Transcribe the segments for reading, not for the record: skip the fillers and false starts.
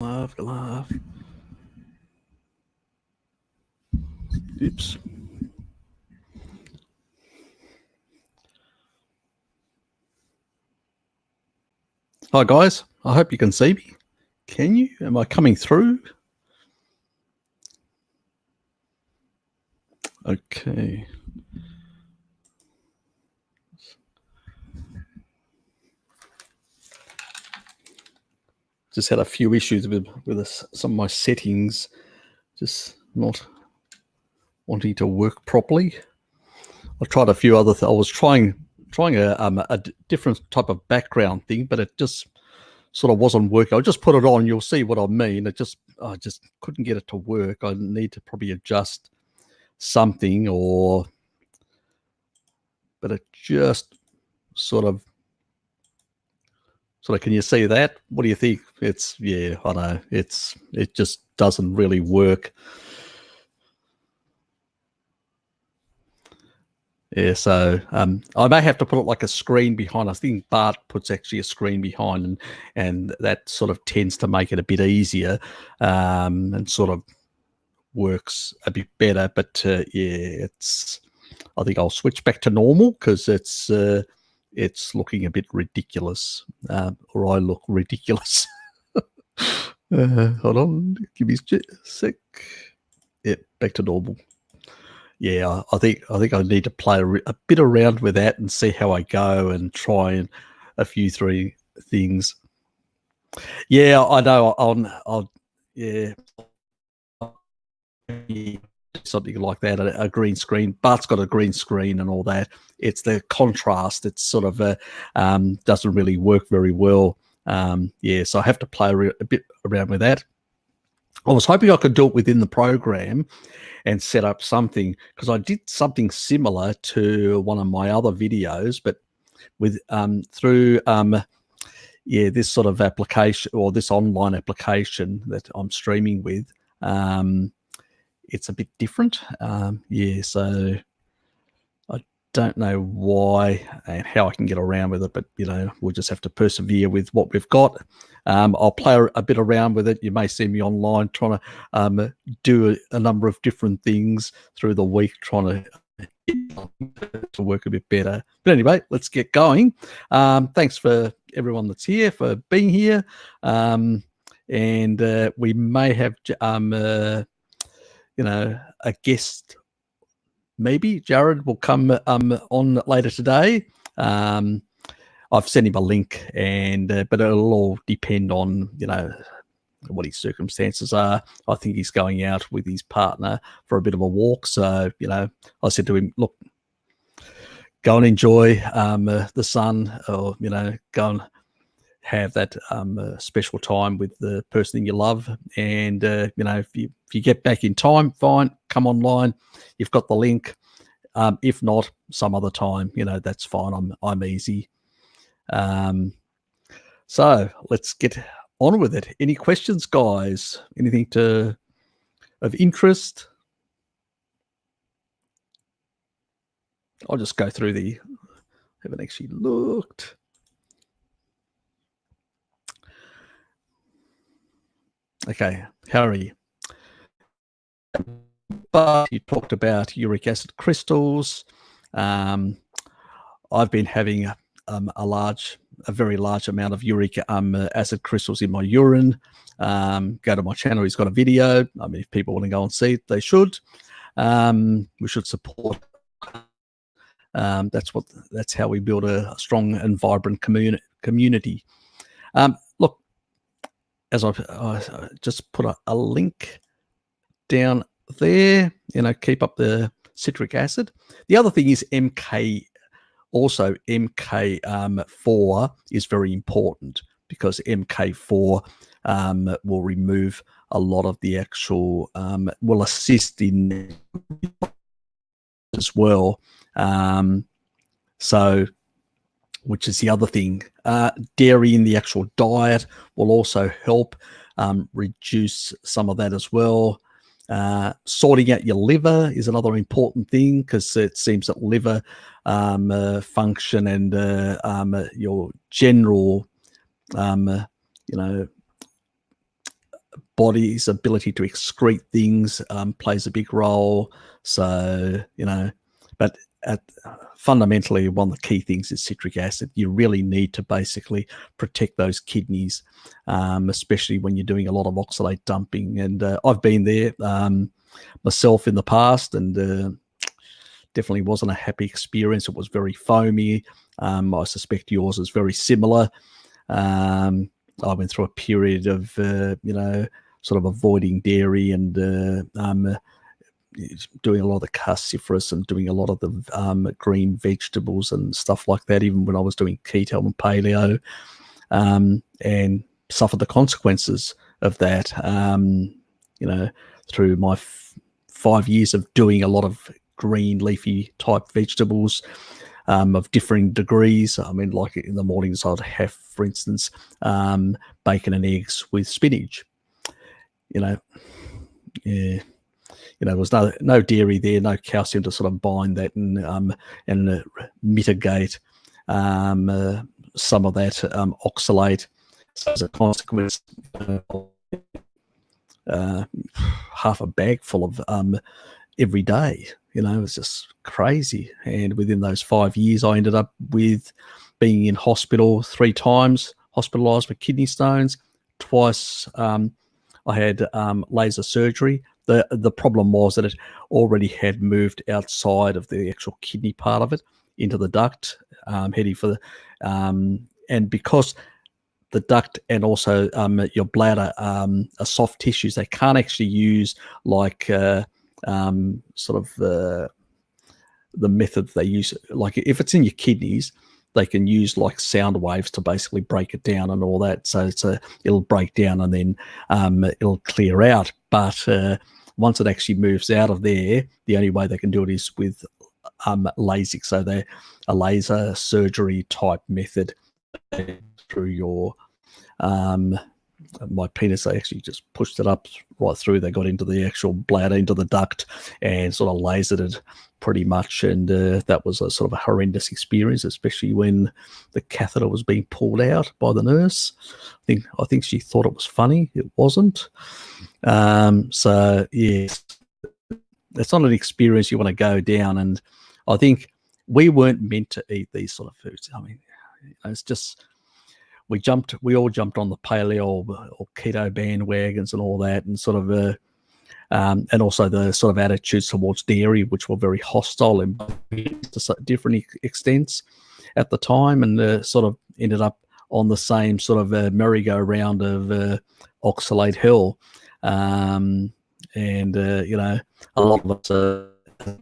Laugh. Oops. Hi guys, I hope you can see me. Can you? Am I coming through? Okay. Just had a few issues with some of my settings, just not wanting to work properly. I tried a few other. I was trying a different type of background thing, but it just sort of wasn't working. I'll just put it on. You'll see what I mean. I just couldn't get it to work. I need to probably adjust something, but it just sort of. Can you see that? What do you think? Yeah, I know. It just doesn't really work. Yeah, so I may have to put it like a screen behind. I think Bart puts actually a screen behind, and that sort of tends to make it a bit easier, and sort of works a bit better. But yeah, I think I'll switch back to normal because it's looking a bit ridiculous, or I look ridiculous. Hold on, give me a sec. Yeah, back to normal. Yeah, I think I need to play a bit around with that and see how I go and try a few three things. Yeah, I know. I'll yeah, something like that. A green screen. Bart's got a green screen and all that. It's the contrast. It's sort of doesn't really work very well. Yeah, so I have to play a bit around with that. I was hoping I could do it within the program and set up something, because I did something similar to one of my other videos, but with through yeah, this sort of application, or this online application that I'm streaming with. It's a bit different. Yeah, so I don't know why and how I can get around with it, but we'll just have to persevere with what we've got. I'll play a bit around with it. You may see me online trying to do a number of different things through the week, trying to work a bit better. But anyway, let's get going. Thanks for everyone that's here, for being here. And we may have a guest. Maybe Jared will come on later today. I've sent him a link, but it'll all depend on what his circumstances are. I think he's going out with his partner for a bit of a walk. So I said to him, look, go and enjoy the sun, or go and have that special time with the person you love. And if you get back in time, fine, come online. You've got the link. If not, some other time, that's fine. I'm easy. So let's get on with it. Any questions, guys? Anything of interest? I'll just go through haven't actually looked. Okay, Harry. But you talked about uric acid crystals. I've been having a very large amount of uric acid crystals in my urine. Go to my channel. He's got a video. I mean, if people want to go and see it, they should. We should support. That's how we build a strong and vibrant community. Look, as I just put a link down there, keep up the citric acid. The other thing is MK. Also, MK4 is very important, because MK4 will remove a lot of the actual, will assist in as well. So, which is the other thing. Dairy in the actual diet will also help reduce some of that as well. Sorting out your liver is another important thing, because it seems that liver function and your general body's ability to excrete things plays a big role. So, but fundamentally, one of the key things is citric acid. You really need to basically protect those kidneys, especially when you're doing a lot of oxalate dumping. And I've been there myself in the past, and definitely wasn't a happy experience. It was very foamy. I suspect yours is very similar. I went through a period of, sort of avoiding dairy and doing a lot of the cruciferous and doing a lot of the green vegetables and stuff like that, even when I was doing keto and paleo, and suffered the consequences of that, through my 5 years of doing a lot of green leafy type vegetables of differing degrees. I mean, like in the mornings, I'd have, for instance, bacon and eggs with spinach. Yeah. There was no dairy there, no calcium to sort of bind that and mitigate some of that oxalate. So as a consequence, half a bag full of every day. It's just crazy. And within those 5 years, I ended up with being in hospital 3 times, hospitalized for kidney stones. Twice I had laser surgery. The problem was that it already had moved outside of the actual kidney part of it into the duct, heading for the and because the duct and also your bladder are soft tissues, they can't actually use like sort of the method they use. Like if it's in your kidneys, they can use like sound waves to basically break it down and all that. So it'll break down and then it'll clear out. But once it actually moves out of there, the only way they can do it is with LASIK. So they're a laser surgery type method through your my penis. They actually just pushed it up right through. They got into the actual bladder, into the duct, and sort of lasered it pretty much. And that was a sort of a horrendous experience, especially when the catheter was being pulled out by the nurse. I think she thought it was funny. It wasn't. So yes, it's not an experience you want to go down. And I think we weren't meant to eat these sort of foods. I mean, it's just we all jumped on the paleo or keto bandwagons and all that, and sort of and also the sort of attitudes towards dairy, which were very hostile in to different extents at the time, and sort of ended up on the same sort of merry-go-round of oxalate hell. And a lot of us are sort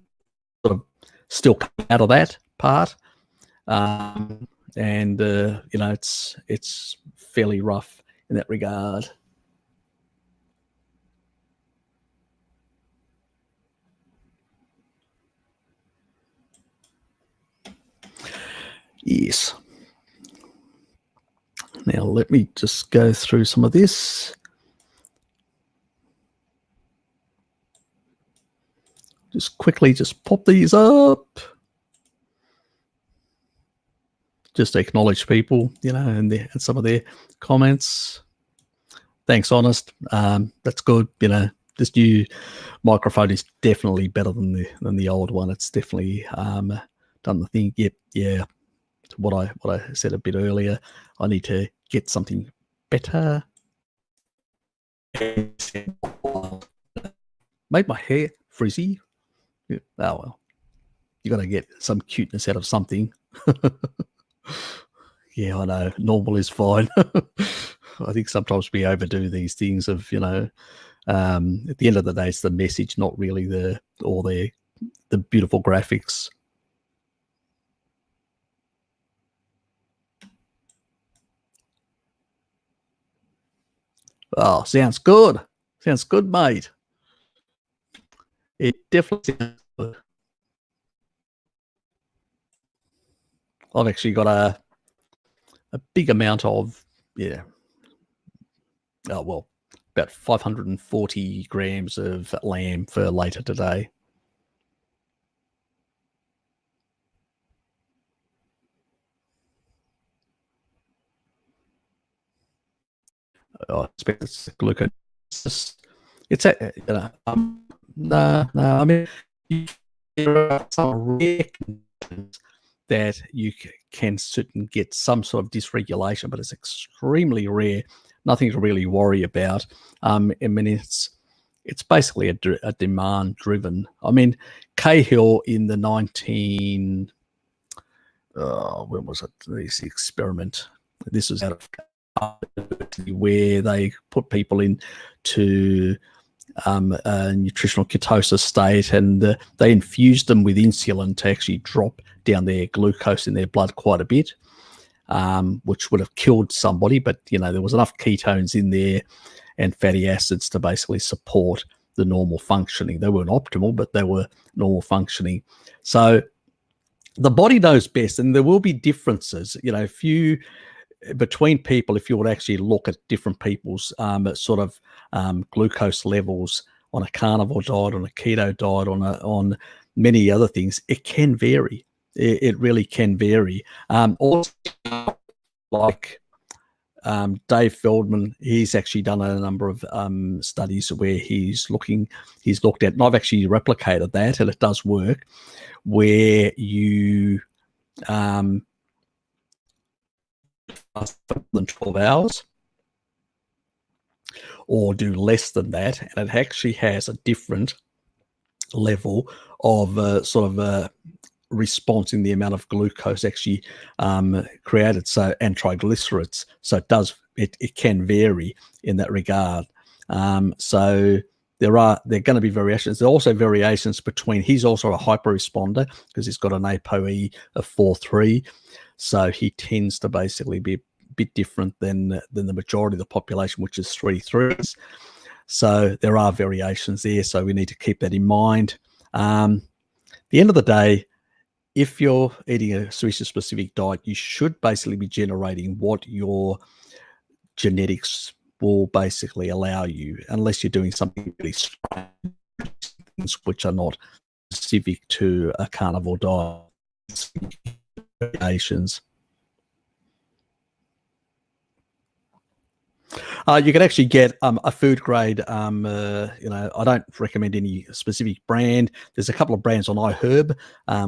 of still coming out of that part. And it's fairly rough in that regard. Yes. Now let me just go through some of this. Just quickly pop these up. Just to acknowledge people, and some of their comments. Thanks, Honest. That's good. This new microphone is definitely better than the old one. It's definitely done the thing. Yep, yeah. What I said a bit earlier. I need to get something better. Made my hair frizzy. Yeah. Oh well, you got to get some cuteness out of something. Yeah, I know. Normal is fine. I think sometimes we overdo these things of, at the end of the day, it's the message, not really the beautiful graphics. Oh, sounds good. Sounds good, mate. It definitely sounds good. I've actually got a big amount of, about 540 grams of lamb for later today. I expect it's glucose it's a, no, I mean, there are some rare conditions that you can certain get some sort of dysregulation, but it's extremely rare. Nothing to really worry about. I mean, it's basically a demand driven. I mean, Cahill in the when was it? This experiment. This was out of where they put people into a nutritional ketosis state, and they infused them with insulin to actually drop down their glucose in their blood quite a bit, which would have killed somebody. But there was enough ketones in there and fatty acids to basically support the normal functioning. They weren't optimal, but they were normal functioning. So the body knows best, and there will be differences. If you between people, if you would actually look at different people's sort of glucose levels on a carnivore diet, on a keto diet, on many other things, it can vary. It really can vary. Also, like Dave Feldman, he's actually done a number of studies where he's looked at, and I've actually replicated that, and it does work, where you than 12 hours or do less than that, and it actually has a different level of sort of response in the amount of glucose actually created, so and triglycerides. So it can vary in that regard. So there are going to be variations. There are also variations between. He's also a hyper responder because he's got an ApoE of 4.3. So he tends to basically be a bit different than the majority of the population, which is 3.3. So there are variations there. So we need to keep that in mind. At the end of the day, if you're eating a species-specific diet, you should basically be generating what your genetics will basically allow you, unless you're doing something really strange, which are not specific to a carnivore diet. Variations. You can actually get a food grade. I don't recommend any specific brand. There's a couple of brands on iHerb,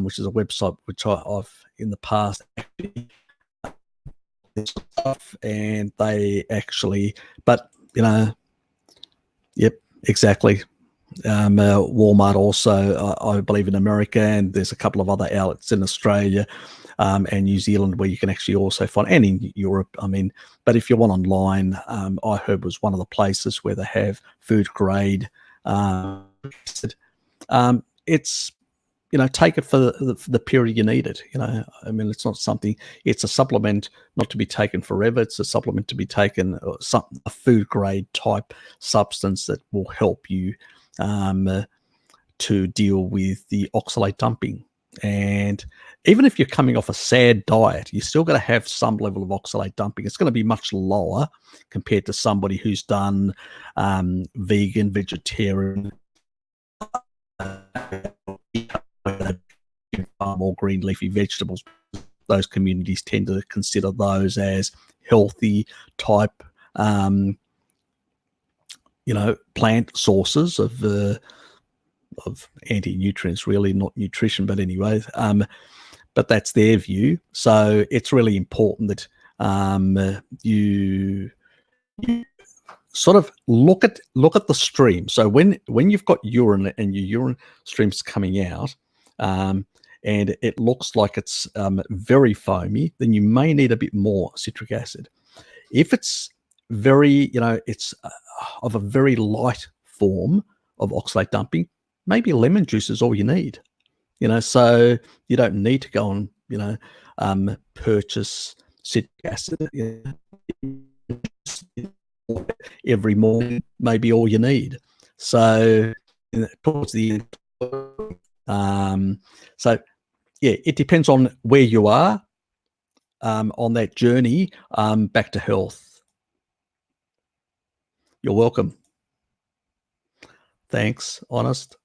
which is a website which I've in the past and they actually, but yep, exactly. Walmart also, I believe, in America, and there's a couple of other outlets in Australia and New Zealand where you can actually also find, and in Europe. I mean, but if you want online, iHerb was one of the places where they have food grade. It's take it for the period you need it. I mean, it's not something. It's a supplement not to be taken forever. It's a supplement to be taken, a food grade type substance that will help you to deal with the oxalate dumping. And even if you're coming off a SAD diet, you're still going to have some level of oxalate dumping. It's going to be much lower compared to somebody who's done vegan, vegetarian, far more green leafy vegetables. Those communities tend to consider those as healthy type, plant sources of anti-nutrients, really, not nutrition, but anyway. But that's their view. So it's really important that you sort of look at the stream. So when you've got urine and your urine stream's coming out, and it looks like it's very foamy, then you may need a bit more citric acid. If it's very, it's of a very light form of oxalate dumping, maybe lemon juice is all you need. So you don't need to go and purchase citric acid. Every morning, maybe all you need. So towards the end, so yeah, it depends on where you are on that journey back to health. You're welcome. Thanks, Honest.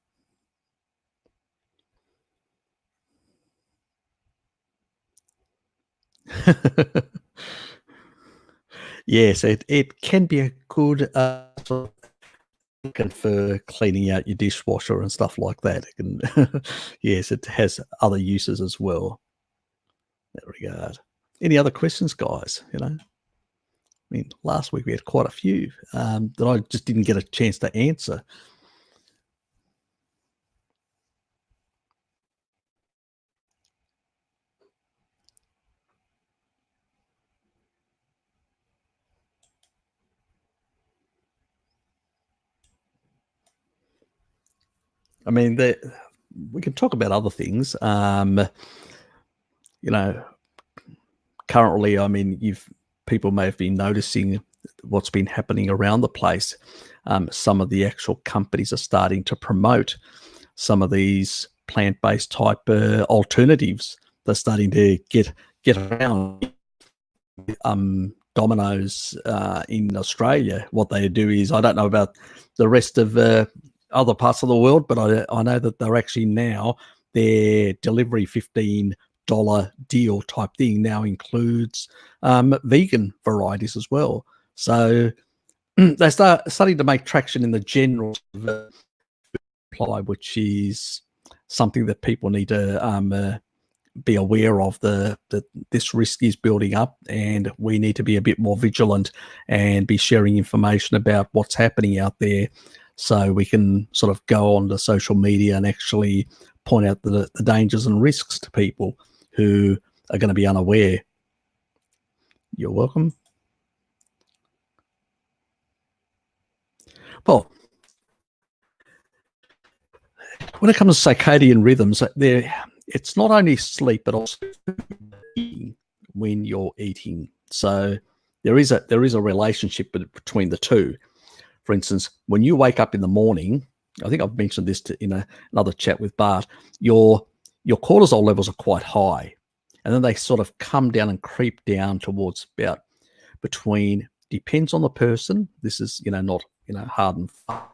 Yes, it can be a good and for cleaning out your dishwasher and stuff like that. It can, yes, it has other uses as well in that regard. Any other questions, guys? I mean, last week we had quite a few that I just didn't get a chance to answer. I mean, we can talk about other things. Currently, I mean, people may have been noticing what's been happening around the place. Some of the actual companies are starting to promote some of these plant-based type alternatives. They're starting to get around. Domino's in Australia, what they do is, I don't know about the rest of other parts of the world, but I know that they're actually now, their delivery $15 deal type thing now includes vegan varieties as well. So they're starting to make traction in the general supply, which is something that people need to be aware of, that this risk is building up, and we need to be a bit more vigilant and be sharing information about what's happening out there, so we can sort of go on to social media and actually point out the dangers and risks to people who are going to be unaware. You're welcome. Well, when it comes to circadian rhythms, it's not only sleep but also eating when you're eating. So there is a relationship between the two. For instance, when you wake up in the morning, I think I've mentioned this in another chat with Bart, your cortisol levels are quite high, and then they sort of come down and creep down towards about between, depends on the person. This is not hard and fast.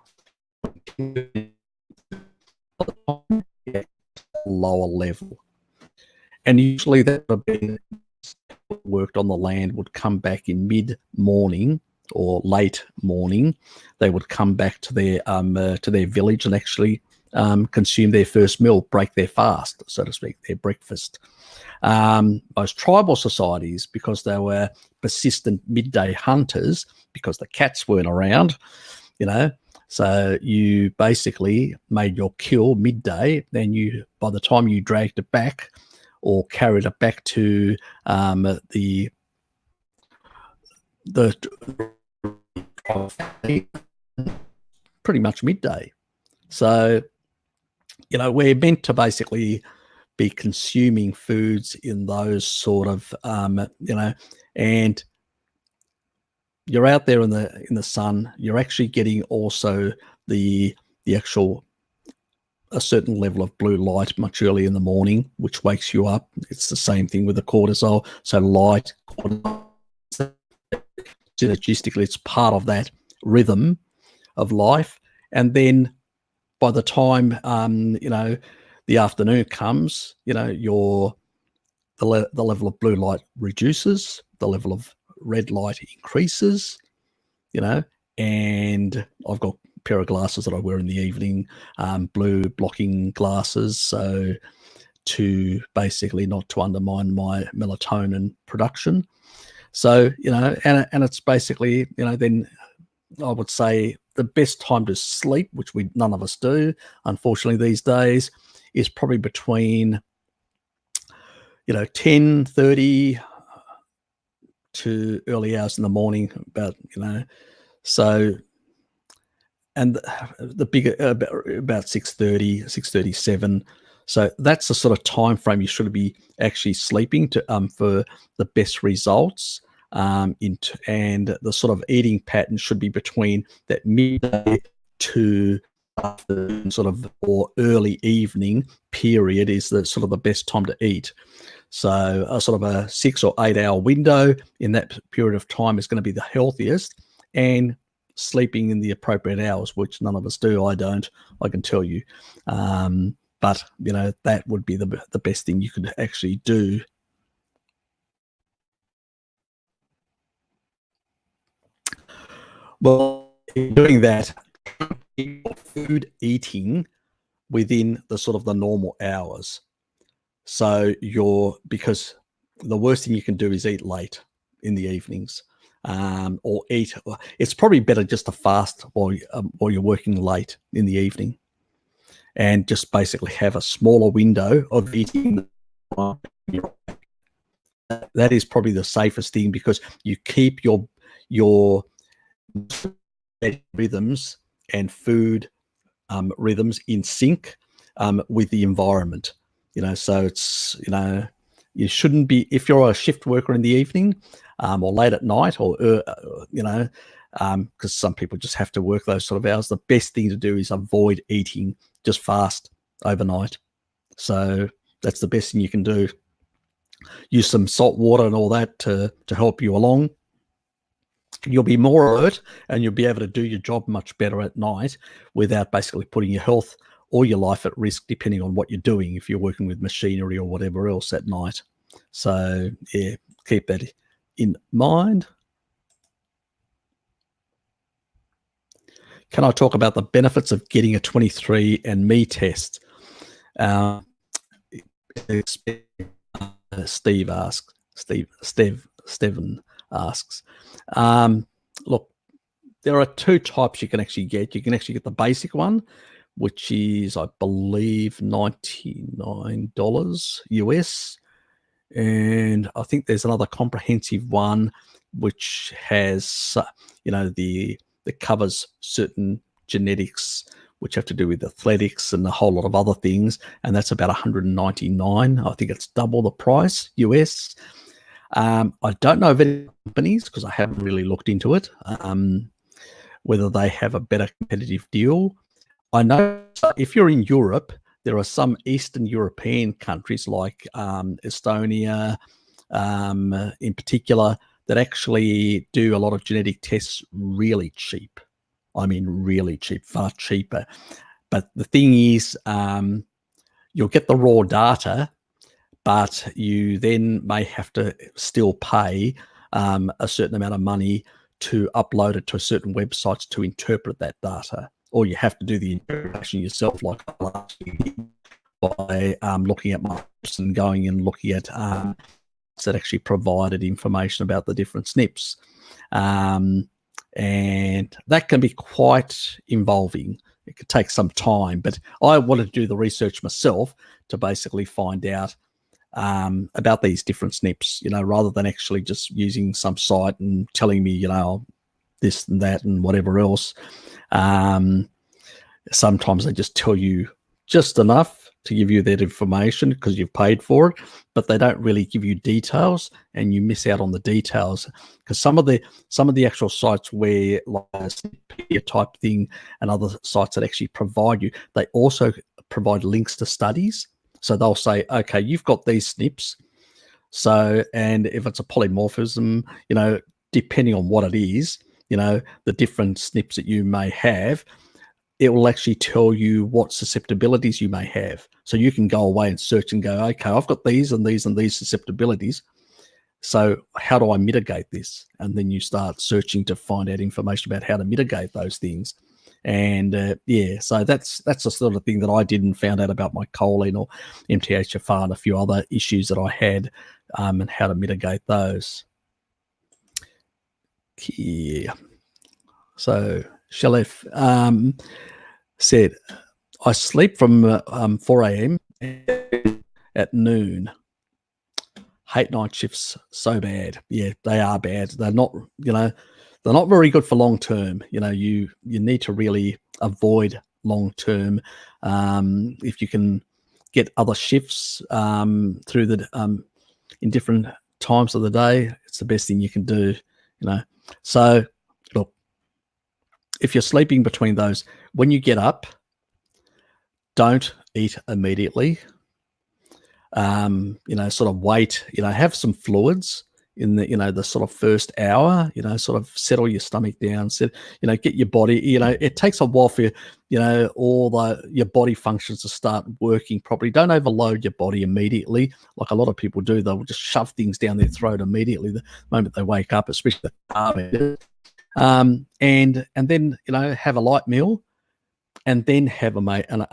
Lower level, and usually that would have been worked on the land would come back in mid-morning or late morning. They would come back to their village and actually consume their first meal, break their fast, so to speak, their breakfast. Most tribal societies, because they were persistent midday hunters, because the cats weren't around, so you basically made your kill midday, then by the time you dragged it back or carried it back to the pretty much midday. So, we're meant to basically be consuming foods in those sort of, and you're out there in the sun, you're actually getting also the actual, a certain level of blue light much early in the morning, which wakes you up. It's the same thing with the cortisol. So light, cortisol, synergistically, it's part of that rhythm of life. And then by the time the afternoon comes, the level of blue light reduces, the level of red light increases, and I've got a pair of glasses that I wear in the evening, blue blocking glasses, so to basically not to undermine my melatonin production. So, and it's basically, then I would say the best time to sleep, which none of us do, unfortunately, these days, is probably between 10:30 to early hours in the morning, about so, and the bigger about 6:30, 6:37. So that's the sort of time frame you should be actually sleeping to for the best results. And the sort of eating pattern should be between that midday to afternoon sort of, or early evening period is the sort of the best time to eat. So a sort of a 6 or 8 hour window in that period of time is going to be the healthiest, and sleeping in the appropriate hours, which none of us do. I don't, I can tell you. But, that would be the best thing you could actually do. Well, in doing that, food eating within the sort of the normal hours. So because the worst thing you can do is eat late in the evenings, or eat. It's probably better just to fast while you're working late in the evening, and just basically have a smaller window of eating. That is probably the safest thing, because you keep your rhythms and food rhythms in sync with the environment. So it's, you shouldn't be, if you're a shift worker in the evening or late at night, or because some people just have to work those sort of hours, the best thing to do is avoid eating, just fast overnight. So that's the best thing you can do. Use some salt water and all that to help you along. You'll be more alert, and you'll be able to do your job much better at night without basically putting your health or your life at risk, depending on what you're doing, if you're working with machinery or whatever else at night. So yeah, keep that in mind. Can I talk about the benefits of getting a 23andMe test? Steven asks. Look, there are two types you can actually get. You can actually get the basic one, which is, I believe, $99 US. And I think there's another comprehensive one which has, that covers certain genetics which have to do with athletics and a whole lot of other things, and that's about $199. I think it's double the price US. I don't know of any companies, because I haven't really looked into it, whether they have a better competitive deal. I know if you're in Europe, there are some Eastern European countries like Estonia, in particular, that actually do a lot of genetic tests really cheap. I mean, really cheap, far cheaper. But the thing is, you'll get the raw data, but you then may have to still pay a certain amount of money to upload it to certain websites to interpret that data. Or you have to do the interpretation yourself, like by looking at maps and going and looking at that actually provided information about the different SNPs. And that can be quite involving. It could take some time, but I wanted to do the research myself to basically find out about these different SNPs, rather than actually just using some site and telling me, this and that and whatever else. Sometimes they just tell you just enough to give you that information because you've paid for it, but they don't really give you details, and you miss out on the details, because some of the actual sites where, like a type thing and other sites that actually provide you, they also provide links to studies. So they'll say, okay, you've got these SNPs. So, and if it's a polymorphism, depending on what it is, the different SNPs that you may have, it will actually tell you what susceptibilities you may have. So you can go away and search and go, okay, I've got these and these and these susceptibilities. So how do I mitigate this? And then you start searching to find out information about how to mitigate those things. And so that's the sort of thing that I did and found out about my choline or MTHFR and a few other issues that I had, and how to mitigate those. Yeah. So Shalef said, I sleep from 4 a.m. at noon. Hate night shifts so bad. Yeah, they are bad. They're not, they're not very good for long term. You need to really avoid long term. If you can get other shifts through the in different times of the day, it's the best thing you can do. So look, if you're sleeping between those, when you get up, don't eat immediately. Sort of wait, have some fluids in the, the sort of first hour, sort of settle your stomach down, get your body, it takes a while for all your body functions to start working properly. Don't overload your body immediately. Like a lot of people do, they'll just shove things down their throat immediately the moment they wake up, especially the and then, have a light meal, and then have them, and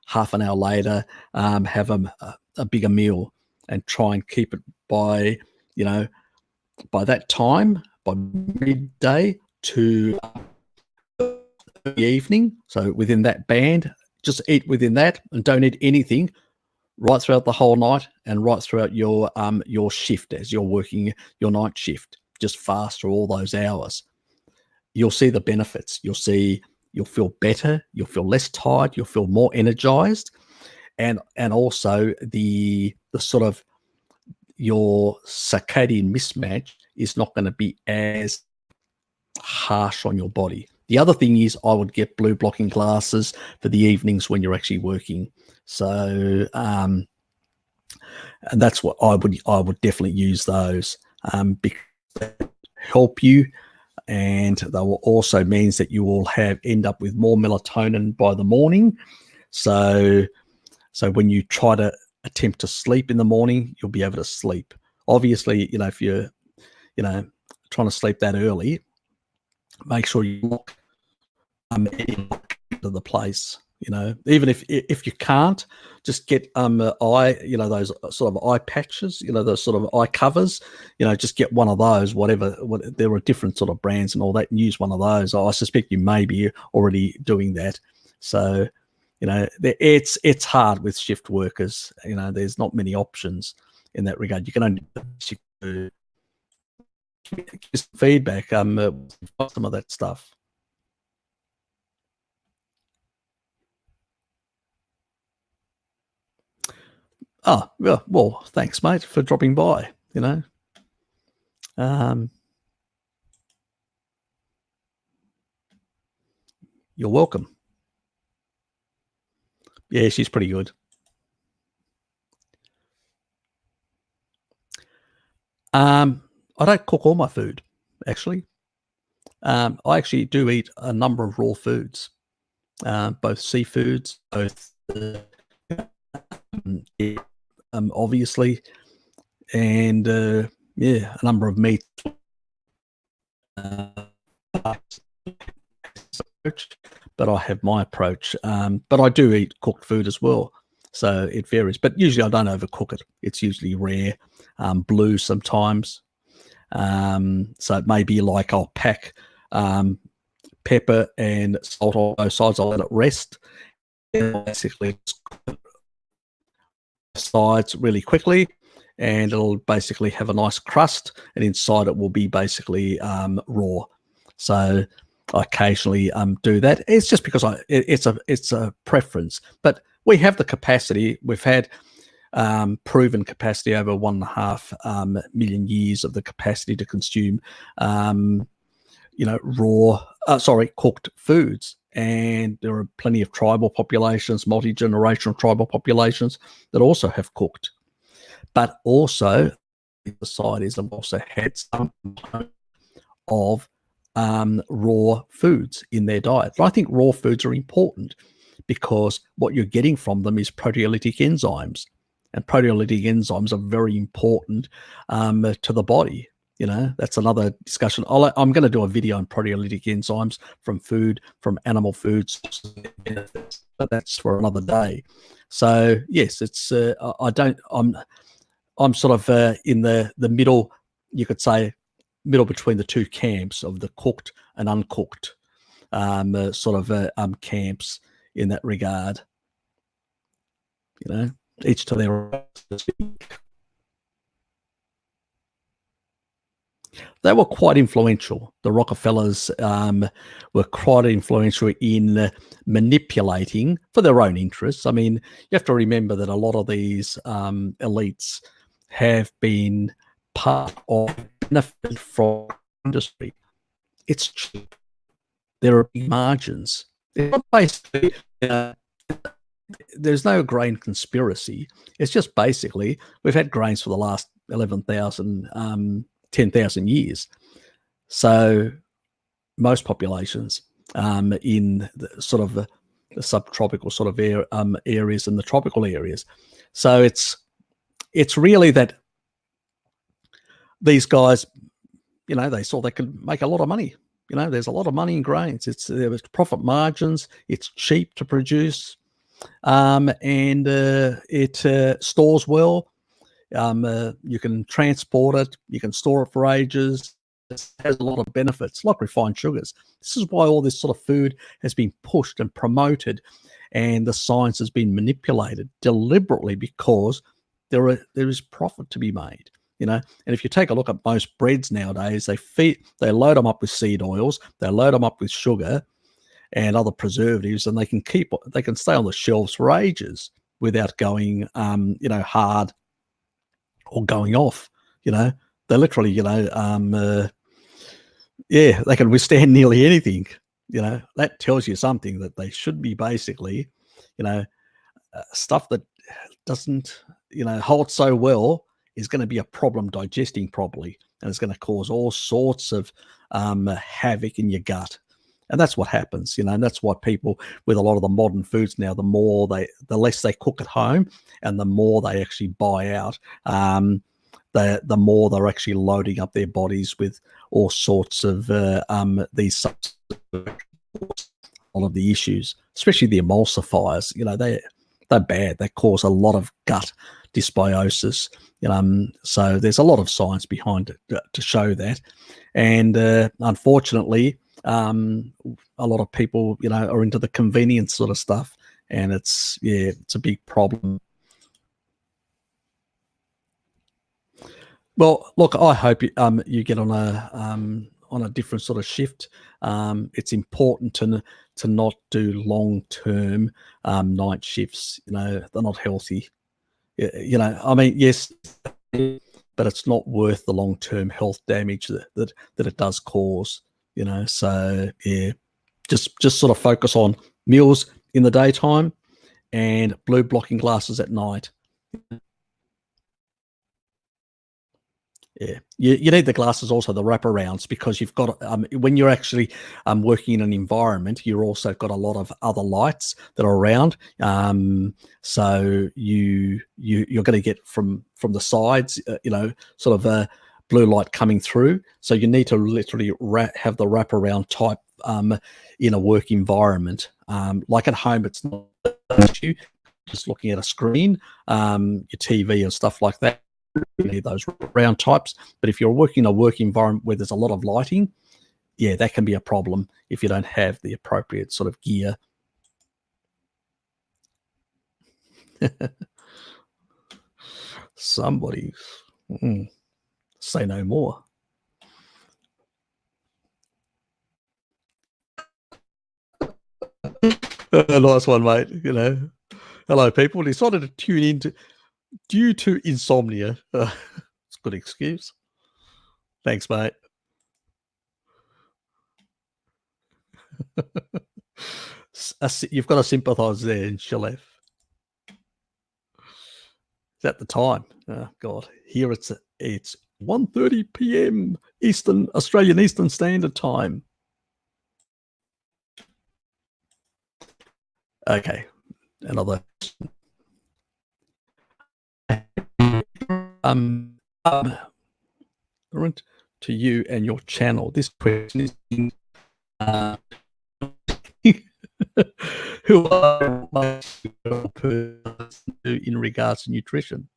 half an hour later, have a bigger meal, and try and keep it by, by that time, by midday to the evening. So within that band, just eat within that, and don't eat anything right throughout the whole night, and right throughout your shift as you're working your night shift. Just fast through all those hours. You'll see the benefits. You'll feel better. You'll feel less tired. You'll feel more energized, and also the sort of your circadian mismatch is not going to be as harsh on your body. The other thing is, I would get blue blocking glasses for the evenings when you're actually working. So, and that's what I would definitely use those, because they help you, and they will also means that you will end up with more melatonin by the morning. So when you try to attempt to sleep in the morning, you'll be able to sleep. Obviously, if you're, trying to sleep that early, make sure you lock into the place. Even if you can't, just get those sort of eye patches, those sort of eye covers, just get one of those, whatever. There are different sort of brands and all that, and use one of those. I suspect you may be already doing that. So, it's hard with shift workers. There's not many options in that regard. You can only give some feedback, some of that stuff. Oh, well, thanks, mate, for dropping by, You're welcome. Yeah, she's pretty good. I don't cook all my food, actually. I actually do eat a number of raw foods, both seafoods, both obviously, and a number of meats. But I have my approach. But I do eat cooked food as well, so it varies. But usually I don't overcook it. It's usually rare, blue sometimes. So it may be like I'll pack pepper and salt on both sides. I'll let it rest, and basically sides really quickly, and it'll basically have a nice crust, and inside it will be basically raw. So I occasionally do that. It's just because it's a preference, but we have the capacity. We've had proven capacity over 1.5 million years of the capacity to consume cooked foods. And there are plenty of tribal populations, multi-generational tribal populations that also have cooked. But also, the societies have also had some of raw foods in their diet. But I think raw foods are important because what you're getting from them is proteolytic enzymes. And proteolytic enzymes are very important to the body. That's another discussion. I'm going to do a video on proteolytic enzymes from food, from animal foods, but that's for another day. So yes, it's I'm sort of in the middle, you could say, middle between the two camps of the cooked and uncooked camps in that regard. Each to their own. They were quite influential. The Rockefellers were quite influential in manipulating for their own interests. I mean, you have to remember that a lot of these elites have been part of benefit from industry. It's cheap. There are big margins. It's not basically, there's no grain conspiracy. It's just basically we've had grains for the last 11,000, 10,000 years. So most populations in the sort of the subtropical sort of areas and the tropical areas. So it's really that these guys, they saw they could make a lot of money You know, there's a lot of money in grains. There's profit margins. It's cheap to produce, and it stores well. You can transport it. You can store it for ages. It has a lot of benefits, like refined sugars. This is why all this sort of food has been pushed and promoted, and the science has been manipulated deliberately because there is profit to be made. You know, and if you take a look at most breads nowadays, they load them up with seed oils, they load them up with sugar and other preservatives, and they can stay on the shelves for ages without going hard or going off. You know, they literally they can withstand nearly anything. You know, that tells you something, that they should be basically, stuff that doesn't hold so well is going to be a problem digesting properly, and it's going to cause all sorts of havoc in your gut. And that's what happens, and that's why people with a lot of the modern foods now, the less they cook at home and the more they actually buy out, the more they're actually loading up their bodies with all sorts of these all of the issues, especially the emulsifiers. They're bad. They cause a lot of gut dysbiosis. So there's a lot of science behind it to show that. And unfortunately, a lot of people, are into the convenience sort of stuff, and it's a big problem. Well, look, I hope you get on a different sort of shift. It's important to not do long-term night shifts. They're not healthy. I mean, yes, but it's not worth the long-term health damage that it does cause. So yeah, just sort of focus on meals in the daytime and blue blocking glasses at night. Yeah, you need the glasses, also the wraparounds, because you've got when you're actually working in an environment, you're also got a lot of other lights that are around. So you're going to get from the sides, sort of a blue light coming through. So you need to literally have the wraparound type in a work environment. Like at home, it's not an issue. Just looking at a screen, your TV and stuff like that. You need those round types, but if you're working in a work environment where there's a lot of lighting, yeah, that can be a problem if you don't have the appropriate sort of gear. Somebody say no more. Nice one, mate. Hello, people. Decided to tune in due to insomnia. It's a good excuse. Thanks, mate. You've got to sympathise there in Shalev. Is that the time? Oh, God. Here it's 1:30 p.m. Australian Eastern Standard Time. Okay. Another. To you and your channel. This question is who are in regards to nutrition?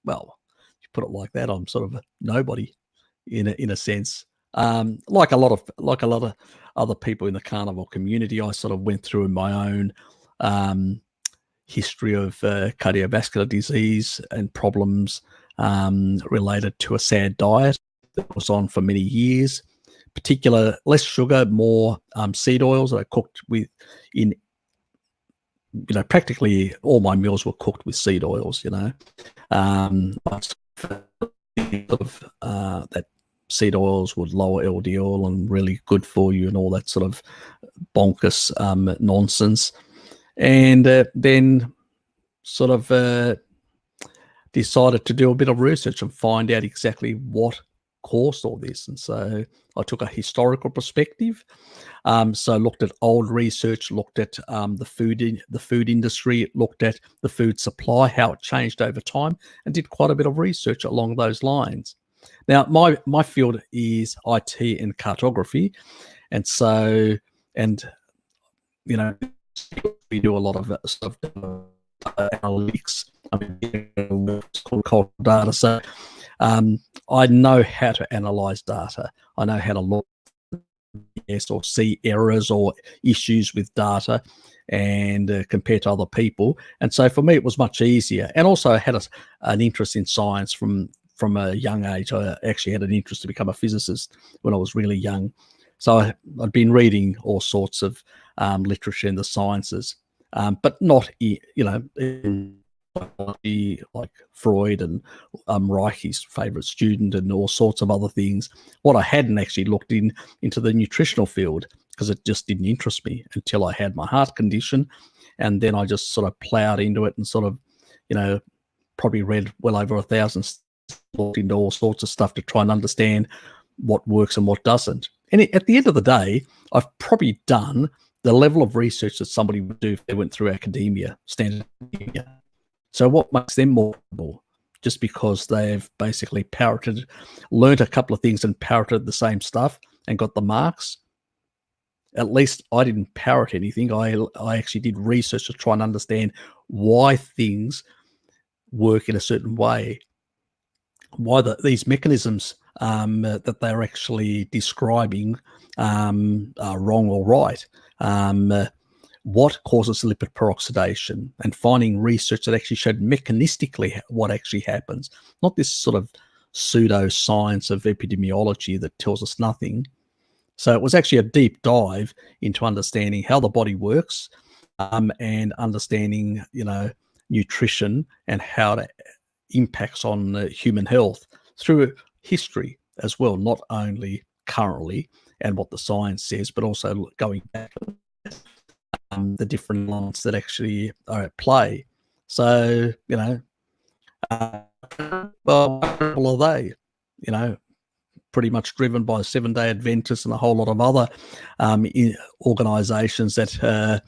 Well, you put it like that, I'm sort of a nobody in a sense. Like a lot of other people in the carnivore community, I sort of went through in my own history of cardiovascular disease and problems related to a sad diet that was on for many years. Less sugar, more seed oils that I cooked with. Practically all my meals were cooked with seed oils. That seed oils would lower LDL and really good for you and all that sort of bonkers nonsense. And then sort of decided to do a bit of research and find out exactly what caused all this. And so I took a historical perspective. So looked at old research, looked at the food industry, looked at the food supply, how it changed over time, and did quite a bit of research along those lines. Now, my field is IT and cartography, And so, and you know, we do a lot of stuff, analytics. I mean, it's called cold data. So I know how to analyze data. I know how to look or see errors or issues with data and compare to other people. And so for me, it was much easier. And also I had an interest in science from a young age. I actually had an interest to become a physicist when I was really young. So I'd been reading all sorts of literature in the sciences, but not, in like Freud and Reich, his favorite student, and all sorts of other things. What I hadn't actually looked into the nutritional field, because it just didn't interest me until I had my heart condition. And then I just sort of plowed into it and sort of, probably read well over 1,000, looked into all sorts of stuff to try and understand what works and what doesn't. And at the end of the day, I've probably done the level of research that somebody would do if they went through standard academia. So what makes them more valuable? Just because they've basically learned a couple of things and parroted the same stuff and got the marks. At least I didn't parrot anything. I actually did research to try and understand why things work in a certain way, why these mechanisms that they're actually describing are wrong or right. What causes lipid peroxidation, and finding research that actually showed mechanistically what actually happens, not this sort of pseudo science of epidemiology that tells us nothing. So it was actually a deep dive into understanding how the body works, and understanding, nutrition and how it impacts on human health through history as well, not only currently and what the science says, but also going back the different lines that actually are at play. So, well, are they? Pretty much driven by Seventh-day Adventists and a whole lot of other organisations that are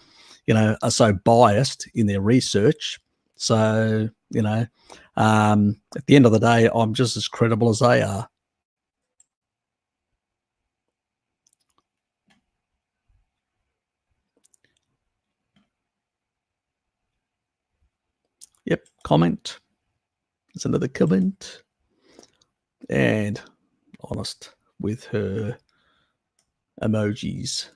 so biased in their research. So, at the end of the day, I'm just as credible as they are. Yep, comment. There's another comment. And honest with her emojis.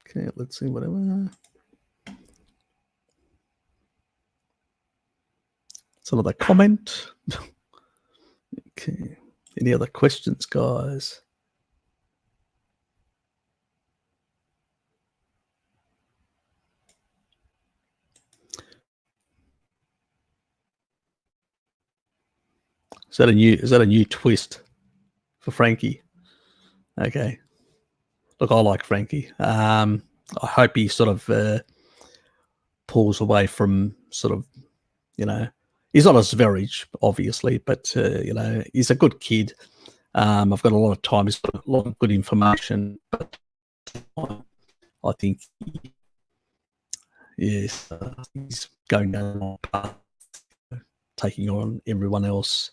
Okay, let's see whatever. It's another comment. Okay. Any other questions, guys? Is that a new twist for Frankie? Okay. Look, I like Frankie. I hope he sort of pulls away from sort of, he's not a Zverich, obviously, but he's a good kid. I've got a lot of time. He's got a lot of good information, but I think he's going down the wrong path, taking on everyone else.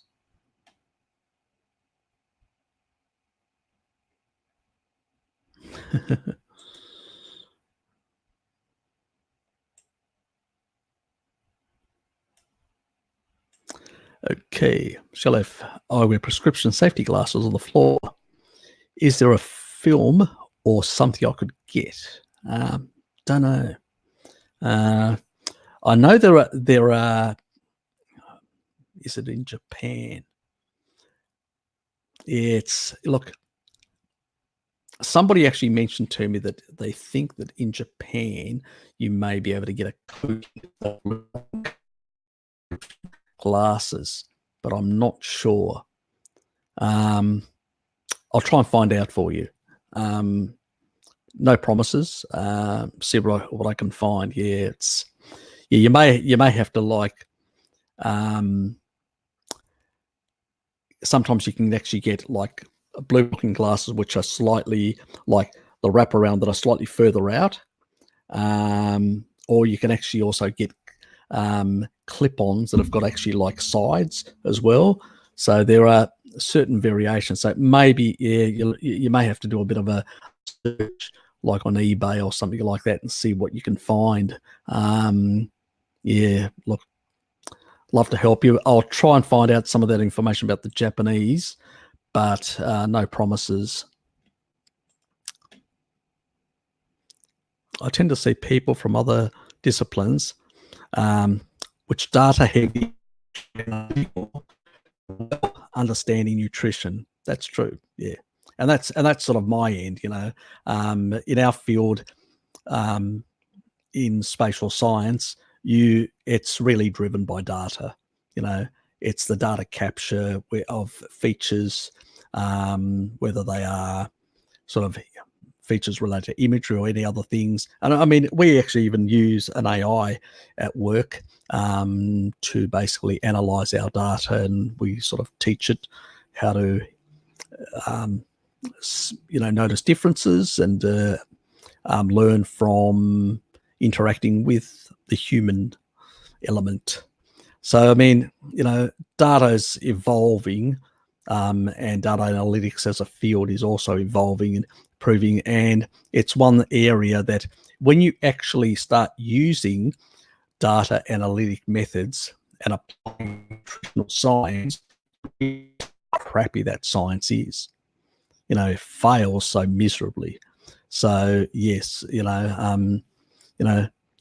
Okay, I wear prescription safety glasses on the floor. Is there a film or something I could get? Don't know. I know there are. Is it in Japan? Look. Somebody actually mentioned to me that they think that in Japan you may be able to get a glasses, but I'm not sure. I'll try and find out for you. No promises. See what I can find. Yeah, you may have to sometimes you can actually get like blue looking glasses which are slightly like the wraparound that are slightly further out, or you can actually also get clip-ons that have got actually like sides as well. So there are certain variations. So maybe, yeah, you may have to do a bit of a search, like on eBay or something like that, and see what you can find. Yeah, look, love to help you. I'll try and find out some of that information about the Japanese, but no promises. I tend to see people from other disciplines, which data heavy, understanding nutrition. That's true. Yeah. And that's sort of my end, in our field, in spatial science, it's really driven by data. It's the data capture of features, whether they are sort of features related to imagery or any other things. And I mean, we actually even use an AI at work to basically analyze our data, and we sort of teach it how to notice differences and learn from interacting with the human element. So I mean, data is evolving, and data analytics as a field is also evolving and improving, and it's one area that when you actually start using data analytic methods and applying nutritional science, how crappy that science is. It fails so miserably. So yes, I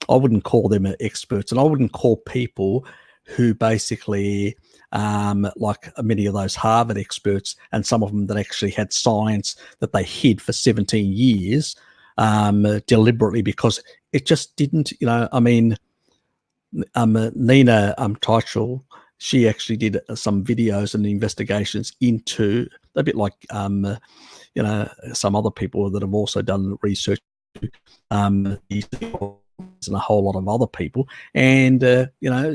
wouldn't call them experts, and I wouldn't call people who basically, like many of those Harvard experts, and some of them that actually had science that they hid for 17 years deliberately, because it just didn't, Nina Untitled, she actually did some videos and investigations into, a bit like, some other people that have also done research, and a whole lot of other people. And,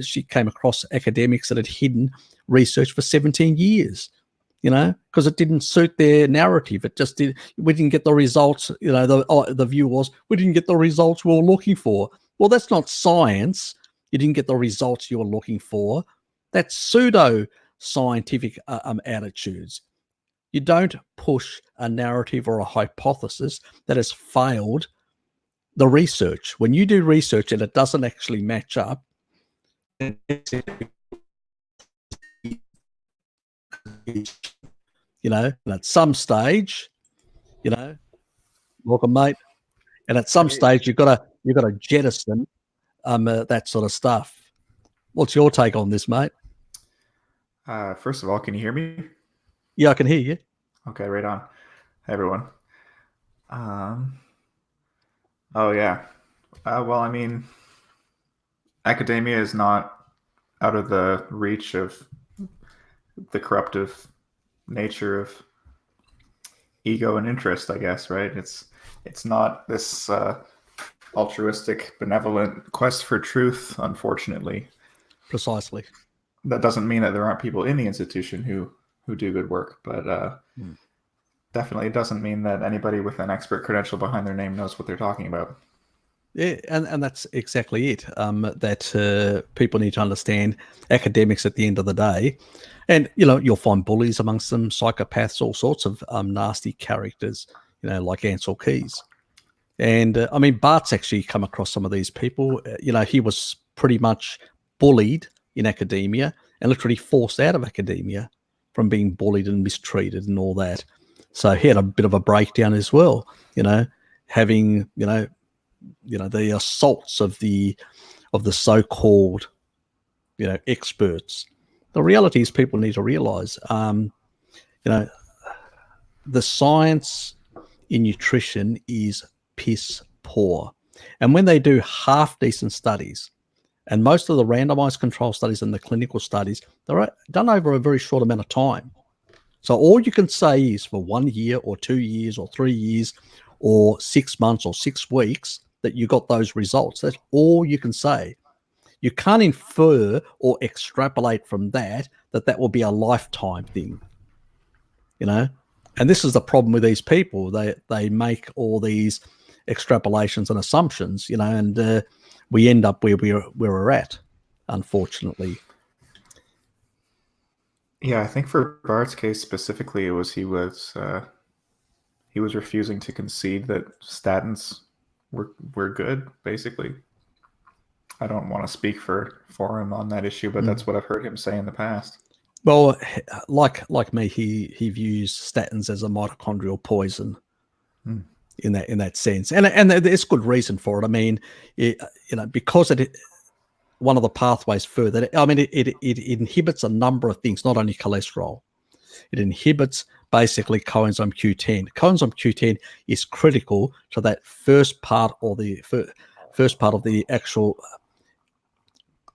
she came across academics that had hidden research for 17 years, because it didn't suit their narrative. It just we didn't get the results, the view was, we didn't get the results we were looking for. Well, that's not science. You didn't get the results you were looking for. That's pseudo scientific attitudes. You don't push a narrative or a hypothesis that has failed the research. When you do research and it doesn't actually match up, and at some stage, welcome, mate. And at some stage, you've got to jettison that sort of stuff. What's your take on this, mate? First of all, can you hear me? Yeah, I can hear you. Okay, right on. Hey, everyone. Oh, yeah. Well, I mean, academia is not out of the reach of the corruptive nature of ego and interest, I guess, right? It's not this altruistic, benevolent quest for truth, unfortunately. Precisely. That doesn't mean that there aren't people in the institution who do good work, but definitely doesn't mean that anybody with an expert credential behind their name knows what they're talking about. Yeah, and that's exactly it. That people need to understand academics at the end of the day. And, you'll find bullies amongst them, psychopaths, all sorts of nasty characters, like Ansel Keys. And, Bart's actually come across some of these people. He was pretty much bullied in academia and literally forced out of academia from being bullied and mistreated and all that. So he had a bit of a breakdown as well, having, the assaults of the so-called, experts. The reality is people need to realize, the science in nutrition is piss poor. And when they do half decent studies, and most of the randomized control studies and the clinical studies, they're done over a very short amount of time. So all you can say is for 1 year or 2 years or 3 years or 6 months or 6 weeks that you got those results. That's all you can say. You can't infer or extrapolate from that will be a lifetime thing, And this is the problem with these people. They make all these extrapolations and assumptions, and we end up where we're at, unfortunately. Yeah, I think for Bart's case specifically, he was refusing to concede that statins were good. Basically, I don't want to speak for him on that issue, but that's what I've heard him say in the past. Well, like me, he views statins as a mitochondrial poison in that sense, and there's good reason for it. I mean, because one of the pathways further. I mean, it inhibits a number of things, not only cholesterol. It inhibits basically coenzyme Q10. Coenzyme Q10 is critical to that first part of the actual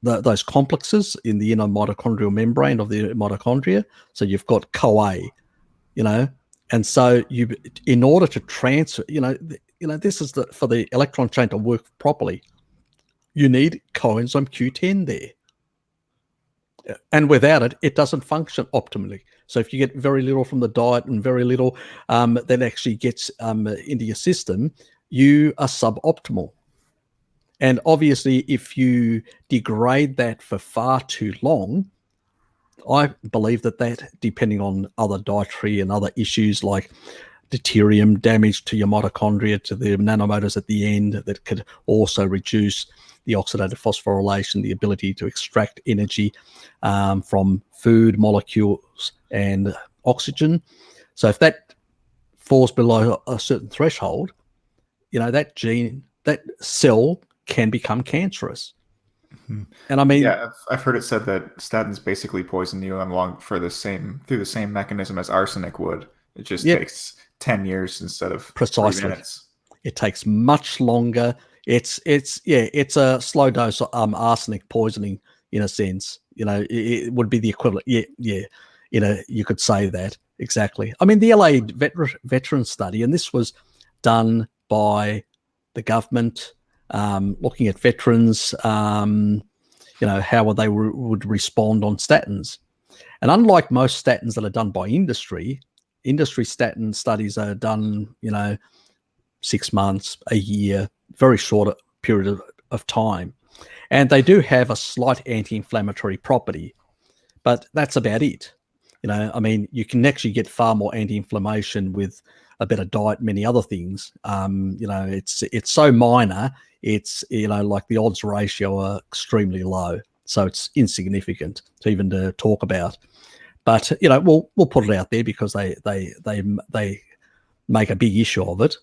those complexes in the inner mitochondrial membrane of the mitochondria. So you've got CoA, and so in order to transfer, this is for the electron chain to work properly, you need coenzyme Q10 there. And without it, it doesn't function optimally. So if you get very little from the diet and very little that actually gets into your system, you are suboptimal. And obviously, if you degrade that for far too long, I believe that depending on other dietary and other issues like deuterium damage to your mitochondria, to the nanomotors at the end, that could also reduce the oxidative phosphorylation, the ability to extract energy from food molecules and oxygen. So if that falls below a certain threshold, that cell can become cancerous. And I mean, yeah, I've heard it said that statins basically poison you through the same mechanism as arsenic would. It just takes 10 years instead of precisely 3 minutes. It takes much longer. It's a slow dose arsenic poisoning in a sense. It would be the equivalent. Yeah. You could say that exactly. I mean, the LA veteran study, and this was done by the government, looking at veterans, how they would respond on statins. And unlike most statins that are done by industry statin studies are done, 6 months, a year, very short period of time. And they do have a slight anti-inflammatory property, but that's about it. I mean, you can actually get far more anti-inflammation with a better diet, many other things. It's so minor. It's, like the odds ratio are extremely low. So it's insignificant to even to talk about. But, we'll put it out there because they make a big issue of it.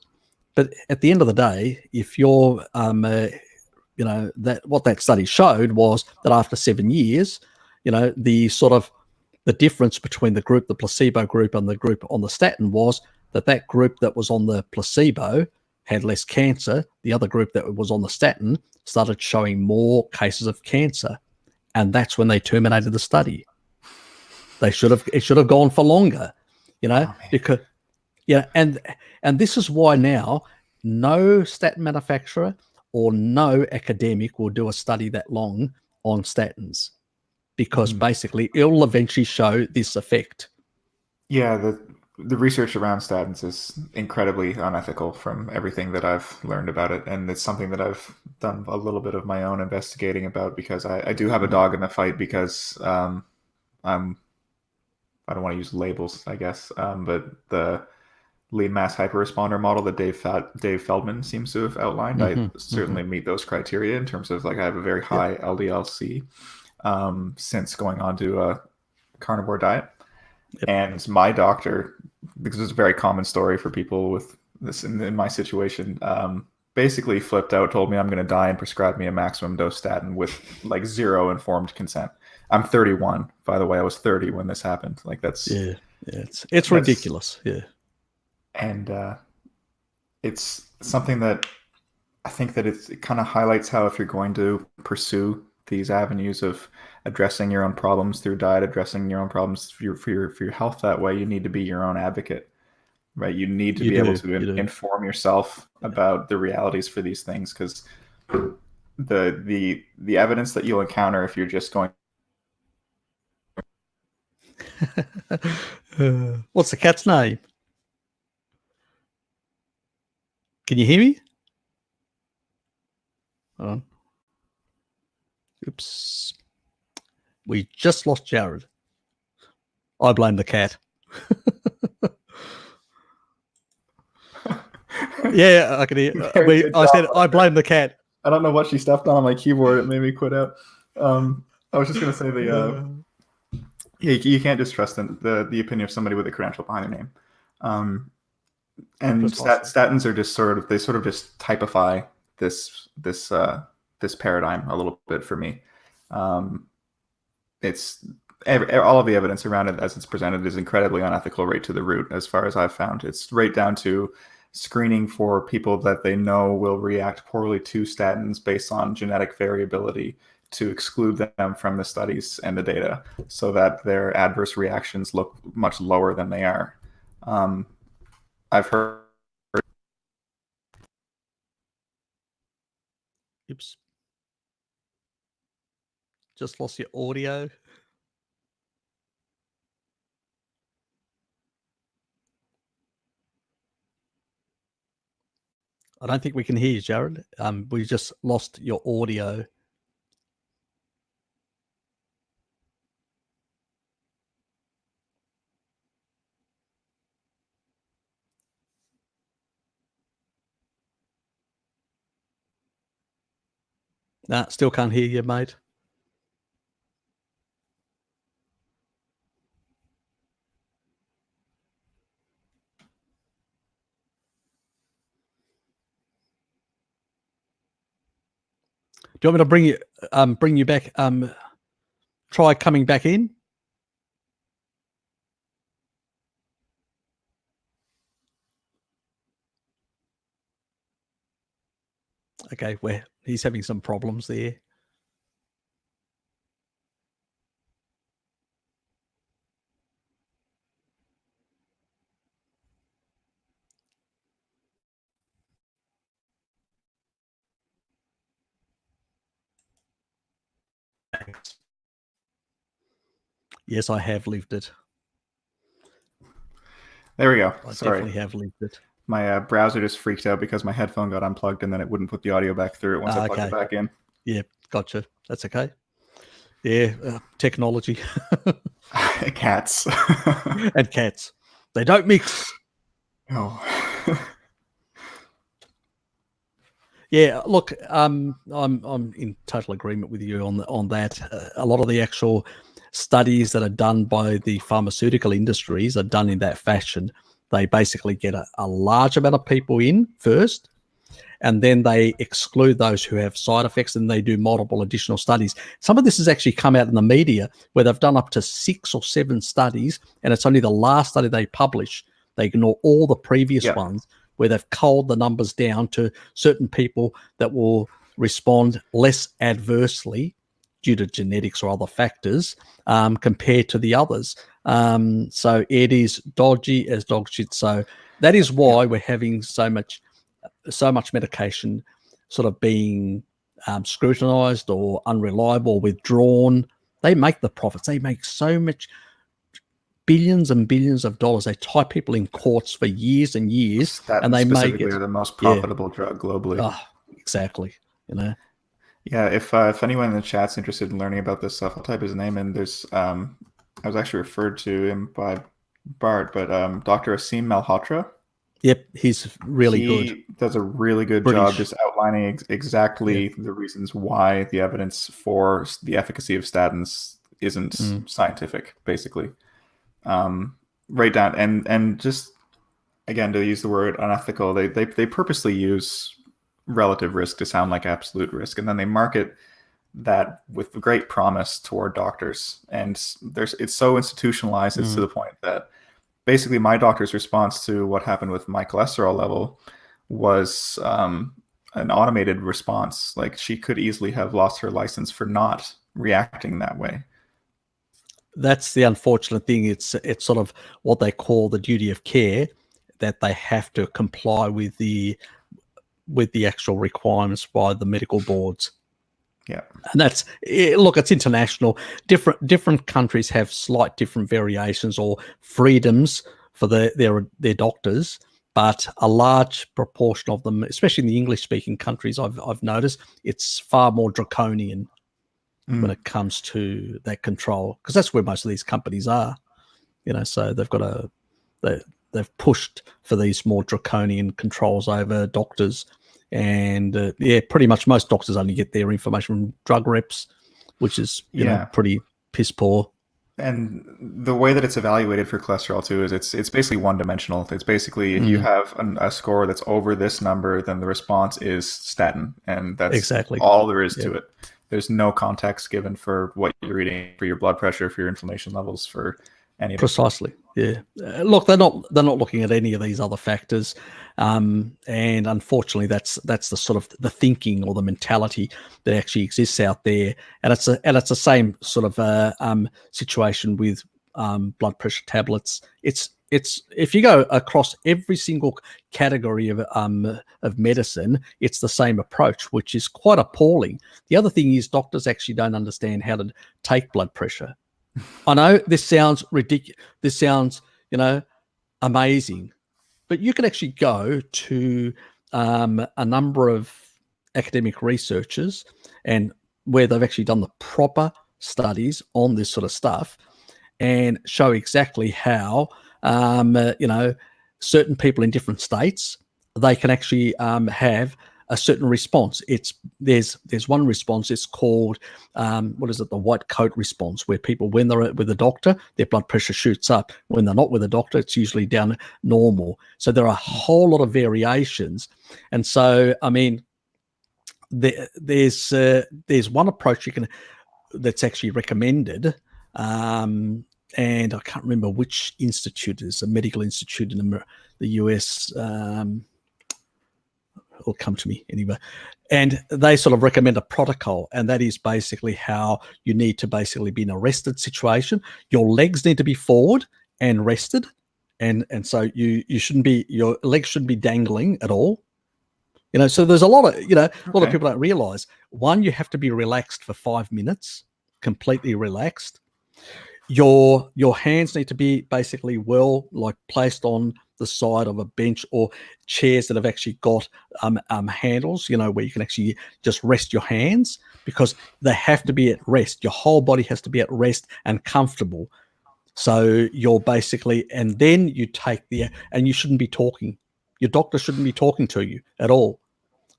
But at the end of the day, if you're, that what that study showed was that after 7 years, the difference between the placebo group and the group on the statin was that group that was on the placebo had less cancer. The other group that was on the statin started showing more cases of cancer. And that's when they terminated the study. It should have gone for longer, because, and this is why now no statin manufacturer or no academic will do a study that long on statins, because basically it will eventually show this effect. Yeah, the research around statins is incredibly unethical from everything that I've learned about it, and it's something that I've done a little bit of my own investigating about, because I do have a dog in the fight, because I don't want to use labels, I guess, but the lean mass hyperresponder model that Dave Feldman seems to have outlined, I certainly meet those criteria in terms of, like, I have a very high LDL-C since going on to a carnivore diet. And my doctor, because it's a very common story for people with this in my situation, basically flipped out, told me I'm going to die, and prescribed me a maximum dose statin with like zero informed consent. I'm 31, by the way. I was 30 when this happened. Like, that's it's ridiculous. Yeah, and it's something that I think that it kind of highlights how, if you're going to pursue these avenues of addressing your own problems through diet, addressing your own problems for your health that way, you need to be your own advocate, right? You need to be able to inform yourself about the realities for these things, because the evidence that you'll encounter if you're just going. What's the cat's name? Can you hear me? Hold on. Oops. We just lost Jared. I blame the cat. Yeah, I can hear. I said I blame the cat. I don't know what she stepped on my keyboard. It made me quit out. I was just going to say you can't just trust the opinion of somebody with a credential behind their name. And statins are just sort of just typify this paradigm a little bit for me. It's all of the evidence around it as it's presented is incredibly unethical right to the root, as far as I've found. It's right down to screening for people that they know will react poorly to statins based on genetic variability, to exclude them from the studies and the data so that their adverse reactions look much lower than they are. I've heard. Oops. Just lost your audio. I don't think we can hear you, Jared. We just lost your audio. Nah, still can't hear you, mate. Do you want me to bring you back? Try coming back in. Okay, where he's having some problems there. Yes, I have lived it. There we go. I Sorry. definitely have lived it. My browser just freaked out because my headphone got unplugged and then it wouldn't put the audio back through it once I plugged it back in. Yeah, gotcha. That's okay. Yeah, technology. Cats. And cats. They don't mix. No. Yeah, look, I'm in total agreement with you on that. A lot of the actual studies that are done by the pharmaceutical industries are done in that fashion. They basically get a large amount of people in first, and then they exclude those who have side effects, and they do multiple additional studies. Some of this has actually come out in the media where they've done up to 6 or 7 studies, and it's only the last study they publish. They ignore all the previous ones where they've culled the numbers down to certain people that will respond less adversely due to genetics or other factors compared to the others. So it is dodgy as dog shit. So that is why we're having so much medication sort of being scrutinized or unreliable or withdrawn. They make the profits. They make so much, billions and billions of dollars. They tie people in courts for years and years, and they make it. They're the most profitable drug globally. Oh, exactly. You know. Yeah. If anyone in the chat's interested in learning about this stuff, I'll type his name in. There's I was actually referred to him by Bart, but Dr. Asim Malhotra. Yep, he's really good. He does a really good job just outlining exactly the reasons why the evidence for the efficacy of statins isn't scientific, basically. Right down and just again, to use the word unethical, they purposely use relative risk to sound like absolute risk, and then they market that with great promise toward doctors. And it's so institutionalized, it's to the point that basically my doctor's response to what happened with my cholesterol level was an automated response. Like, she could easily have lost her license for not reacting that way. That's the unfortunate thing. It's sort of what they call the duty of care, that they have to comply with the actual requirements by the medical boards. Yeah, and that's, look, it's international. Different countries have slight different variations or freedoms for their doctors, but a large proportion of them, especially in the English-speaking countries, I've noticed it's far more draconian when it comes to that control, because that's where most of these companies are. So they've pushed for these more draconian controls over doctors. And pretty much most doctors only get their information from drug reps, which is pretty piss poor. And the way that it's evaluated for cholesterol too is it's basically one-dimensional. It's basically if you have a score that's over this number, then the response is statin, and that's exactly all there is to it. There's no context given for what you're eating, for your blood pressure, for your inflammation levels, for any of precisely. Yeah. Look, they're not looking at any of these other factors, and unfortunately, that's the sort of the thinking or the mentality that actually exists out there, and it's the same sort of situation with blood pressure tablets. It's if you go across every single category of medicine, it's the same approach, which is quite appalling. The other thing is doctors actually don't understand how to take blood pressure. I know this sounds ridiculous. This sounds, amazing, but you can actually go to a number of academic researchers and where they've actually done the proper studies on this sort of stuff and show exactly how, certain people in different states, they can actually have a certain response. There's one response. It's called the white coat response, where people, when they're with a doctor, their blood pressure shoots up. When they're not with a doctor, it's usually down normal. So there are a whole lot of variations, and so I mean, there's one approach that's actually recommended, and I can't remember which institute. It's a medical institute in the US. Will come to me anyway, and they sort of recommend a protocol, and that is basically how you need to basically be in a rested situation. Your legs need to be forward and rested, and so you shouldn't be, your legs shouldn't be dangling at all. So there's a lot of a lot of people don't realize. One, you have to be relaxed for 5 minutes, completely relaxed. Your hands need to be basically placed on the side of a bench or chairs that have actually got handles, where you can actually just rest your hands, because they have to be at rest. Your whole body has to be at rest and comfortable. So you're basically, and then you take and you shouldn't be talking. Your doctor shouldn't be talking to you at all.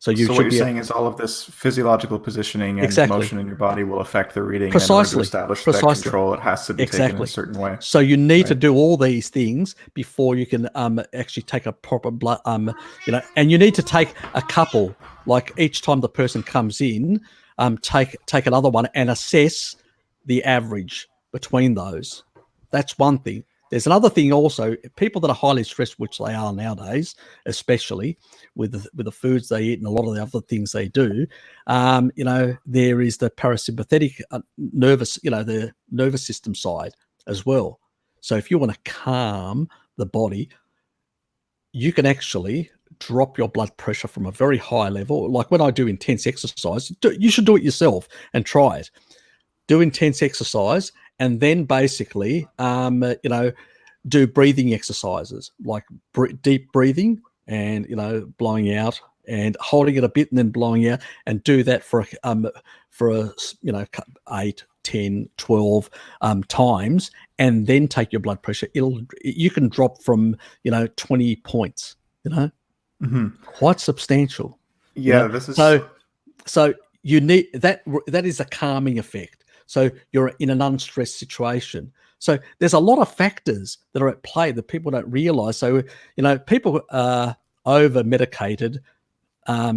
So what you're saying is all of this physiological positioning and motion in your body will affect the reading. Precisely. And in order to establish that control, it has to be taken in a certain way. So you need to do all these things before you can actually take a proper blood, and you need to take a couple, like each time the person comes in, take another one and assess the average between those. That's one thing. There's another thing also, people that are highly stressed, which they are nowadays, especially with the foods they eat and a lot of the other things they do, there is the parasympathetic the nervous system side as well. So if you want to calm the body, you can actually drop your blood pressure from a very high level. Like when I do intense exercise, you should do it yourself and try it. Do intense exercise, and then basically, do breathing exercises, like deep breathing and, blowing out and holding it a bit and then blowing out, and do that for 8, 10, 12 times, and then take your blood pressure. You can drop from, 20 points, quite substantial. Yeah, this is so you need that is a calming effect. So you're in an unstressed situation. So there's a lot of factors that are at play that people don't realize. So, people are over-medicated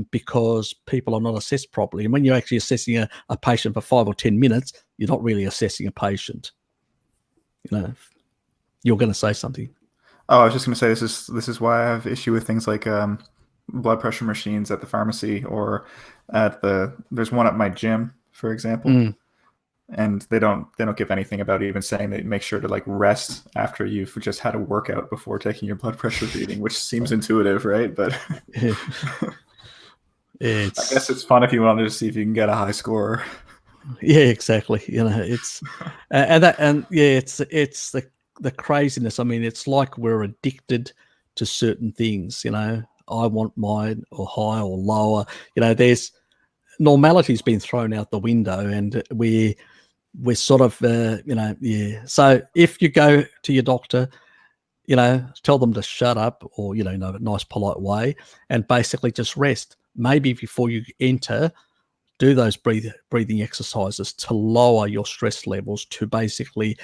because people are not assessed properly. And when you're actually assessing a patient for 5 or 10 minutes, you're not really assessing a patient. You're going to say something. Oh, I was just going to say this is why I have issue with things like blood pressure machines at the pharmacy, or there's one at my gym, for example. And they don't give anything about even saying that make sure to rest after you've just had a workout before taking your blood pressure reading, which seems intuitive, right? But I guess it's fun if you wanted to see if you can get a high score. Yeah, exactly. It's it's the craziness. I mean, it's like we're addicted to certain things. I want mine, or high or lower. There's normality's been thrown out the window, and we're sort of, yeah. So if you go to your doctor, tell them to shut up, or, in a nice, polite way, and basically just rest. Maybe before you enter, do those breathing exercises to lower your stress levels, to basically,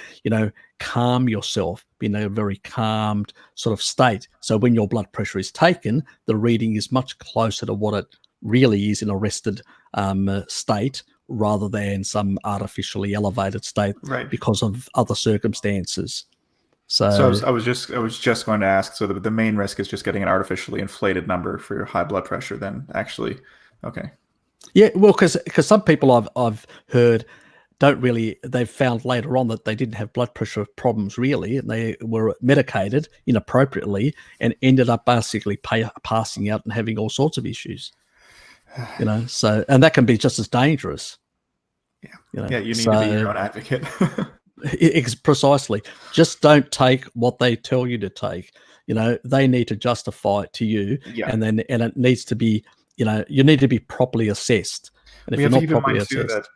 calm yourself, be in a very calmed sort of state. So when your blood pressure is taken, the reading is much closer to what it really is in a rested state, rather than some artificially elevated state, Right. because of other circumstances. So I was just going to ask. So the main risk is just getting an artificially inflated number for your high blood pressure. Then actually, okay. yeah, well, because some people I've heard they've found later on that they didn't have blood pressure problems really, and they were medicated inappropriately and ended up basically passing out and having all sorts of issues. So, and that can be just as dangerous. Yeah, you need to be your own advocate. Precisely. Just don't take what they tell you to take. They need to justify it to you, and it needs to be, you need to be properly assessed. And if you're not properly assessed,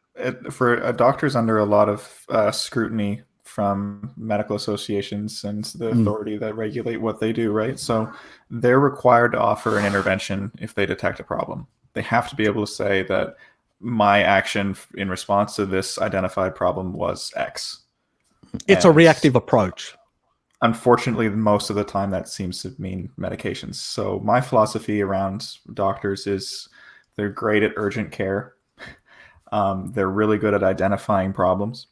for doctors under a lot of scrutiny from medical associations and the authority that regulate what they do, right? So they're required to offer an intervention if they detect a problem. They have to be able to say that my action in response to this identified problem was X. It's a reactive approach. Unfortunately, most of the time that seems to mean medications. So my philosophy around doctors is they're great at urgent care. They're really good at identifying problems.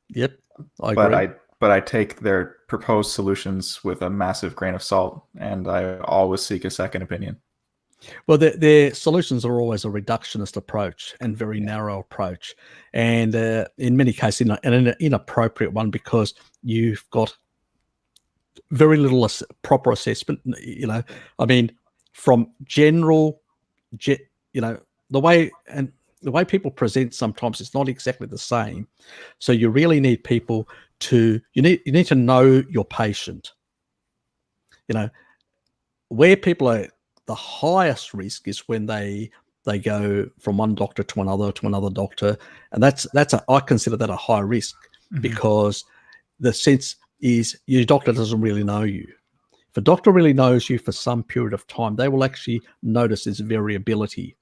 Yep, I agree. But I take their proposed solutions with a massive grain of salt, and I always seek a second opinion. Well, their solutions are always a reductionist approach and very narrow approach, and in many cases, an inappropriate one, because you've got very little proper assessment. I mean, from general, the way people present sometimes it's not exactly the same. So you really need people you need to know your patient. Where people are the highest risk is when they go from one doctor to another doctor, and I consider that a high risk, because the sense is your doctor doesn't really know you. If a doctor really knows you for some period of time, they will actually notice this variability,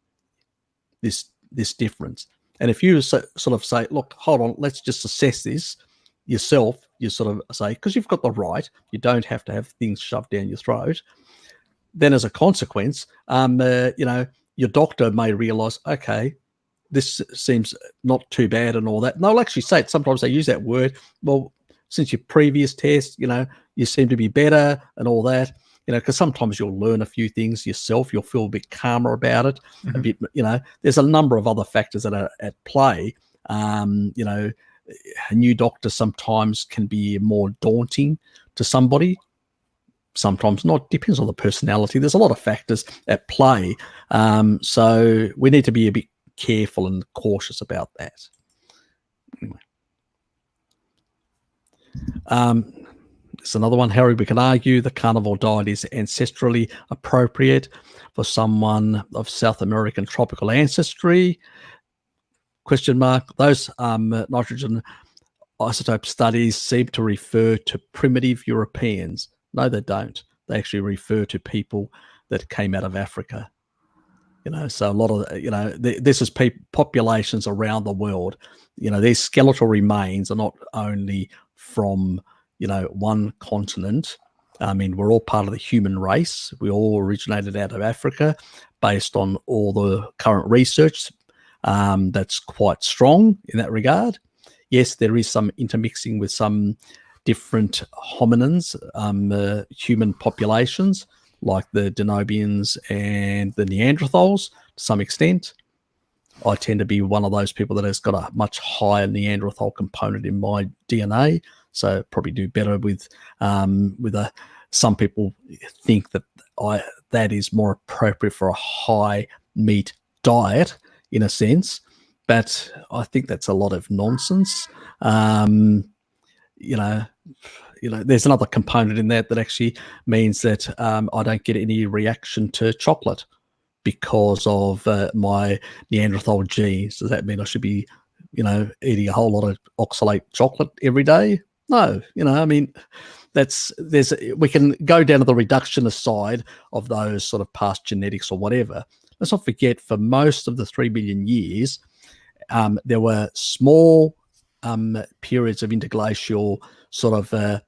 this difference. And if you sort of say, look, hold on, let's just assess this yourself, you sort of say, because you've got the right, you don't have to have things shoved down your throat. Then as a consequence, your doctor may realize, okay, this seems not too bad and all that. And they'll actually say it. Sometimes they use that word. Well, since your previous test, you seem to be better and all that, because sometimes you'll learn a few things yourself. You'll feel a bit calmer about it. A bit, there's a number of other factors that are at play. A new doctor sometimes can be more daunting to somebody. Sometimes not, depends on the personality. There's a lot of factors at play. So we need to be a bit careful and cautious about that. Anyway. It's another one, Harry. We can argue the carnivore diet is ancestrally appropriate for someone of South American tropical ancestry. ? Those nitrogen isotope studies seem to refer to primitive Europeans. No, they don't. They actually refer to people that came out of Africa. So a lot of, this is populations around the world. These skeletal remains are not only from, one continent. I mean, we're all part of the human race. We all originated out of Africa based on all the current research that's quite strong in that regard. Yes, there is some intermixing with some different hominins, human populations, like the Denobians and the Neanderthals to some extent. I tend to be one of those people that has got a much higher Neanderthal component in my DNA, so probably do better with some people think that that is more appropriate for a high meat diet in a sense, but I think that's a lot of nonsense. There's another component in that actually means that I don't get any reaction to chocolate because of my Neanderthal genes. Does that mean I should be eating a whole lot of oxalate chocolate every day. No, I mean, we can go down to the reductionist side of those sort of past genetics or whatever. Let's not forget, for most of the 3 billion years, there were small periods of interglacial sort of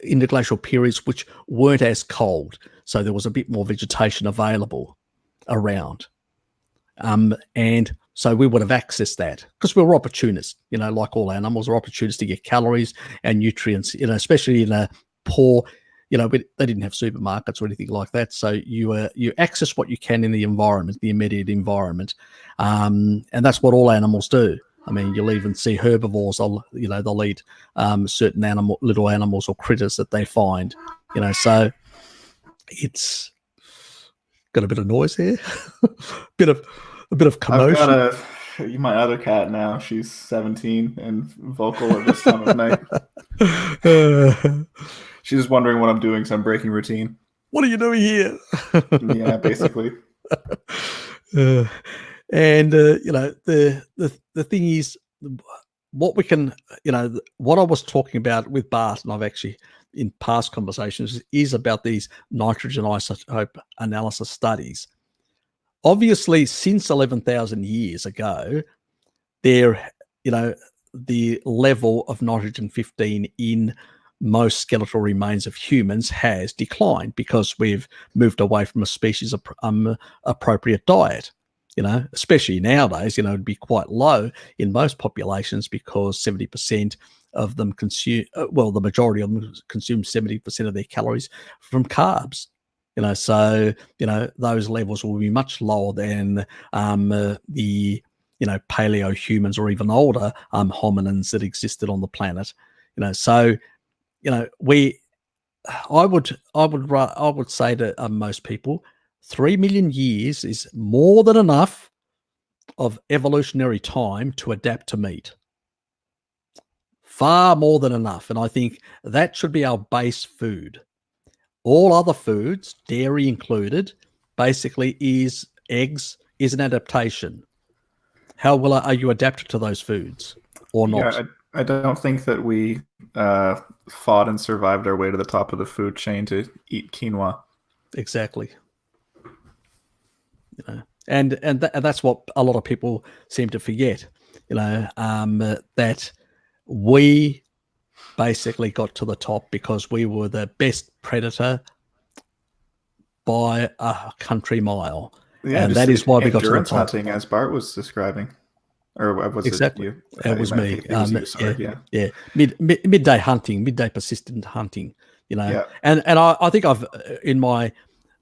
interglacial periods which weren't as cold, so there was a bit more vegetation available around, and so we would have accessed that because we were opportunists. Like all animals are opportunists to get calories and nutrients. Especially in a poor, they didn't have supermarkets or anything like that, so you access what you can in the environment, the immediate environment, and that's what all animals do. I mean, you'll even see herbivores. They'll eat certain little animals or critters that they find. So it's got a bit of noise here, a bit of commotion. I've got my other cat now. She's 17 and vocal at this time of night. She's just wondering what I'm doing, so I'm breaking routine. What are you doing here? Yeah, basically. And the thing is, what we can, what I was talking about with Bart, and I've actually in past conversations, is about these nitrogen isotope analysis studies. Obviously, since 11,000 years ago, the level of nitrogen-15 in most skeletal remains of humans has declined because we've moved away from a species appropriate diet. Especially nowadays, it'd be quite low in most populations because 70% of them consume, the majority of them consume 70% of their calories from carbs. So those levels will be much lower than the paleo humans or even older hominins that existed on the planet. So I would say to most people, 3 million years is more than enough of evolutionary time to adapt to meat. Far more than enough. And I think that should be our base food. All other foods, dairy included, basically is eggs, is an adaptation. How well are you adapted to those foods or not? Yeah, I don't think that we fought and survived our way to the top of the food chain to eat quinoa. Exactly. And that's what a lot of people seem to forget. That we basically got to the top because we were the best predator by a country mile. Yeah, and that is why we got to the top. Hunting, as Bart was describing. Or was exactly. it you? It was me. It was you, sorry, yeah. Midday hunting, midday persistent hunting, Yeah. And I think I've, in my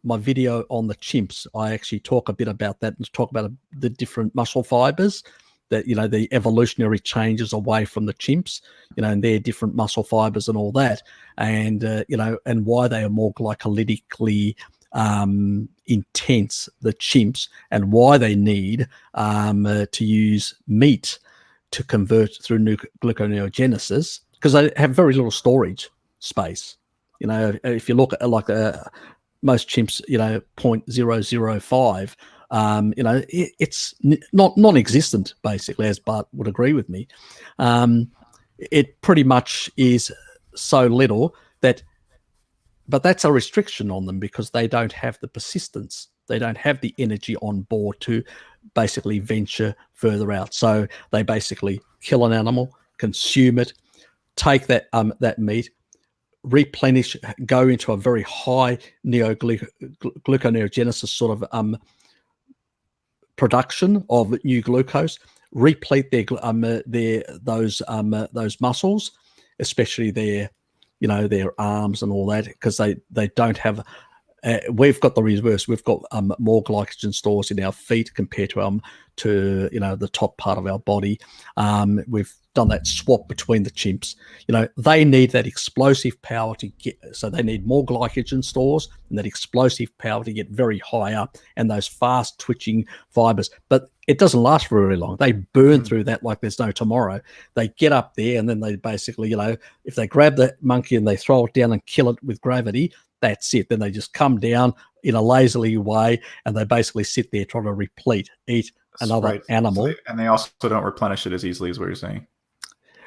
video on the chimps, I actually talk a bit about that and talk about the different muscle fibers that, the evolutionary changes away from the chimps, and their different muscle fibers and all that. And, and why they are more glycolytically intense, the chimps, and why they need to use meat to convert through gluconeogenesis, because they have very little storage space. If you look at most chimps, 0.005, it's not non-existent, basically, as Bart would agree with me. It pretty much is so little but that's a restriction on them because they don't have the persistence. They don't have the energy on board to basically venture further out. So they basically kill an animal, consume it, take that meat, replenish, go into a very high gluconeogenesis sort of production of new glucose, replete those muscles, especially their arms and all that, because they don't have. We've got the reverse. We've got more glycogen stores in our feet compared to the top part of our body. We've done that swap between the chimps. They need that explosive power to get. So they need more glycogen stores and that explosive power to get very high up, and those fast twitching fibers. But it doesn't last for very long. They burn through that like there's no tomorrow. They get up there, and then they basically, if they grab the monkey and they throw it down and kill it with gravity, that's it. Then they just come down in a lazily way, and they basically sit there trying to eat another animal. And they also don't replenish it as easily as what you're saying.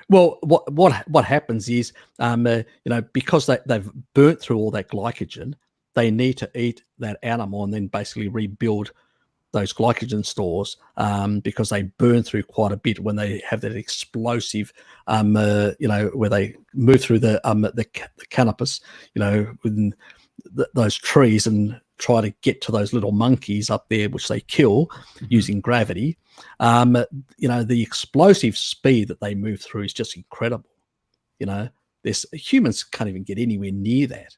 Well, what happens is, because they've burnt through all that glycogen, they need to eat that animal and then basically rebuild those glycogen stores, because they burn through quite a bit when they have that explosive, where they move through the canopus, within those trees and try to get to those little monkeys up there, which they kill using gravity. The explosive speed that they move through is just incredible. Humans can't even get anywhere near that.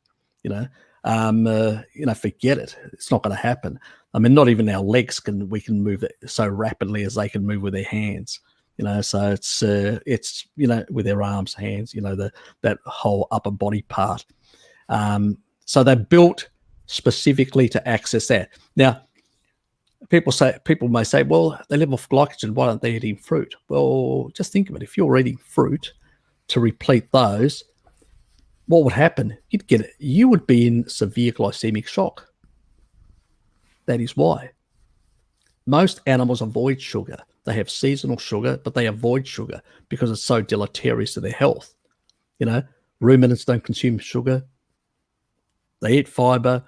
Forget it. It's not going to happen. I mean, not even our legs we can move it so rapidly as they can move with their hands. So it's with their arms, hands. That whole upper body part. So they're built specifically to access that. Now, people may say, well, they live off glycogen. Why aren't they eating fruit? Well, just think of it. If you're eating fruit to replete those, what would happen? You would be in severe glycemic shock. That is why. Most animals avoid sugar. They have seasonal sugar, but they avoid sugar because it's so deleterious to their health. Ruminants don't consume sugar. They eat fiber.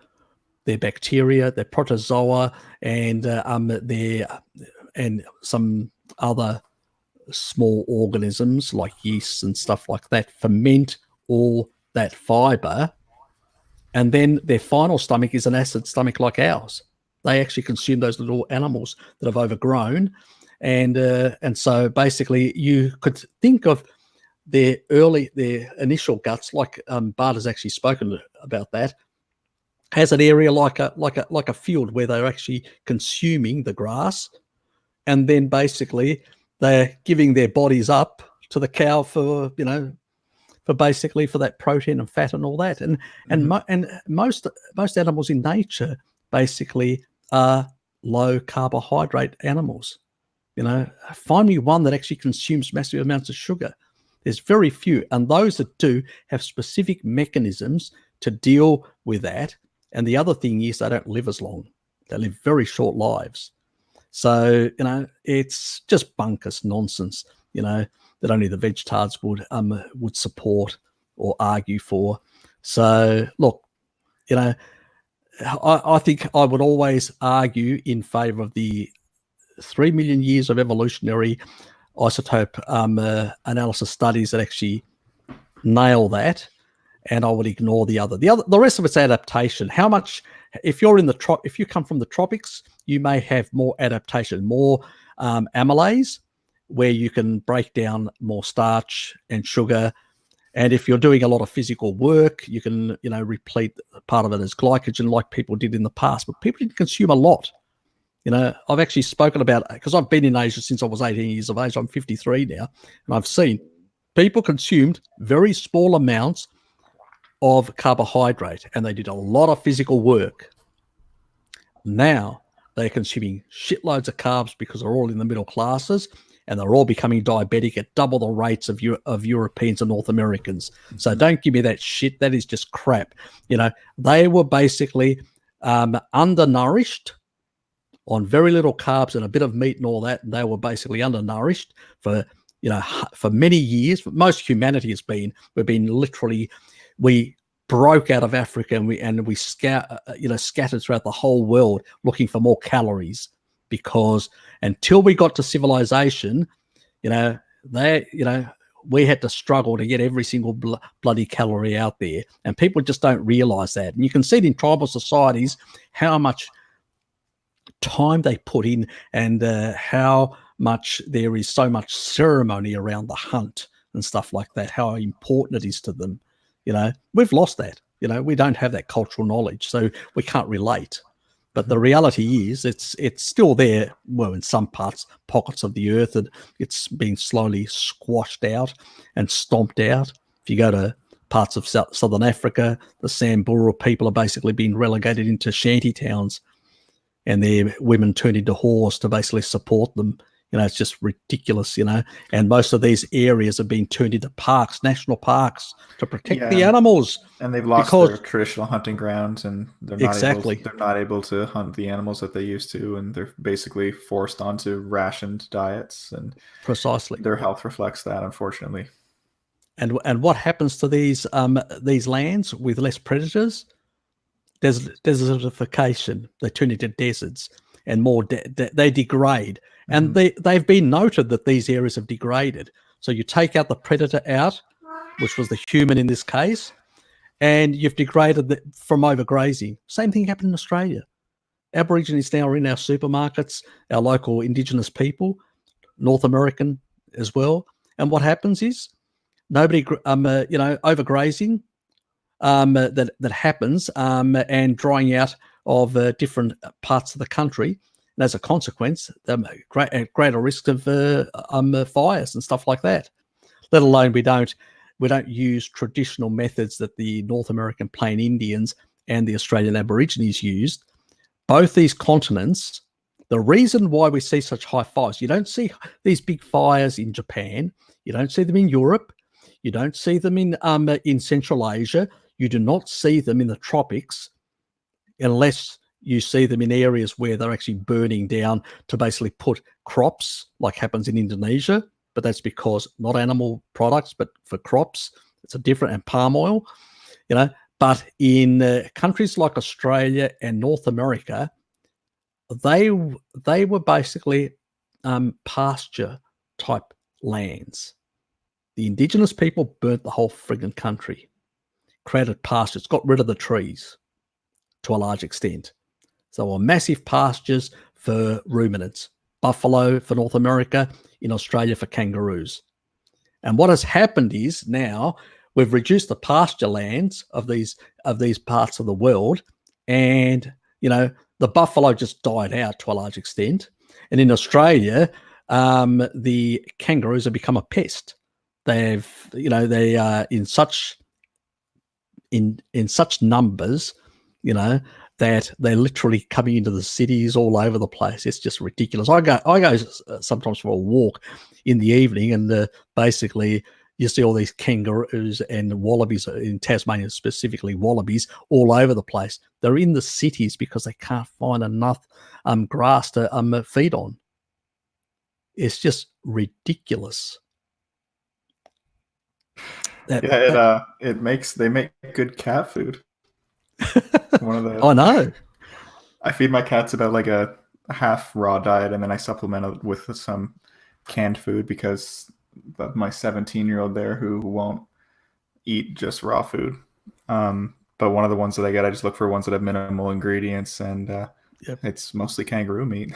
Their bacteria, their protozoa, and some other small organisms like yeasts and stuff like that ferment all that fiber, and then their final stomach is an acid stomach like ours. They actually consume those little animals that have overgrown, and so basically you could think of their initial guts, like Bart has actually spoken about that, has an area like a field where they're actually consuming the grass, and then basically they're giving their bodies up to the cow for that protein and fat and all that, and most animals in nature basically are low carbohydrate animals. Find me one that actually consumes massive amounts of sugar. There's very few, and those that do have specific mechanisms to deal with that. And the other thing is they don't live as long. They live very short lives. So, it's just bunkus nonsense, that only the vegetards would support or argue for. So, look, I think I would always argue in favor of the 3 million years of evolutionary isotope analysis studies that actually nail that. And I would ignore the rest of it's adaptation. How much, if you come from the tropics, you may have more adaptation, more amylase, where you can break down more starch and sugar. And if you're doing a lot of physical work, you can, replete part of it as glycogen like people did in the past. But people didn't consume a lot. I've actually spoken about, because I've been in Asia since I was 18 years of age. I'm 53 now. And I've seen people consumed very small amounts of carbohydrate, and they did a lot of physical work. Now they're consuming shitloads of carbs because they're all in the middle classes, and they're all becoming diabetic at double the rates of Europeans and North Americans. So don't give me that shit. That is just crap. They were basically undernourished on very little carbs and a bit of meat and all that. And they were basically undernourished for many years. Most humanity has been. We broke out of Africa and we scattered throughout the whole world looking for more calories, because until we got to civilization, we had to struggle to get every single bloody calorie out there, and people just don't realize that. And you can see it in tribal societies how much time they put in, and how much there is so much ceremony around the hunt and stuff like that, how important it is to them. We've lost that. We don't have that cultural knowledge, so we can't relate. But the reality is it's still there, well, in some pockets of the earth, and it's being slowly squashed out and stomped out. If you go to parts of Southern Africa, the Samburu people are basically being relegated into shanty towns. and their women turn into whores to basically support them. It's just ridiculous, and most of these areas have been turned into parks, national parks, to protect the animals. And they've lost their traditional hunting grounds, and they're not able to hunt the animals that they used to, and they're basically forced onto rationed diets, and precisely their health reflects that, unfortunately. And what happens to these lands with less predators? Desertification. They turn into deserts, and more they degrade. And they've been noted that these areas have degraded. So you take out the predator out, which was the human in this case, and you've degraded from overgrazing. Same thing happened in Australia. Aborigines now are in our supermarkets, our local Indigenous people, North American as well. And what happens is nobody, overgrazing that happens, and drying out of different parts of the country. And as a consequence, greater risk of fires and stuff like that. Let alone we don't use traditional methods that the North American Plain Indians and the Australian Aborigines used. Both these continents, the reason why we see such high fires, you don't see these big fires in Japan, you don't see them in Europe, you don't see them in Central Asia, you do not see them in the tropics, unless you see them in areas where they're actually burning down to basically put crops, like happens in Indonesia. But that's because not animal products, but for crops, it's a different, and palm oil, But in countries like Australia and North America, they were basically pasture type lands. The Indigenous people burnt the whole friggin' country, created pastures, got rid of the trees to a large extent. So were massive pastures for ruminants, buffalo for North America, in Australia for kangaroos. And what has happened is now we've reduced the pasture lands of these parts of the world, and the buffalo just died out to a large extent. And in Australia, the kangaroos have become a pest. They are in such numbers, that they're literally coming into the cities all over the place. It's just ridiculous. I go sometimes for a walk in the evening, and basically you see all these kangaroos and wallabies in Tasmania, specifically wallabies, all over the place. They're in the cities because they can't find enough grass to feed on. It's just ridiculous. They make good cat food. I know. I feed my cats about like a half raw diet, and then I supplement it with some canned food because of my 17-year-old there who won't eat just raw food. But one of the ones that I get, I just look for ones that have minimal ingredients, and it's mostly kangaroo meat.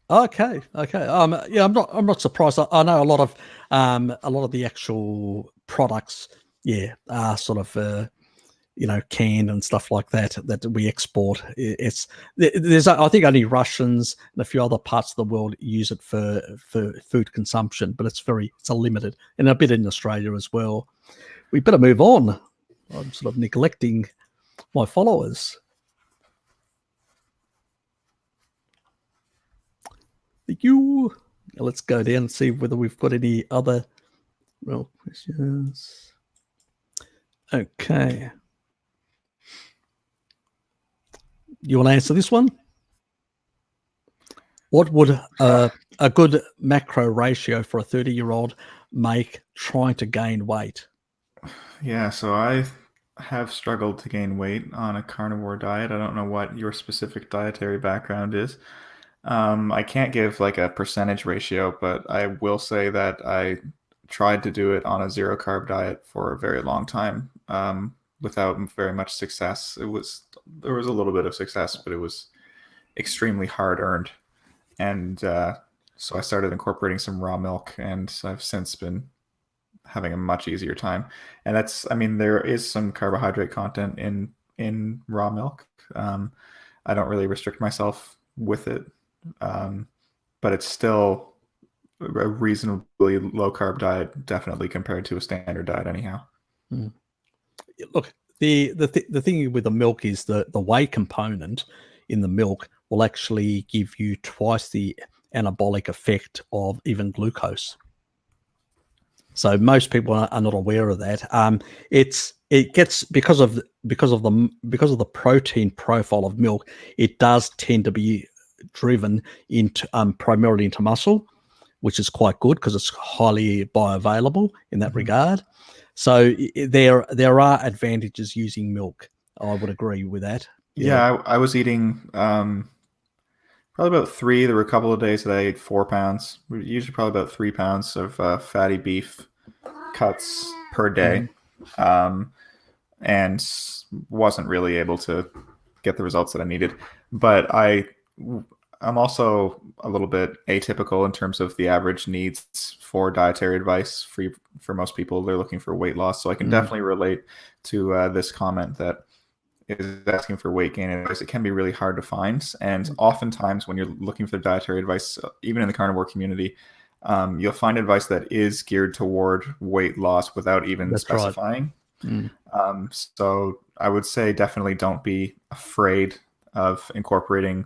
Okay. I'm not surprised. I know a lot of the actual products, are sort of canned and stuff like that we export. There's I think only Russians and a few other parts of the world use it for food consumption, but it's a limited, and a bit in Australia as well. We better move on. I'm sort of neglecting my followers. Thank you. Let's go down and see whether we've got any other questions. Okay. You want to answer this one? What would a good macro ratio for a 30-year-old make trying to gain weight? Yeah, so I have struggled to gain weight on a carnivore diet. I don't know what your specific dietary background is. I can't give like a percentage ratio, but I will say that I tried to do it on a zero carb diet for a very long time without very much success. There was a little bit of success, but it was extremely hard earned. And so I started incorporating some raw milk, and I've since been having a much easier time. And there is some carbohydrate content in raw milk. I don't really restrict myself with it, but it's still a reasonably low carb diet, definitely compared to a standard diet anyhow. Look, the thing with the milk is the whey component in the milk will actually give you twice the anabolic effect of even glucose. So most people are not aware of that. It gets because of the protein profile of milk, it does tend to be driven into primarily into muscle, which is quite good because it's highly bioavailable in that regard. So there are advantages using milk. I would agree with that. Yeah, I was eating probably about 3. There were a couple of days that I ate 4 pounds. Usually probably about 3 pounds of fatty beef cuts per day, and wasn't really able to get the results that I needed. But I'm also a little bit atypical in terms of the average needs for dietary advice. For most people, they're looking for weight loss. So I can definitely relate to this comment that is asking for weight gain advice. It can be really hard to find. And oftentimes when you're looking for dietary advice, even in the carnivore community, you'll find advice that is geared toward weight loss without even specifying. Right. So I would say definitely don't be afraid of incorporating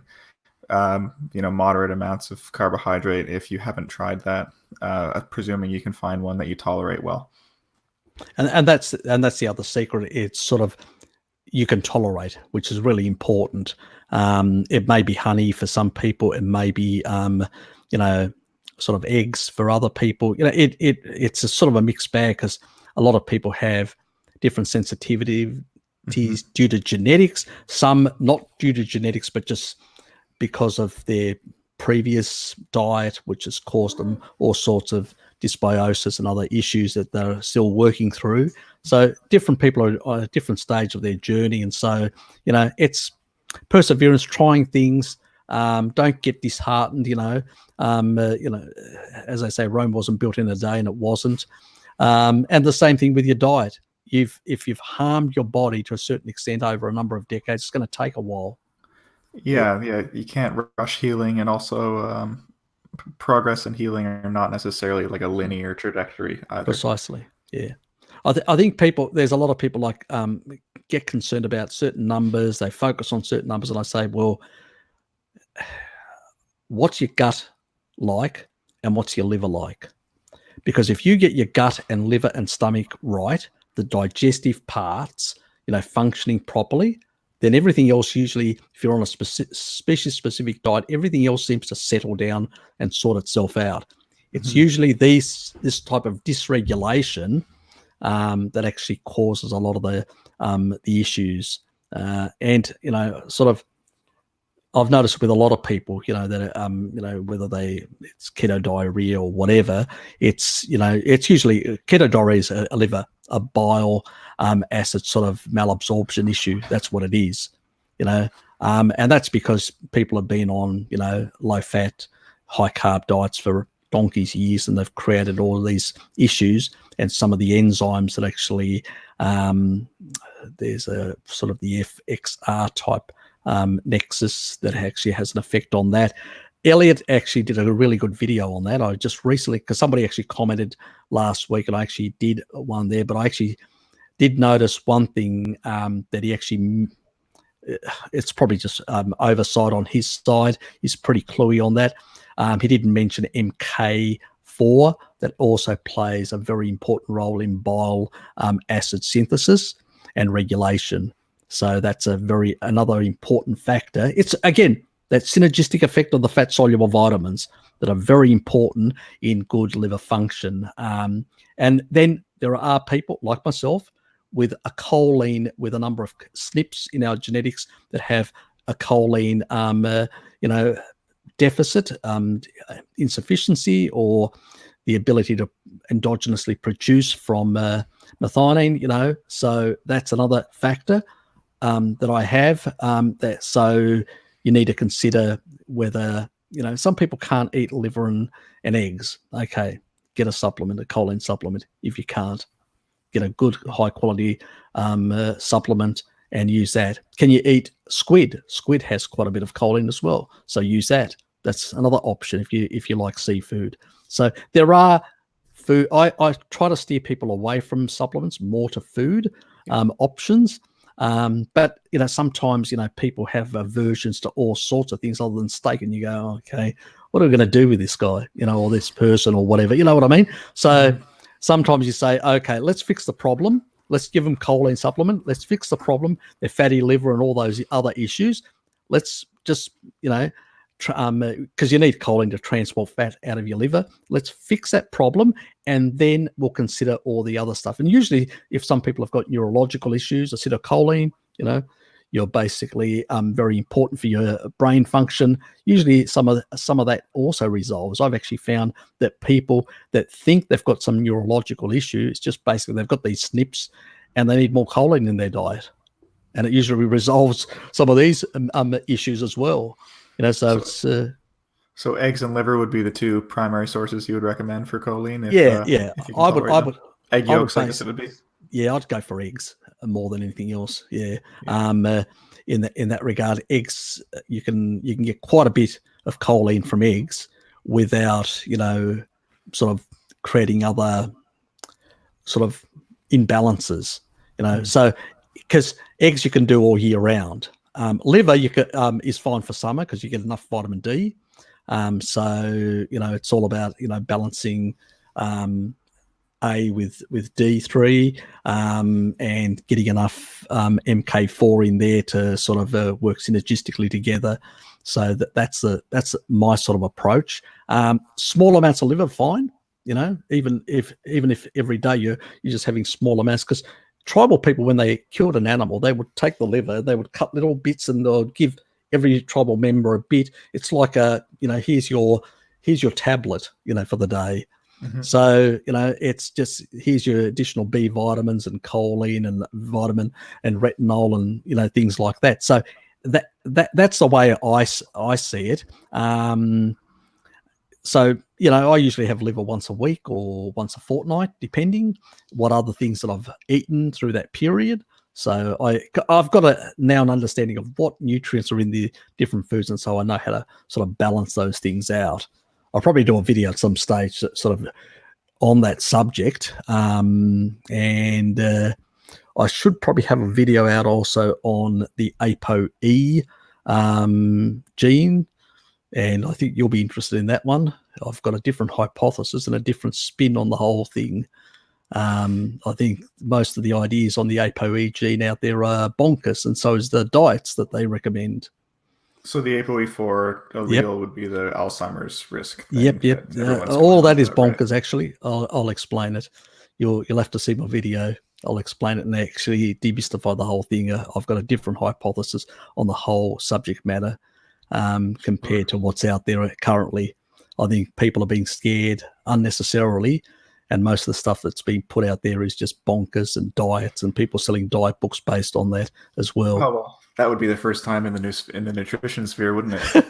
moderate amounts of carbohydrate if you haven't tried that, presuming you can find one that you tolerate well. And that's the other secret. It's sort of you can tolerate, which is really important. It may be honey for some people. It may be sort of eggs for other people. It's a sort of a mixed bag because a lot of people have different sensitivities due to genetics. Some not due to genetics, but just because of their previous diet, which has caused them all sorts of dysbiosis and other issues that they're still working through. So different people are at a different stage of their journey. And so, it's perseverance, trying things. Don't get disheartened, as I say, Rome wasn't built in a day, and it wasn't. And the same thing with your diet. If you've harmed your body to a certain extent over a number of decades, it's going to take a while. Yeah, you can't rush healing, and also progress and healing are not necessarily like a linear trajectory either. Precisely, yeah. I think there's a lot of people get concerned about certain numbers. They focus on certain numbers, and I say, well, what's your gut like, and what's your liver like? Because if you get your gut and liver and stomach right, the digestive parts, functioning properly, then everything else, usually if you're on a species-specific diet, everything else seems to settle down and sort itself out. It's usually this type of dysregulation that actually causes a lot of the issues. And sort of, I've noticed with a lot of people, that whether it's keto diarrhea or whatever, it's usually keto diarrhea is a liver, a bile acid sort of malabsorption issue. That's what it is, and that's because people have been on low fat, high carb diets for donkey's years, and they've created all of these issues. And some of the enzymes that actually there's a sort of the FXR type nexus that actually has an effect on that. Elliot actually did a really good video on that. I just recently, because somebody actually commented last week, and I actually did one there, but I actually did notice one thing that he actually, it's probably just oversight on his side. He's pretty cluey on that. He didn't mention MK4 that also plays a very important role in bile acid synthesis and regulation. So that's another important factor. It's, again, that synergistic effect of the fat soluble vitamins that are very important in good liver function. And then there are people like myself with a choline, with a number of SNPs in our genetics that have a choline, deficit, insufficiency, or the ability to endogenously produce from methionine. So that's another factor that I have. So you need to consider whether, some people can't eat liver and eggs. Okay, get a supplement, a choline supplement. If you can't, get a good high quality supplement and use that. Can you eat squid? Squid has quite a bit of choline as well, so use that. That's another option if you like seafood. So there are food. I try to steer people away from supplements, more to food options. But sometimes people have aversions to all sorts of things other than steak, and you go, okay, what are we going to do with this guy, or this person or whatever? You know what I mean? So sometimes you say, okay, let's fix the problem. Let's give them choline supplement. Let's fix the problem, their fatty liver and all those other issues. Let's just, because you need choline to transport fat out of your liver. Let's fix that problem, and then we'll consider all the other stuff. And usually, if some people have got neurological issues, acetylcholine, you're basically very important for your brain function. Usually, some of that also resolves. I've actually found that people that think they've got some neurological issue, it's just basically they've got these SNPs, and they need more choline in their diet, and it usually resolves some of these issues as well. So eggs and liver would be the two primary sources you would recommend for choline. If you I would. Egg yolks, I guess it would be. Yeah, I'd go for eggs more than anything else. Yeah. In that regard, eggs you can get quite a bit of choline from eggs without sort of creating other sort of imbalances. So because eggs you can do all year round. Liver is fine for summer because you get enough vitamin D. So it's all about balancing A with D3 and getting enough MK4 in there to sort of work synergistically together. So that's my sort of approach. Small amounts of liver, fine. Even if every day you're just having small amounts, because tribal people, when they killed an animal, they would take the liver, they would cut little bits, and they'll give every tribal member a bit. It's like here's your tablet, for the day. Mm-hmm. So, it's just, here's your additional B vitamins and choline and vitamin and retinol and, things like that. So that's the way I see it. So, I usually have liver once a week or once a fortnight, depending what other things that I've eaten through that period. So I've got now an understanding of what nutrients are in the different foods, and so I know how to sort of balance those things out. I'll probably do a video at some stage sort of on that subject, and I should probably have a video out also on the ApoE gene. And I think you'll be interested in that one. I've got a different hypothesis and a different spin on the whole thing. I think most of the ideas on the ApoE gene out there are bonkers, and so is the diets that they recommend. So the ApoE4 allele would be the Alzheimer's risk thing. Yep. All that is bonkers, right? Actually. I'll explain it. You'll have to see my video. I'll explain it and actually demystify the whole thing. I've got a different hypothesis on the whole subject matter compared to what's out there currently. I think people are being scared unnecessarily, and most of the stuff that's being put out there is just bonkers and diets, and people selling diet books based on that as well. Oh, well, that would be the first time in the nutrition sphere, wouldn't it?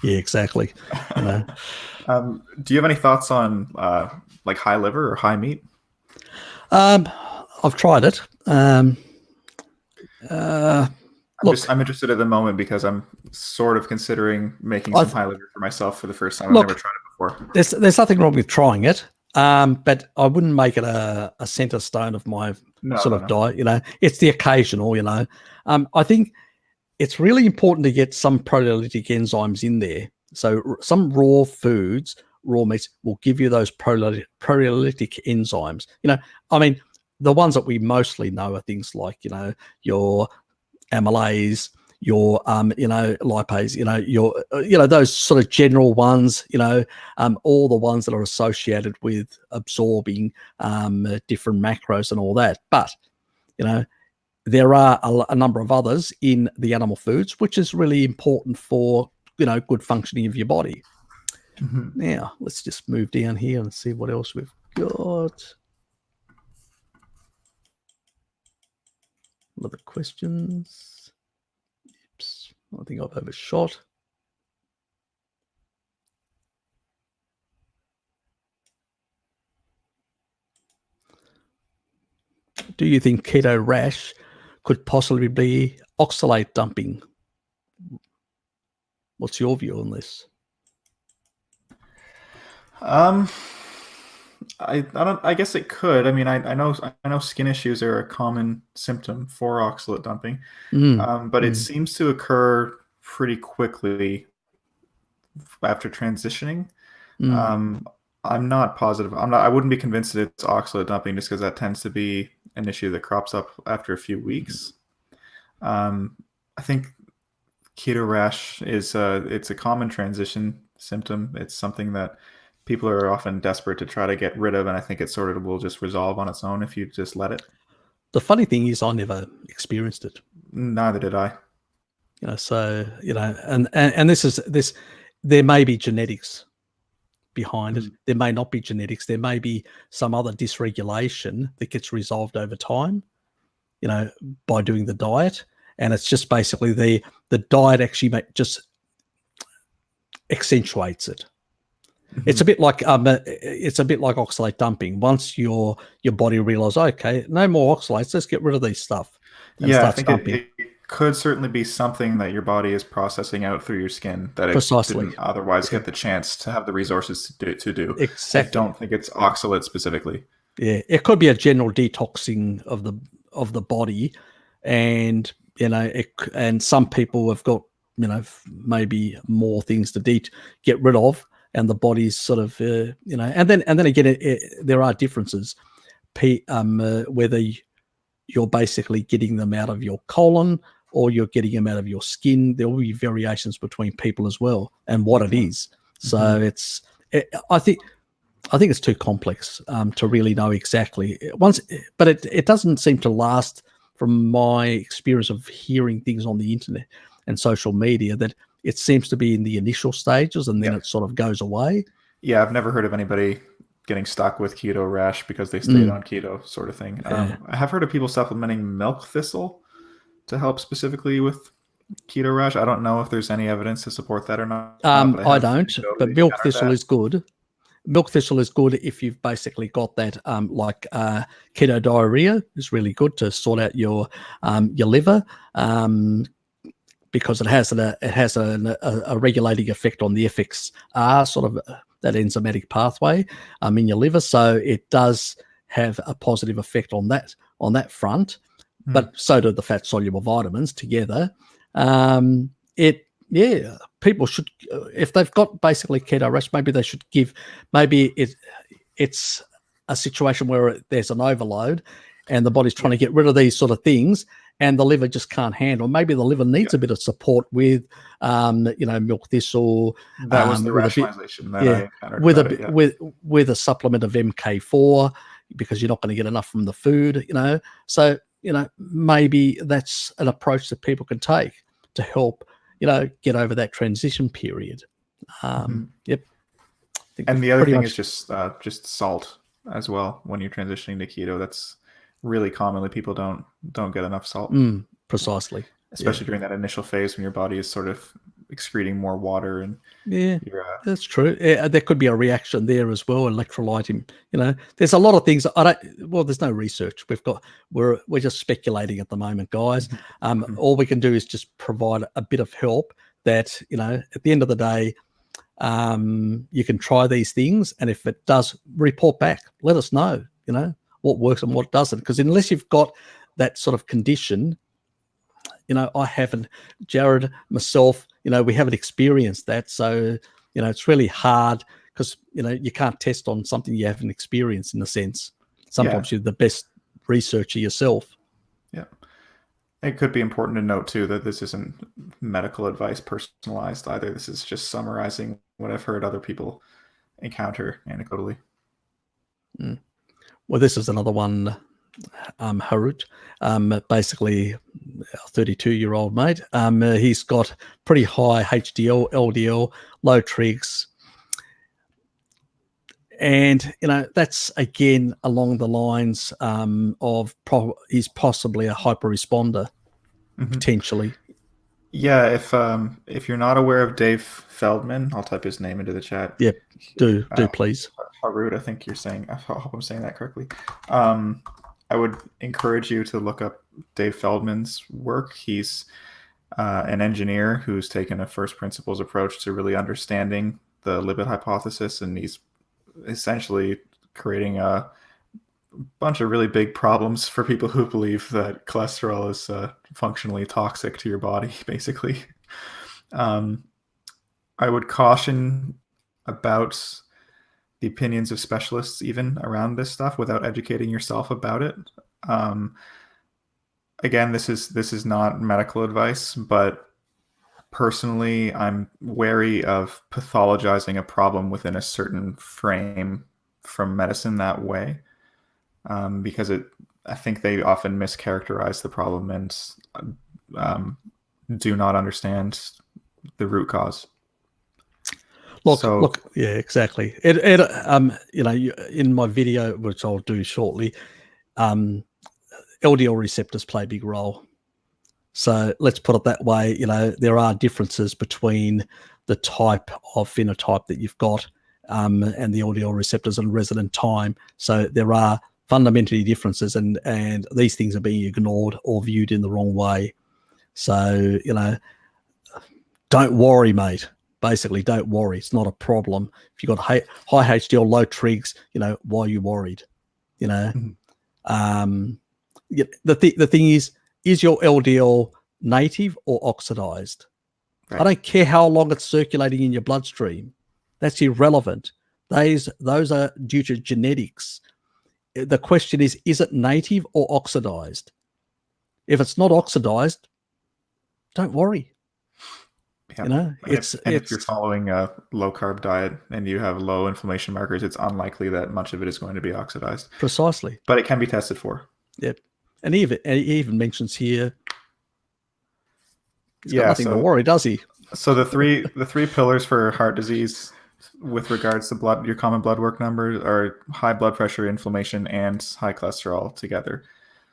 Yeah, exactly. Do you have any thoughts on like high liver or high meat? I've tried it. I'm interested at the moment because I'm sort of considering making some high liver for myself for the first time. I've never tried it before. There's nothing wrong with trying it, but I wouldn't make it a center stone of my diet. It's the occasional. I think it's really important to get some proteolytic enzymes in there. So some raw foods, raw meats will give you those proteolytic enzymes. I mean, the ones that we mostly know are things like your amylase, your lipase, your those sort of general ones, all the ones that are associated with absorbing different macros and all that. But there are a number of others in the animal foods, which is really important for good functioning of your body. Mm-hmm. Now let's just move down here and see what else we've got. Other questions? Oops, I think I've overshot. Do you think keto rash could possibly be oxalate dumping? What's your view on this? I guess it could. I mean, I know skin issues are a common symptom for oxalate dumping, Mm, but it mm, seems to occur pretty quickly after transitioning. mm. Um, I'm not positive. I wouldn't be convinced that it's oxalate dumping just because that tends to be an issue that crops up after a few weeks. Um, I think keto rash is it's a common transition symptom. It's something that people are often desperate to try to get rid of, and I think it sort of will just resolve on its own if you just let it. The funny thing is, I never experienced it. Neither did I. So and this. There may be genetics behind it. Mm. There may not be genetics. There may be some other dysregulation that gets resolved over time, by doing the diet. And it's just basically the diet actually just accentuates it. Mm-hmm. It's a bit like oxalate dumping. Once your body realizes, okay, no more oxalates, let's get rid of these stuff, and Yeah, I starts think dumping. it could certainly be something that your body is processing out through your skin that it Precisely. didn't otherwise Yeah. get the chance to have the resources to do. Exactly. I don't think it's oxalate specifically. Yeah, it could be a general detoxing of the body, and and some people have got maybe more things to get rid of, and the body's sort of and then again there are differences, whether you're basically getting them out of your colon or you're getting them out of your skin. There will be variations between people as well, and what it is. So I think it's too complex to really know exactly but it doesn't seem to last. From my experience of hearing things on the internet and social media, that it seems to be in the initial stages and then it sort of goes away. Yeah, I've never heard of anybody getting stuck with keto rash because they stayed on keto, sort of thing. Yeah. I have heard of people supplementing milk thistle to help specifically with keto rash. I don't know if there's any evidence to support that or not. But I don't, but anecdotally milk encountered thistle that. is good. Milk thistle is good if you've basically got that keto diarrhea is really good to sort out your liver, because it has a regulating effect on the FXR, sort of that enzymatic pathway in your liver. So it does have a positive effect on that front. But so do the fat soluble vitamins together. People should, if they've got basically keto rash, maybe they should it's a situation where there's an overload and the body's trying to get rid of these sort of things and the liver just can't handle. Maybe the liver needs a bit of support with, milk thistle. That was the rationalization that I encountered with a supplement of MK4, because you're not going to get enough from the food, So, maybe that's an approach that people can take to help, get over that transition period. Yep. And the other thing is just salt as well. When you're transitioning to keto, that's really commonly people don't get enough salt. Precisely. Especially during that initial phase when your body is sort of excreting more water and that's true. There could be a reaction there as well. Electrolyte, there's a lot of things. There's no research. We're just speculating at the moment, guys. All we can do is just provide a bit of help that, at the end of the day, you can try these things, and if it does, report back. Let us know, what works and what doesn't. Because unless you've got that sort of condition, I haven't, Jared, myself, we haven't experienced that. So, it's really hard because, you can't test on something you haven't experienced, in a sense. Sometimes you're the best researcher yourself. Yeah. It could be important to note, too, that this isn't medical advice personalized either. This is just summarizing what I've heard other people encounter anecdotally. Well, this is another one, Harut, basically a 32-year-old mate. He's got pretty high HDL, LDL, low trigs. And, that's, again, along the lines of he's possibly a hyper-responder, potentially. Yeah, if you're not aware of Dave Feldman, I'll type his name into the chat. Yep, do please. Harut, I think you're saying. I hope I'm saying that correctly. I would encourage you to look up Dave Feldman's work. He's an engineer who's taken a first principles approach to really understanding the lipid hypothesis, and he's essentially creating a bunch of really big problems for people who believe that cholesterol is functionally toxic to your body, basically. I would caution about the opinions of specialists even around this stuff without educating yourself about it. Again, this is not medical advice, but personally, I'm wary of pathologizing a problem within a certain frame from medicine that way, because I think they often mischaracterize the problem and do not understand the root cause. Look, yeah, exactly. In my video, which I'll do shortly, LDL receptors play a big role. So let's put it that way. There are differences between the type of phenotype that you've got and the LDL receptors and resident time. So there are fundamentally differences, and these things are being ignored or viewed in the wrong way. So, don't worry, mate. Basically, don't worry. It's not a problem. If you've got high HDL, low trigs, why are you worried? The thing is your LDL native or oxidized? Right. I don't care how long it's circulating in your bloodstream. That's irrelevant. Those are due to genetics. The question is it native or oxidized? If it's not oxidized, don't worry. Yeah. If you're following a low carb diet and you have low inflammation markers, it's unlikely that much of it is going to be oxidized. Precisely. But it can be tested for. Yep. And he even mentions here, he's got nothing to worry, does he? So the three pillars for heart disease with regards to your common blood work numbers are high blood pressure, inflammation, and high cholesterol together.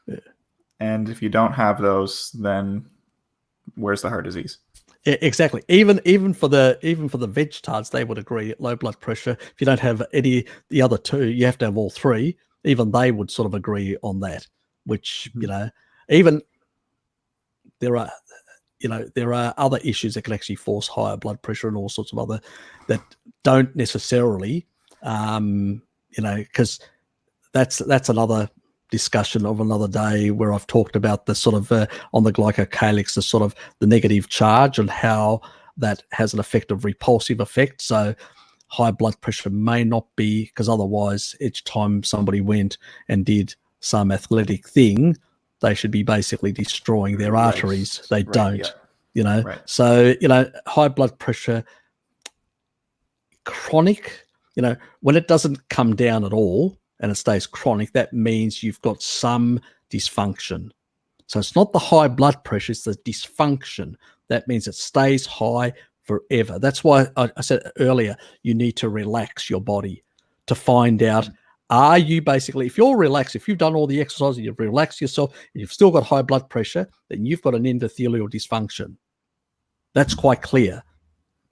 Yeah. And if you don't have those, then where's the heart disease? Yeah, exactly. Even for the vegetards, they would agree. Low blood pressure. If you don't have the other two, you have to have all three. Even they would sort of agree on that. Which even there are other issues that can actually force higher blood pressure and all sorts of other that don't necessarily, because that's another discussion of another day where I've talked about the sort of on the glycocalyx, the sort of the negative charge and how that has an effect of repulsive effect. So high blood pressure may not be, because otherwise each time somebody went and did some athletic thing, they should be basically destroying their arteries. They don't, Right. So, high blood pressure, chronic, when it doesn't come down at all and it stays chronic, that means you've got some dysfunction. So it's not the high blood pressure, it's the dysfunction. That means it stays high forever. That's why I said earlier, you need to relax your body to find out, are you basically, if you're relaxed, if you've done all the exercise and you've relaxed yourself and you've still got high blood pressure, then you've got an endothelial dysfunction. That's quite clear.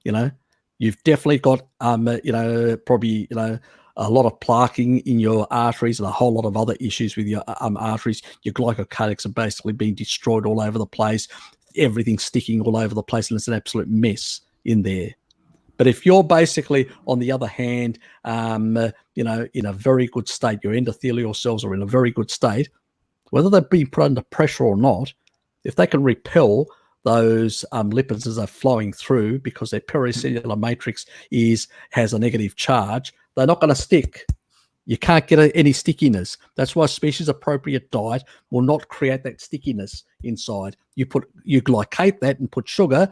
You've definitely got, probably, a lot of plaquing in your arteries and a whole lot of other issues with your arteries. Your glycocalyx are basically being destroyed all over the place. Everything's sticking all over the place and it's an absolute mess in there. But if you're basically, on the other hand, in a very good state, your endothelial cells are in a very good state, whether they're being put under pressure or not, if they can repel those lipids as they're flowing through because their pericellular matrix has a negative charge, they're not going to stick. You can't get any stickiness. That's why species-appropriate diet will not create that stickiness inside. You glycate that and put sugar.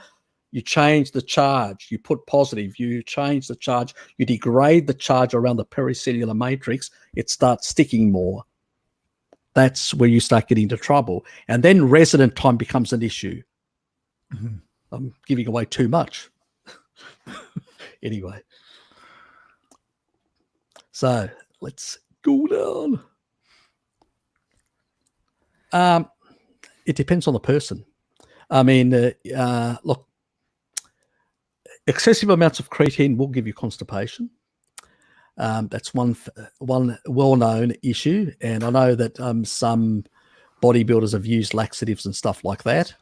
You change the charge, you put positive, you change the charge, you degrade the charge around the pericellular matrix, it starts sticking more. That's where you start getting into trouble. And then resident time becomes an issue. Mm-hmm. I'm giving away too much. Anyway. So let's go down. It depends on the person. I mean, look, excessive amounts of creatine will give you constipation. That's one well-known issue, and I know that some bodybuilders have used laxatives and stuff like that.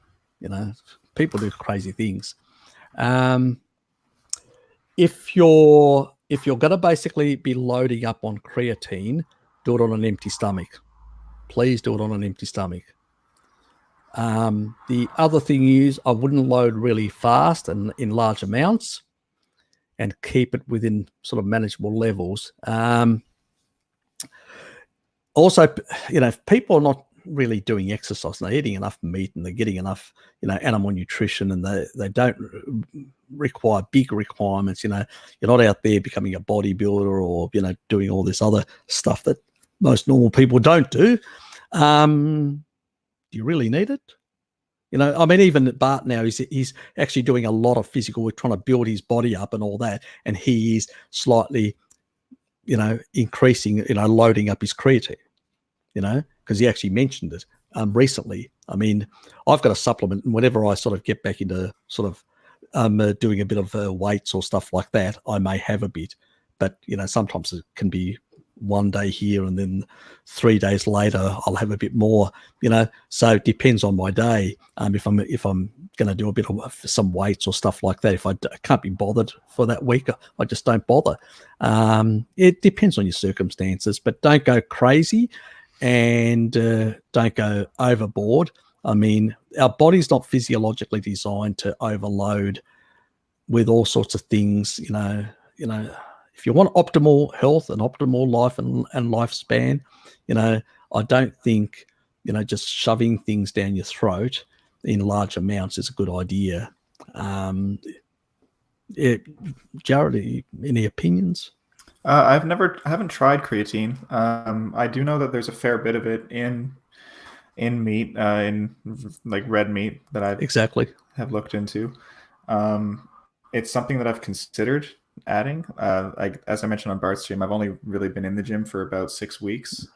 People do crazy things. If you're if you're going to basically be loading up on creatine, do it on an empty stomach. Please do it on an empty stomach. The other thing is I wouldn't load really fast and in large amounts, and keep it within sort of manageable levels. Also, if people are not really doing exercise and they're eating enough meat and they're getting enough, animal nutrition, and they don't require big requirements, you're not out there becoming a bodybuilder or, doing all this other stuff that most normal people don't do. Do you really need it? Even Bart now, he's actually doing a lot of physical work, trying to build his body up and all that. And he is slightly, increasing, loading up his creatine, because he actually mentioned it recently. I've got a supplement, and whenever I sort of get back into sort of doing a bit of weights or stuff like that, I may have a bit. But, sometimes it can be one day here and then 3 days later I'll have a bit more, so it depends on my day. If I'm going to do a bit of some weights or stuff like that, if I can't be bothered for that week, I just don't bother. It depends on your circumstances, but don't go crazy and don't go overboard. Our body's not physiologically designed to overload with all sorts of things, If you want optimal health and optimal life and lifespan, I don't think, just shoving things down your throat in large amounts is a good idea. Jared, any opinions? I haven't tried creatine. I do know that there's a fair bit of it in meat, in like red meat that I have looked into. It's something that I've considered adding. As I mentioned on Bart's stream, I've only really been in the gym for about 6 weeks.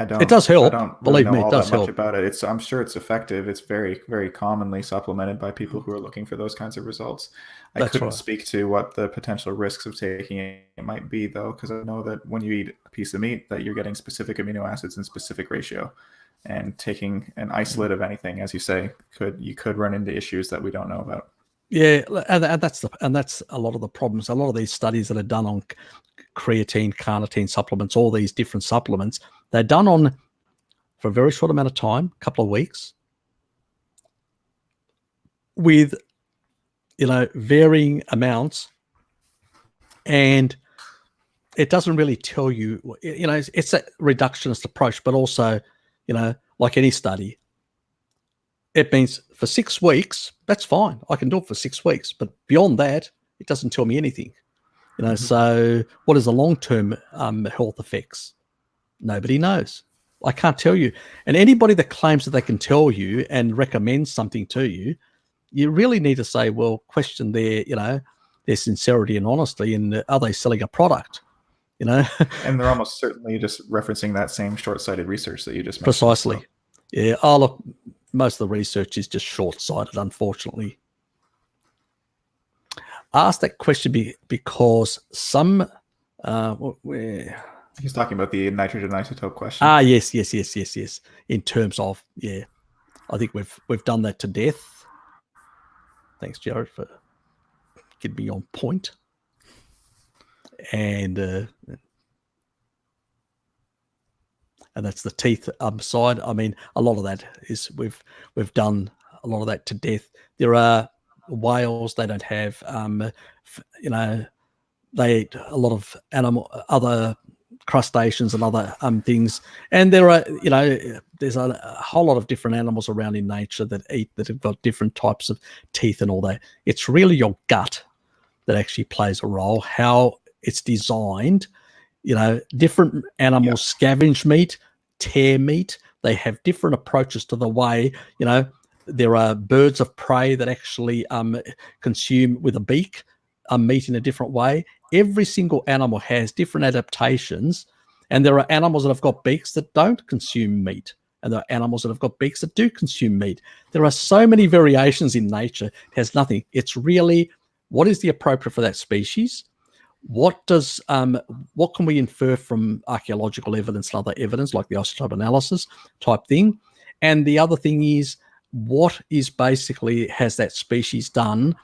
It does help. I don't Believe really know me, it all does that much help. about it. I'm sure it's effective. It's very, very commonly supplemented by people who are looking for those kinds of results. I couldn't speak to what the potential risks of taking it might be, though, because I know that when you eat a piece of meat, that you're getting specific amino acids in specific ratio, and taking an isolate of anything, as you say, you could run into issues that we don't know about. Yeah, and that's a lot of the problems. A lot of these studies that are done on creatine, carnitine supplements, all these different supplements, they're done on for a very short amount of time, a couple of weeks, with varying amounts, and it doesn't really tell you. It's a reductionist approach, but also, like any study, it means for 6 weeks, that's fine. I can do it for 6 weeks. But beyond that, it doesn't tell me anything. So what is the long-term health effects? Nobody knows. I can't tell you. And anybody that claims that they can tell you and recommend something to you, you really need to say, well, question their sincerity and honesty, and are they selling a product? And they're almost certainly just referencing that same short-sighted research that you just mentioned. Precisely. So. Yeah. Oh, look, most of the research is just short-sighted, unfortunately. Ask that question because some he's talking about the nitrogen isotope question. Yes. In terms of, I think we've done that to death. Thanks, Jared, for getting me on point. And that's the teeth side. A lot of that is we've done a lot of that to death. There are whales, they don't have, they eat a lot of other crustaceans and other things. And there are, there's a whole lot of different animals around in nature that have got different types of teeth and all that. It's really your gut that actually plays a role, how it's designed. Different animals scavenge meat, tear meat. They have different approaches to the way, there are birds of prey that actually consume with a beak meat in a different way. Every single animal has different adaptations, and there are animals that have got beaks that don't consume meat, and there are animals that have got beaks that do consume meat. There are so many variations in nature. It has nothing. It's really what is the appropriate for that species. What can we infer from archaeological evidence and other evidence, like the isotope analysis type thing? And the other thing is, what is basically has that species done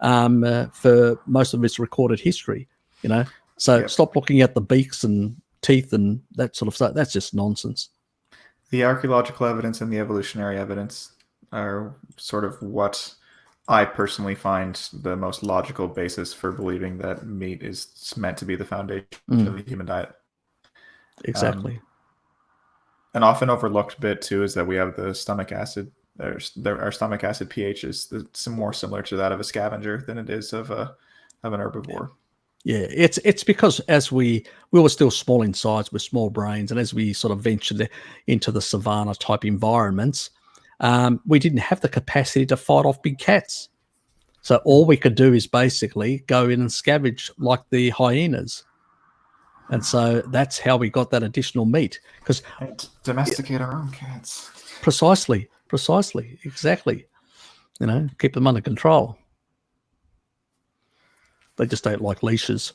for most of its recorded history. So stop looking at the beaks and teeth and that sort of stuff. That's just nonsense. The archaeological evidence and the evolutionary evidence are sort of what I personally find the most logical basis for believing that meat is meant to be the foundation of the human diet. Exactly. An often overlooked bit too is that we have the stomach acid. Our stomach acid pH is more similar to that of a scavenger than it is of an herbivore. Yeah, it's because as we were still small in size with small brains, and as we sort of ventured into the savanna type environments, we didn't have the capacity to fight off big cats. So all we could do is basically go in and scavenge like the hyenas. And so that's how we got that additional meat. And domesticate our own cats. Precisely, exactly. Keep them under control. They just don't like leashes.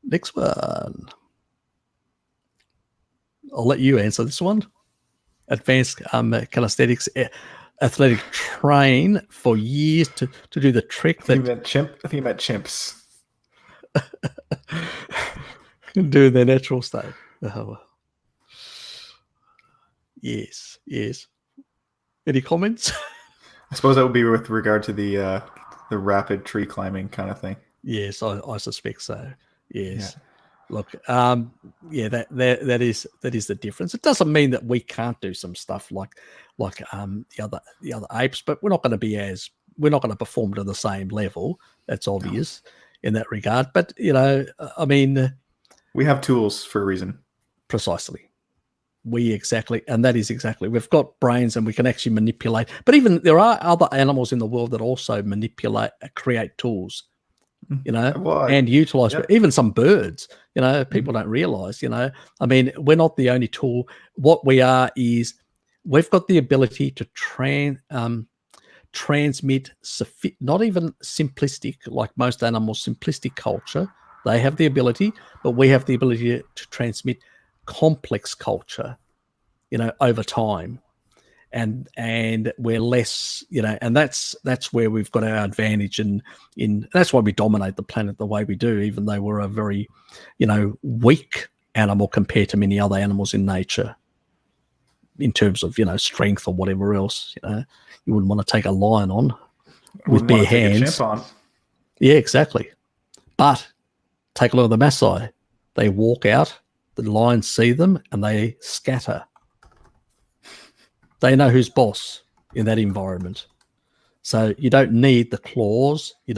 Next one. I'll let you answer this one. Advanced calisthenics athletic train for years to do the trick that... I think you meant chimps. Can do their natural state. Oh. Yes. Any comments? I suppose that would be with regard to the rapid tree climbing kind of thing. Yes, I suspect so. Yes. Yeah. Look, that is the difference. It doesn't mean that we can't do some stuff like the other apes, but we're not going to perform to the same level. That's obvious in that regard. But I mean, we have tools for a reason. Precisely. And that is exactly. We've got brains and we can actually manipulate. But even there are other animals in the world that also create tools, and utilize. Yep. Even some birds, people don't realize, I mean, we're not the only tool. What we are is we've got the ability to transmit, not even simplistic, like most animals, simplistic culture. They have the ability, but we have the ability to transmit complex culture, over time, and we're less, and that's where we've got our advantage, and that's why we dominate the planet the way we do, even though we're a very, weak animal compared to many other animals in nature, in terms of strength or whatever else. You wouldn't want to take a lion on with bare hands. Take a chimp on. Yeah, exactly. But take a look at the Maasai. They walk out. The lions see them and they scatter. They know who's boss in that environment. So you don't need the claws. They've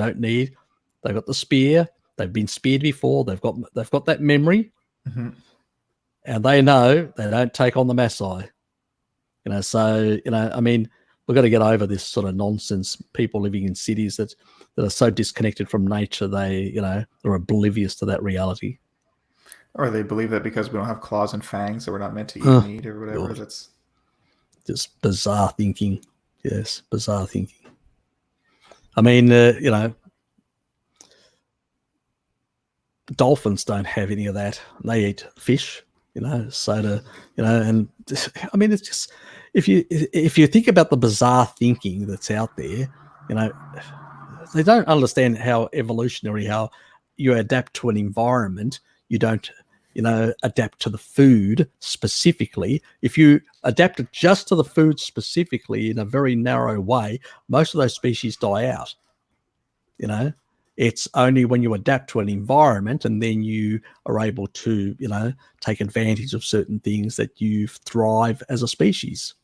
got the spear. They've been speared before. They've got that memory. Mm-hmm. And they know they don't take on the Maasai. So, I mean, we've got to get over this sort of nonsense. People living in cities that are so disconnected from nature, they're oblivious to that reality. Or they believe that because we don't have claws and fangs, that we're not meant to eat meat or whatever. God. That's just bizarre thinking. Yes, bizarre thinking. I mean, dolphins don't have any of that. They eat fish, soda, and I mean, it's just, if you think about the bizarre thinking that's out there, they don't understand how evolutionary, how you adapt to an environment. You don't, adapt to the food specifically. If you adapted just to the food specifically in a very narrow way, most of those species die out. It's only when you adapt to an environment and then you are able to, take advantage of certain things that you thrive as a species.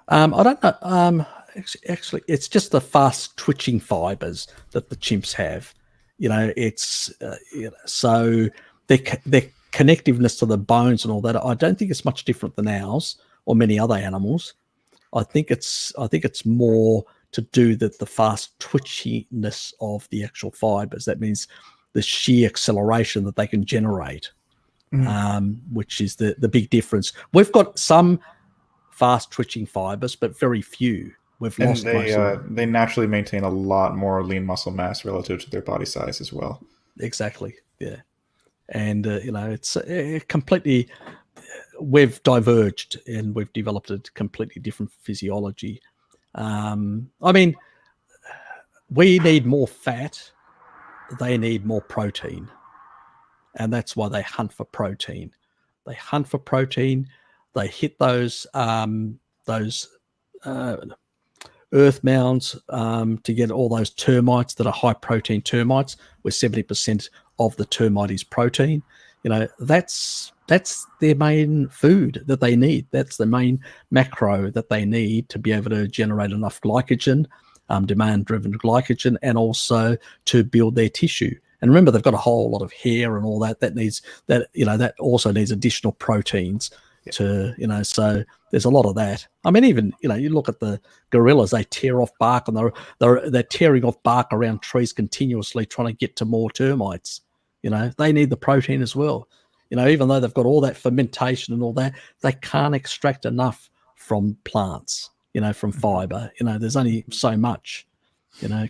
I don't know. Actually, it's just the fast twitching fibers that the chimps have. It's so their connectiveness to the bones and all that. I don't think it's much different than ours or many other animals. I think it's more to do that the fast twitchiness of the actual fibers. That means the sheer acceleration that they can generate, which is the big difference. We've got some fast twitching fibers, but very few. We've And lost most of they naturally maintain a lot more lean muscle mass relative to their body size as well. exactly. Yeah, and it's completely. We've diverged and we've developed a completely different physiology. I mean, we need more fat. They need more protein, and that's why they hunt for protein. They hunt for protein. They hit those earth mounds to get all those termites that are high protein termites, where 70% of the termite is protein. That's their main food that they need. That's the main macro that they need to be able to generate enough glycogen, demand-driven glycogen, and also to build their tissue. And remember, they've got a whole lot of hair and all that. That also needs additional proteins to, so there's a lot of that. I mean, even, you look at the gorillas, they tear off bark, and they're tearing off bark around trees continuously trying to get to more termites. They need the protein as well. Even though they've got all that fermentation and all that, they can't extract enough from plants, from fiber. There's only so much.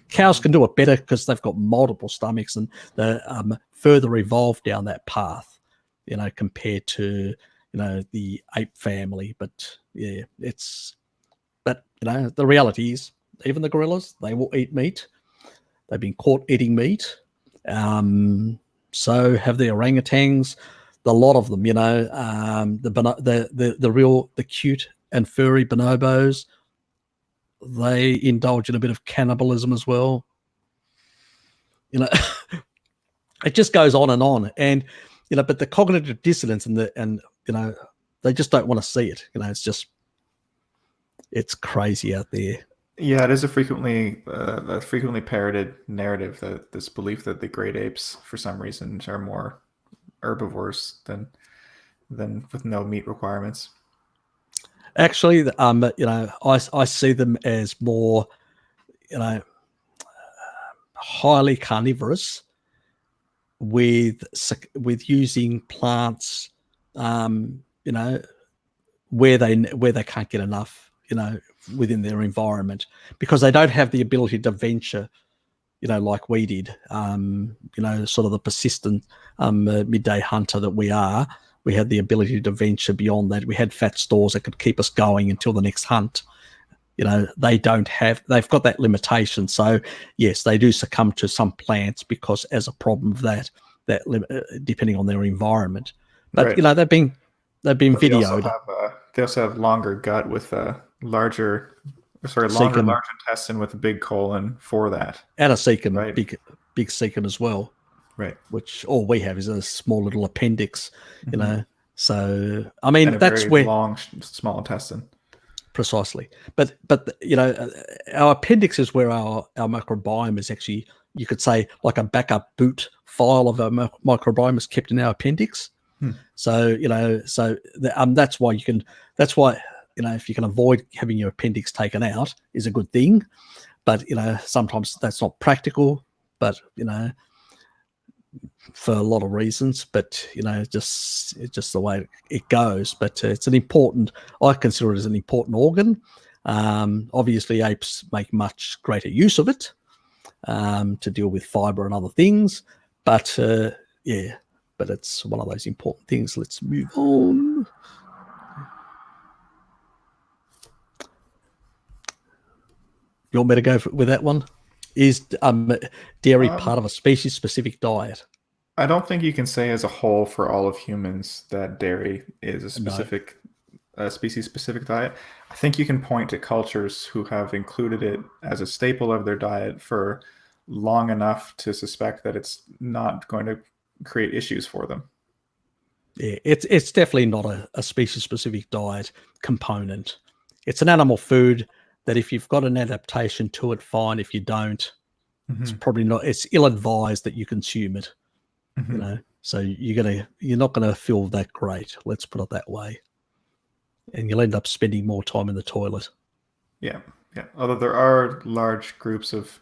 Cows can do it better because they've got multiple stomachs and they're further evolved down that path, compared to, the ape family. But yeah, but the reality is, even the gorillas, they will eat meat. They've been caught eating meat. So have the orangutans. A lot of them, the cute and furry bonobos, they indulge in a bit of cannibalism as well. It just goes on, and but the cognitive dissonance and they just don't want to see it. It's crazy out there. Yeah, it is a frequently parroted narrative, that this belief that the great apes, for some reason, are more herbivores than with no meat requirements. Actually, I see them as more, highly carnivorous with using plants, where they can't get enough, within their environment, because they don't have the ability to venture, like we did, sort of the persistent midday hunter that we are. We had the ability to venture beyond that. We had fat stores that could keep us going until the next hunt. They've got that limitation. So yes, they do succumb to some plants because as a problem of that depending on their environment. But right. they've been videoed. They also have longer gut with larger intestine with a big colon for that. And a cecum, right. big cecum as well. Right. Which all we have is a small little appendix, Mm-hmm. So I mean, and that's very where long, small intestine. Precisely. But our appendix is where our microbiome is actually, you could say, like a backup boot file of our microbiome is kept in our appendix. So that's why if you can avoid having your appendix taken out is a good thing. But sometimes that's not practical. But for a lot of reasons, but it's just the way it goes. But I consider it as an important organ. Obviously, apes make much greater use of it to deal with fiber and other things. But but it's one of those important things. Let's move on. You want me to go with that one? Is dairy part of a species-specific diet? I don't think you can say as a whole for all of humans that dairy is a specific species-specific diet. I think you can point to cultures who have included it as a staple of their diet for long enough to suspect that it's not going to create issues for them. Yeah, it's definitely not a species-specific diet component. It's an animal food that if you've got an adaptation to it, fine. If you don't, it's probably not. It's ill-advised that you consume it. So you're not gonna feel that great. Let's put it that way, and you'll end up spending more time in the toilet. Yeah. Although there are large groups of,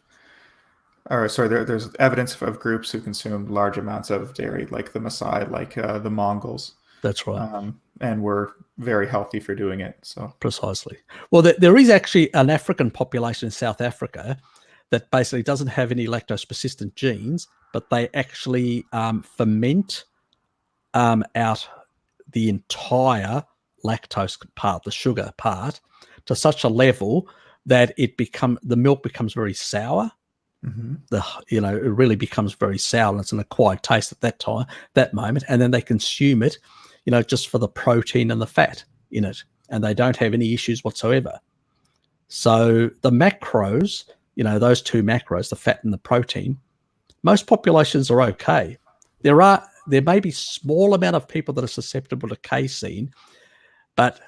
there's evidence of groups who consume large amounts of dairy, like the Maasai, like the Mongols. That's right. And we're very healthy for doing it. So precisely. Well, there is actually an African population in South Africa that basically doesn't have any lactose persistent genes, but they actually ferment out the entire lactose part, the sugar part, to such a level that the milk becomes very sour. It really becomes very sour, and it's an acquired taste at that moment, and then they consume it, just for the protein and the fat in it, and they don't have any issues whatsoever. So the macros, those two macros, the fat and the protein, most populations are okay. There may be small amount of people that are susceptible to casein, but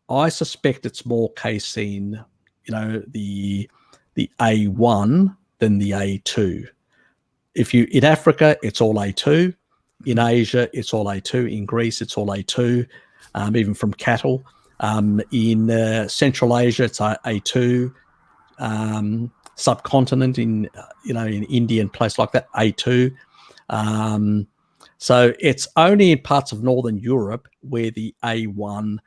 I suspect it's more casein, the A1 than the A2. In Africa, it's all A2. In Asia, it's all A2. In Greece, it's all A2, even from cattle. In Central Asia, it's A2. Subcontinent in India and places like that, A2. So it's only in parts of Northern Europe where the A1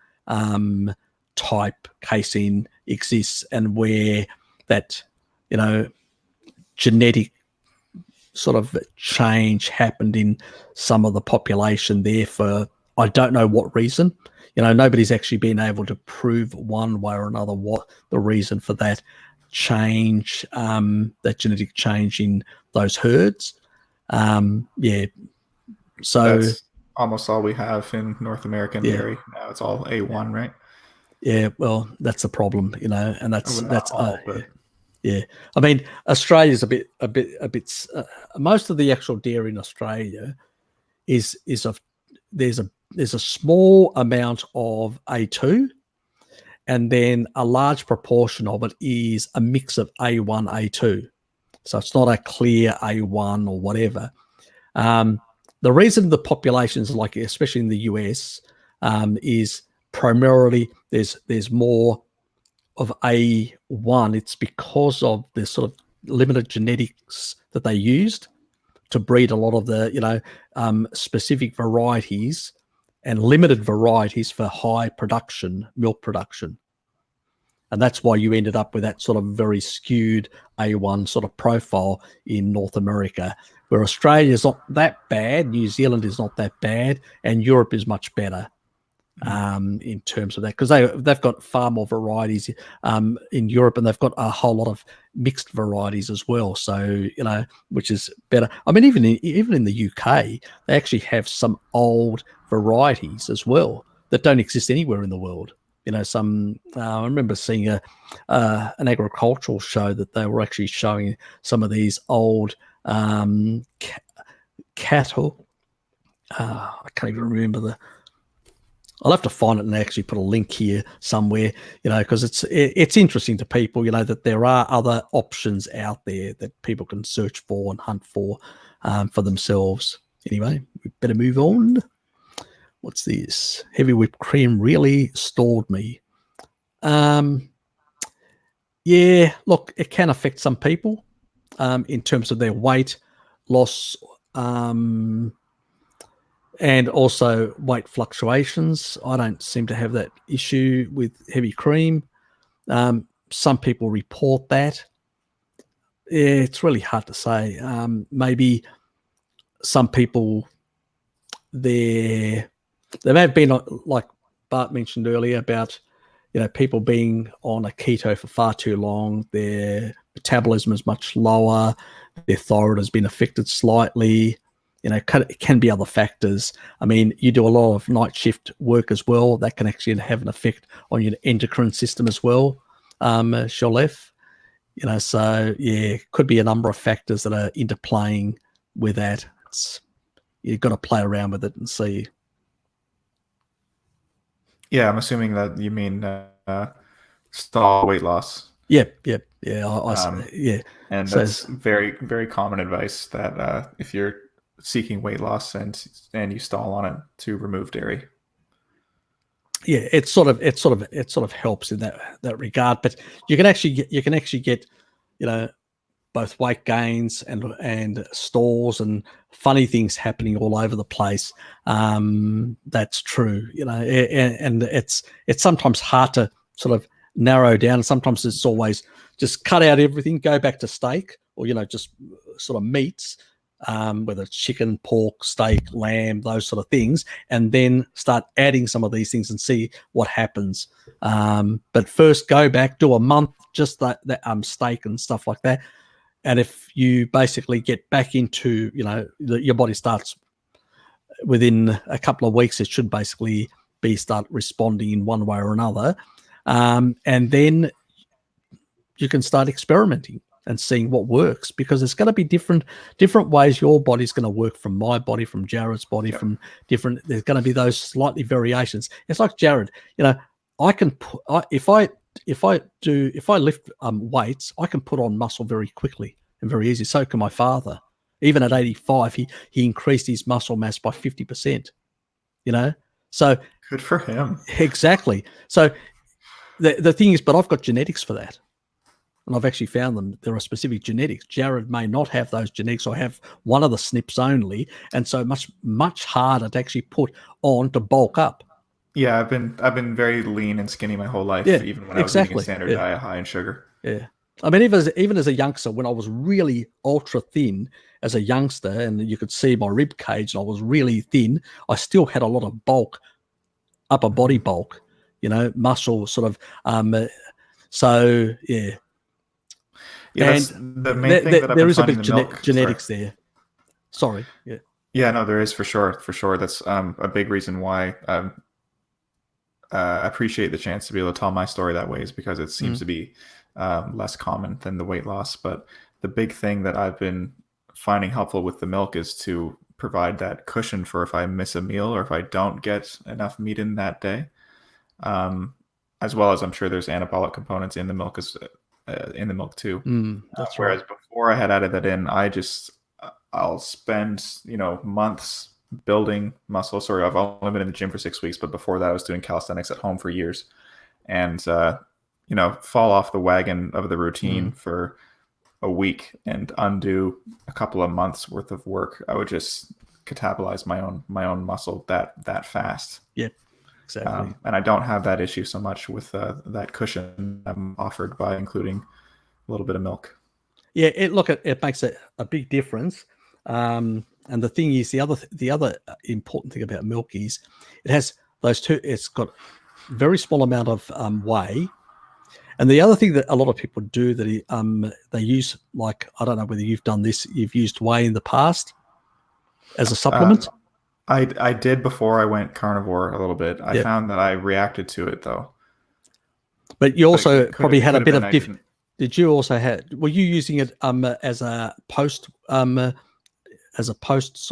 type casein exists, and where that genetic sort of change happened in some of the population there for I don't know what reason. Nobody's actually been able to prove one way or another what the reason for that change, that genetic change in those herds. So that's almost all we have in North American dairy now. It's all A1, right? Yeah, well, that's a problem, and that's all, but... yeah. I mean, Australia's a bit. Most of the actual dairy in Australia there's a small amount of A2, and then a large proportion of it is a mix of A1, A2. So it's not a clear A1 or whatever. The reason the populations, like especially in the US, is primarily there's more of A1. It's because of the sort of limited genetics that they used to breed a lot of the specific varieties and limited varieties for high production, milk production. And that's why you ended up with that sort of very skewed A1 sort of profile in North America, where Australia is not that bad, New Zealand is not that bad, and Europe is much better in terms of that, because they've got far more varieties in Europe, and they've got a whole lot of mixed varieties as well. So which is better. I mean, even in the UK, they actually have some old varieties as well that don't exist anywhere in the world. I remember seeing an agricultural show that they were actually showing some of these old cattle. I can't even remember I'll have to find it and actually put a link here somewhere, because it's interesting to people, that there are other options out there that people can search for and hunt for themselves. Anyway, we better move on. What's this? Heavy whipped cream really stalled me. Yeah, look, it can affect some people in terms of their weight loss, and also weight fluctuations. I don't seem to have that issue with heavy cream. Some people report that. Yeah, it's really hard to say. Maybe some people, there may have been, like Bart mentioned earlier, about people being on a keto for far too long. Their metabolism is much lower. Their thyroid has been affected slightly. It can be other factors. I mean, you do a lot of night shift work as well. That can actually have an effect on your endocrine system as well, Sholef. So yeah, could be a number of factors that are interplaying with that. You've got to play around with it and see. Yeah, I'm assuming that you mean stall weight loss. Yep. Yeah. And that's very, very common advice that if you're seeking weight loss and you stall on it, to remove dairy. Yeah, it sort of helps in that regard. But you can actually get both weight gains and stalls and funny things happening all over the place. That's true, and it's sometimes hard to sort of narrow down. Sometimes it's always just cut out everything, go back to steak, or just sort of meats, whether it's chicken, pork, steak, lamb, those sort of things, and then start adding some of these things and see what happens. But first, go back, do a month, just that steak and stuff like that. And if you basically get back into, your body starts within a couple of weeks, it should basically start responding in one way or another. And then you can start experimenting and seeing what works, because it's going to be different ways your body's going to work from my body, from Jared's body, from different. There's going to be those slightly variations. It's like Jared, I can if I lift weights, I can put on muscle very quickly and very easy. So can my father. Even at 85, he increased his muscle mass by 50%. So good for him. Exactly. So the thing is, but I've got genetics for that. And I've actually found them. There are specific genetics. Jared may not have those genetics, or have one of the SNPs only, and so much harder to actually put on to bulk up. Yeah, I've been very lean and skinny my whole life, even when I was eating a standard diet high in sugar. Yeah. I mean, even as a youngster, when I was really ultra thin as a youngster, and you could see my rib cage, and I was really thin, I still had a lot of bulk, upper body bulk, muscle sort of. So yeah. Yeah, that's the main thing that I've been finding in the milk. Genetics there. Sorry. Yeah. Yeah, no, there is for sure. That's a big reason why I appreciate the chance to be able to tell my story that way, is because it seems to be less common than the weight loss. But the big thing that I've been finding helpful with the milk is to provide that cushion for if I miss a meal, or if I don't get enough meat in that day. As well as, I'm sure there's anabolic components in the milk too. That's whereas before I had added that in, I'll spend months building muscle. Sorry, I've only been in the gym for 6 weeks, but before that I was doing calisthenics at home for years, and fall off the wagon of the routine for a week and undo a couple of months worth of work. I would just catabolize my own muscle that fast. Yeah. Exactly. And I don't have that issue so much with that cushion I'm offered by including a little bit of milk. Yeah, it makes a big difference. And the thing is, the other important thing about milk is it has those two. It's got very small amount of whey, and the other thing that a lot of people do that they use, like, I don't know whether you've done this. You've used whey in the past as a supplement. I did before I went carnivore a little bit. I found that I reacted to it though. But you also probably had a bit of different. Did you also were you using it as a post sort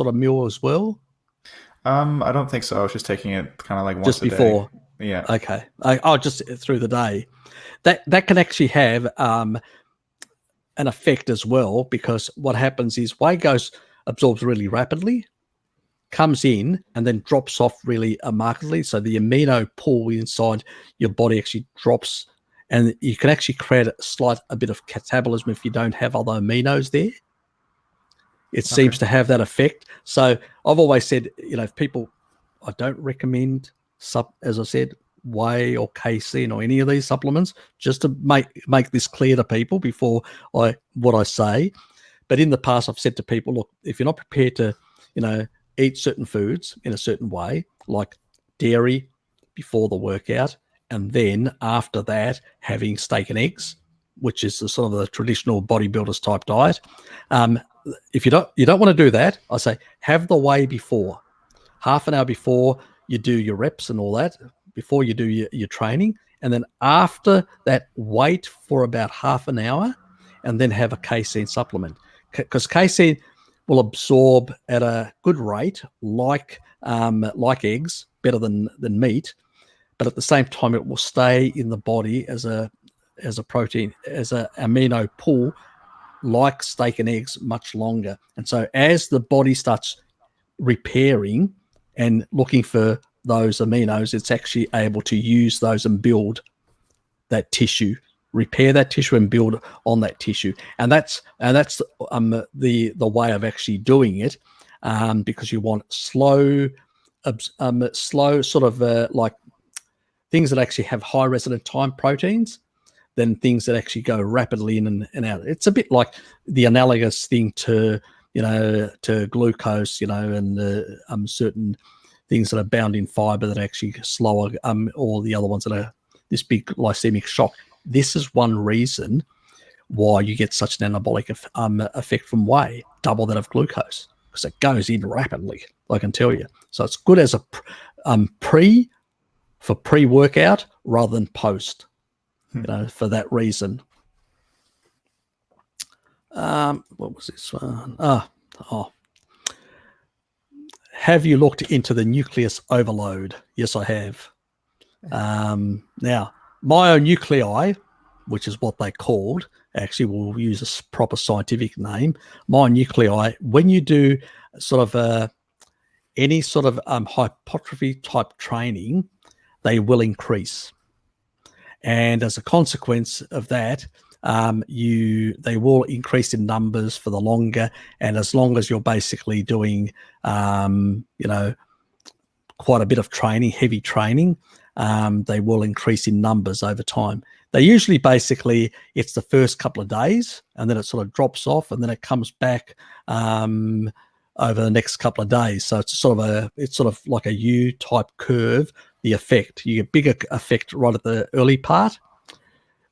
of meal as well? I don't think so. I was just taking it kind of like once just before. A day. Yeah. Okay. Just through the day. That can actually have an effect as well, because what happens is whey absorbs really rapidly, comes in, and then drops off really markedly. So the amino pool inside your body actually drops, and you can actually create a bit of catabolism if you don't have other aminos there. It seems to have that effect. So I've always said, if people, I don't recommend as I said, whey or casein or any of these supplements, just to make this clear to people before what I say. But in the past, I've said to people, look, if you're not prepared to, eat certain foods in a certain way, like dairy before the workout, and then after that having steak and eggs, which is the sort of the traditional bodybuilders type diet. If you don't want to do that, I say have the whey before, half an hour before you do your reps and all that, before you do your training, and then after that wait for about half an hour, and then have a casein supplement, because casein will absorb at a good rate, like eggs, better than meat, but at the same time it will stay in the body as a protein, as an amino pool, like steak and eggs, much longer. And so as the body starts repairing and looking for those aminos, it's actually able to use those and build that tissue repair that tissue and build on that tissue. And that's the way of actually doing it, because you want slow sort of like things that actually have high resident time proteins than things that actually go rapidly in and out. It's a bit like the analogous thing to glucose, and certain things that are bound in fiber that are actually slower, or the other ones that are this big glycemic shock. This is one reason why you get such an anabolic effect from whey, double that of glucose, because it goes in rapidly, I can tell you. So it's good as a pre-workout rather than post, for that reason. What was this one? Have you looked into the nucleus overload? Yes, I have. Now, myonuclei, which is what they called, actually we'll use a proper scientific name, myonuclei, when you do sort of any sort of hypertrophy type training, they will increase. And as a consequence of that, they will increase in numbers for the longer, and as long as you're basically doing quite a bit of training, heavy training, they will increase in numbers over time. They usually basically, it's the first couple of days, and then it sort of drops off, and then it comes back over the next couple of days. So it's sort of like a U-type curve. The effect, you get bigger effect right at the early part.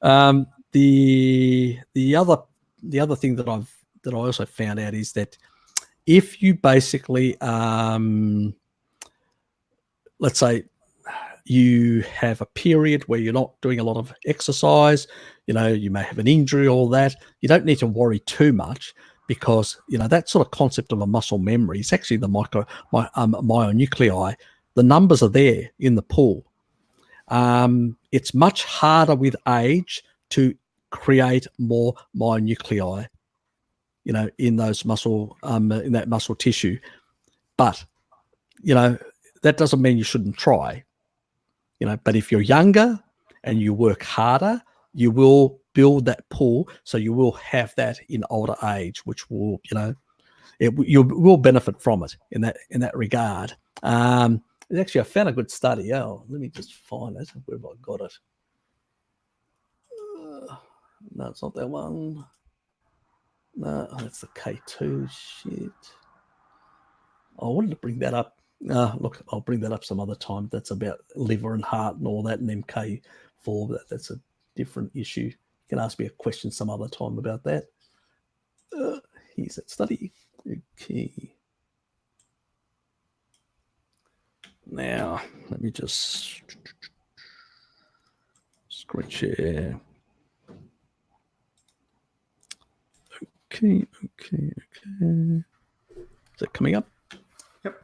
The other thing that I also found out is that if you basically let's say you have a period where you're not doing a lot of exercise, you may have an injury, all that, you don't need to worry too much, because that sort of concept of a muscle memory is actually the myonuclei. The numbers are there in the pool. It's much harder with age to create more myonuclei, in those muscle, in that muscle tissue. But, that doesn't mean you shouldn't try, but if you're younger and you work harder, you will build that pool. So you will have that in older age, which will, you will benefit from it in that regard. Actually, I found a good study. Oh, let me just find it. Where have I got it? No, it's not that one. No, that's the K2 shit. I wanted to bring that up. Look, I'll bring that up some other time. That's about liver and heart and all that, and MK4. That's a different issue. You can ask me a question some other time about that. Here's that study. Okay. Now, let me just screen share. Okay. Is it coming up? Yep.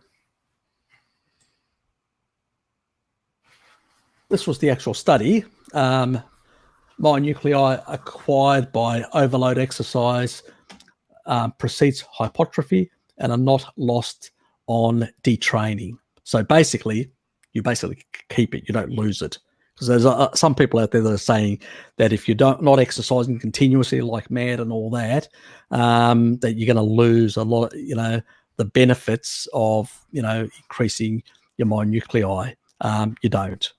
This was the actual study. Myonuclei acquired by overload exercise precedes hypertrophy and are not lost on detraining. So basically, you keep it. You don't lose it. Because there's some people out there that are saying that if you're not exercising continuously like mad and all that, that you're going to lose a lot, the benefits of, increasing your myonuclei. You don't,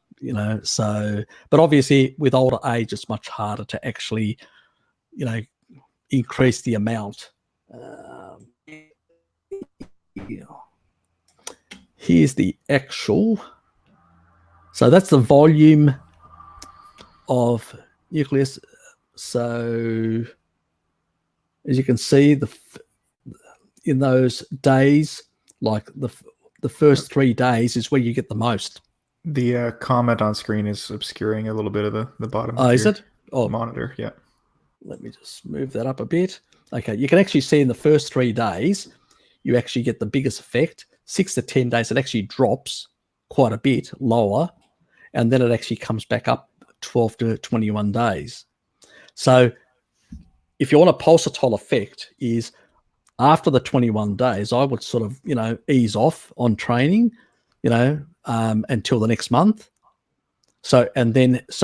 so, but obviously with older age, it's much harder to actually, increase the amount. Here's the actual. So that's the volume of nucleus. So as you can see, in those days, like the first 3 days is where you get the most. The comment on screen is obscuring a little bit of the bottom. Oh, is it? Oh, monitor. Yeah. Let me just move that up a bit. Okay, you can actually see in the first 3 days, you actually get the biggest effect. 6 to 10 days, it actually drops quite a bit lower, and then it actually comes back up 12 to 21 days. So if you want a pulsatile effect, is after the 21 days, I would sort of, ease off on training, until the next month. So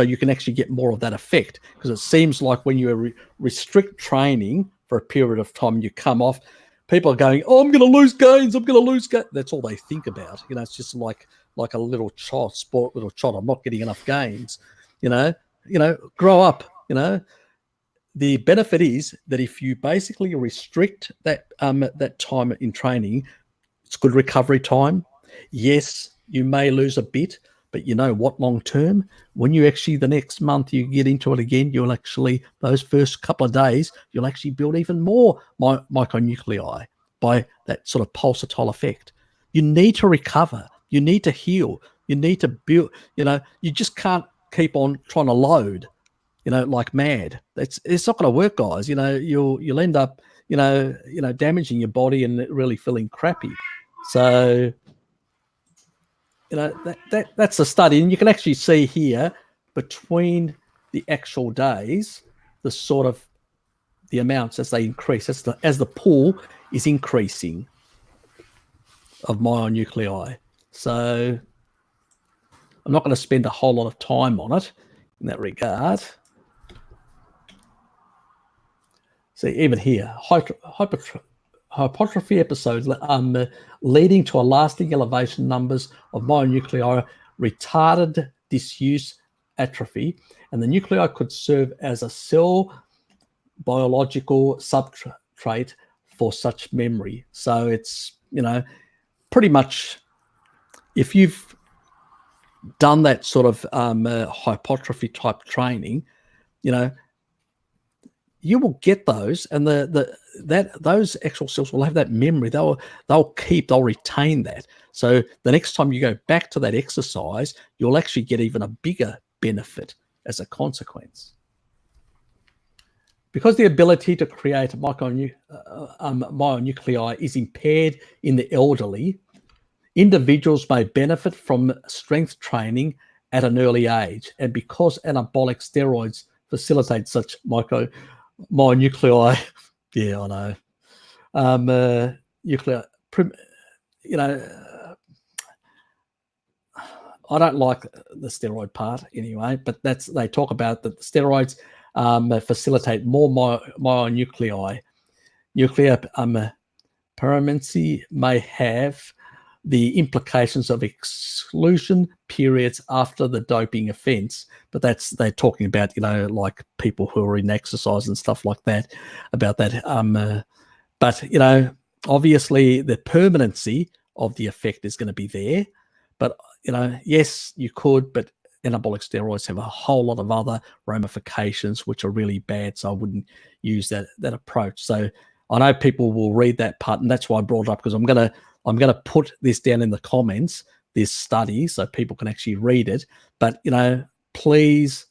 you can actually get more of that effect, because it seems like when you restrict training for a period of time and you come off, people are going, "Oh, I'm going to lose gains. I'm going to lose gains." That's all they think about. It's just like a little child, little child. I'm not getting enough gains. Grow up. The benefit is that if you basically restrict that time in training, it's good recovery time. Yes, you may lose a bit, but you know what, long term, when you actually the next month you get into it again, you'll actually, those first couple of days, you'll actually build even more micronuclei by that sort of pulsatile effect. You need to recover. You need to heal. You need to build, you just can't keep on trying to load, like mad. It's not going to work, guys. You'll end up, damaging your body and really feeling crappy. So, that's a study, and you can actually see here between the actual days, the sort of the amounts as they increase, as the pool is increasing of myonuclei. So, I'm not going to spend a whole lot of time on it in that regard. See, even here, hypertrophy episodes leading to a lasting elevation numbers of myonuclei, retarded disuse atrophy, and the nuclei could serve as a cell biological substrate for such memory. So it's, pretty much, if you've done that sort of hypertrophy type training, you will get those, and those actual cells will have that memory. They'll retain that. So the next time you go back to that exercise, you'll actually get even a bigger benefit as a consequence. Because the ability to create myonuclei is impaired in the elderly, individuals may benefit from strength training at an early age, and because anabolic steroids facilitate such myonuclei, yeah, I know. I don't like the steroid part anyway, but they talk about that the steroids facilitate more myonuclei. Nuclear permanency may have the implications of exclusion periods after the doping offense, but they're talking about, like people who are in exercise and stuff like that, about that. But, obviously the permanency of the effect is going to be there. But, yes, you could, but anabolic steroids have a whole lot of other ramifications which are really bad. So I wouldn't use that approach. So I know people will read that part, and that's why I brought it up, because I'm going to put this down in the comments, this study, so people can actually read it. But, please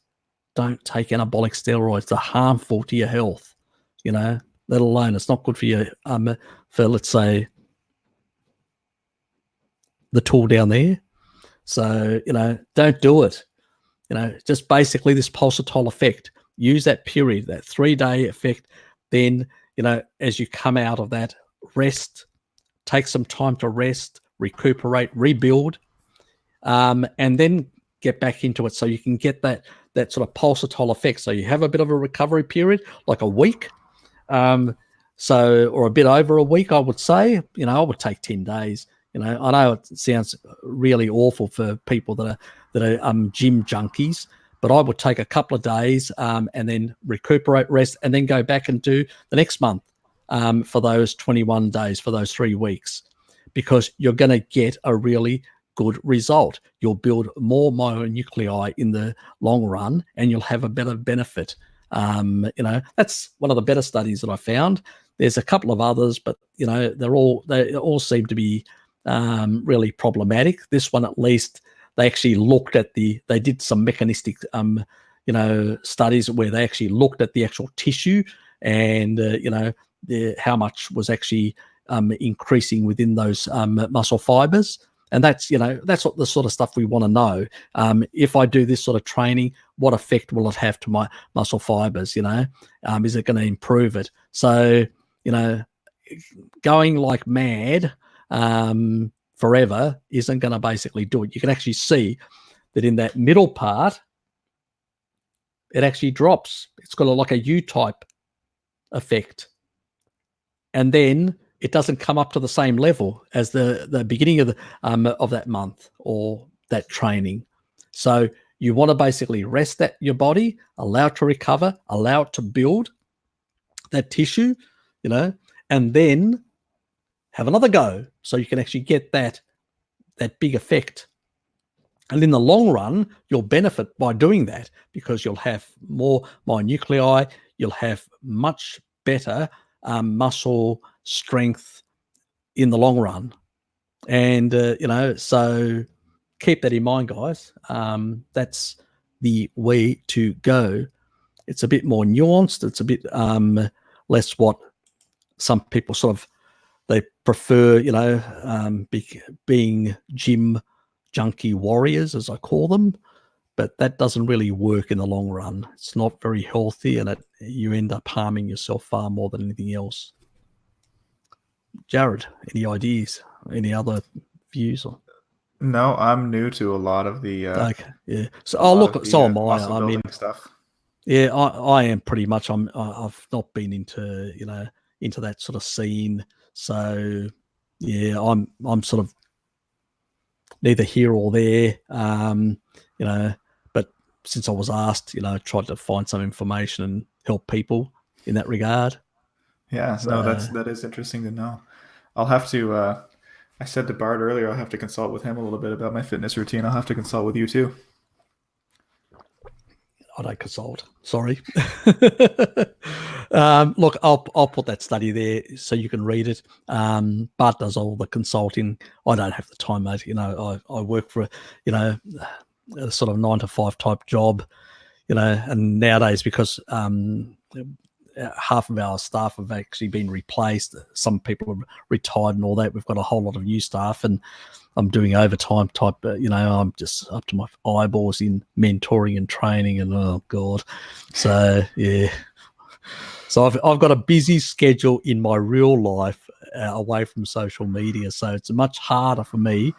don't take anabolic steroids. They're harmful to your health, let alone it's not good for you, for, let's say, the tool down there. So, don't do it. Just basically this pulsatile effect. Use that period, that 3-day effect. Then, as you come out of that, rest, take some time to rest, recuperate, rebuild, and then get back into it, so you can get that sort of pulsatile effect. So you have a bit of a recovery period, like a week, or a bit over a week, I would say. I would take 10 days. I know it sounds really awful for people that are gym junkies, but I would take a couple of days and then recuperate, rest, and then go back and do the next month for those 21 days, for those 3 weeks, because you're going to get a really good result. You'll build more myonuclei in the long run, and you'll have a better benefit. That's one of the better studies that I found. There's a couple of others, but they all seem to be really problematic. This one, at least, they actually looked at they did some mechanistic studies where they actually looked at the actual tissue, and how much was actually increasing within those muscle fibers. And that's what the sort of stuff we want to know. If I do this sort of training, what effect will it have to my muscle fibers? Is it going to improve it? So, going like mad forever isn't going to basically do it. You can actually see that in that middle part, it actually drops. It's got like a U-type effect. And then it doesn't come up to the same level as the beginning of that month or that training. So you want to basically rest your body, allow it to recover, allow it to build that tissue, and then have another go so you can actually get that big effect. And in the long run, you'll benefit by doing that because you'll have more myonuclei, you'll have much better muscle strength in the long run. And, so keep that in mind, guys. That's the way to go. It's a bit more nuanced. It's a bit less what some people sort of, they prefer, being gym junkie warriors, as I call them, but that doesn't really work in the long run. It's not very healthy, and you end up harming yourself far more than anything else. Jared, any ideas? Any other views? No, I'm new to a lot of the. Okay, yeah. So so am I. I mean, stuff. Yeah, I am pretty much. I've not been into into that sort of scene. So yeah, I'm sort of neither here or there. But since I was asked, I tried to find some information and help people in that regard. Yeah, so, no, that is interesting to know. I'll have to. I said to Bart earlier, I'll have to consult with him a little bit about my fitness routine. I'll have to consult with you too. I don't consult. Sorry. Look, I'll put that study there so you can read it. Bart does all the consulting. I don't have the time, mate. I work for a sort of 9-to-5 type job. And nowadays, because half of our staff have actually been replaced, some people have retired and all that, we've got a whole lot of new staff, and I'm doing overtime type, I'm just up to my eyeballs in mentoring and training, and oh God. So yeah. So I've got a busy schedule in my real life away from social media. So it's much harder for me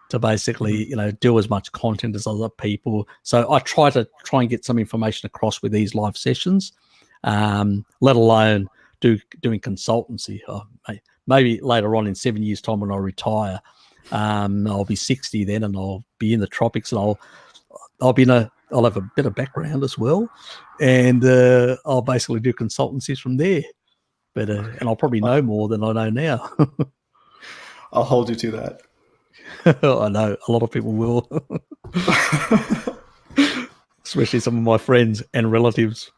to basically, do as much content as other people. So I try and get some information across with these live sessions, let alone doing consultancy. Maybe later on in 7 years' time when I retire, I'll be 60 then, and I'll be in the tropics, and I'll have a bit of background as well, and I'll basically do consultancies from there. But and I'll probably know more than I know now. I'll hold you to that. I know a lot of people will, especially some of my friends and relatives.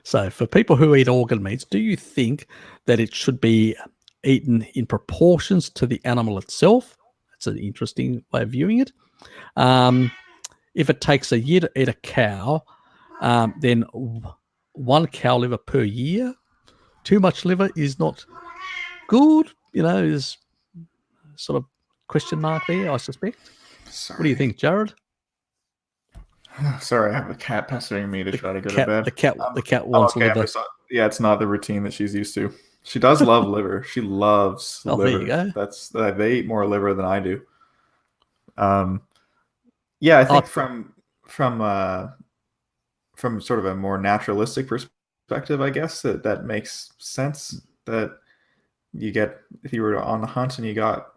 So for people who eat organ meats, do you think that it should be eaten in proportions to the animal itself? That's an interesting way of viewing it. If it takes a year to eat a cow, then 1 cow liver per year. Too much liver is not good, is sort of question mark there, I suspect. Sorry. What do you think, Jared? Sorry, I have a cat pestering me to try to go to bed. The cat wants liver. Yeah, it's not the routine that she's used to. She does love liver. She loves liver. There you go. They eat more liver than I do. Yeah, I think from sort of a more naturalistic perspective, I guess that makes sense. That you get, if you were on the hunt and you got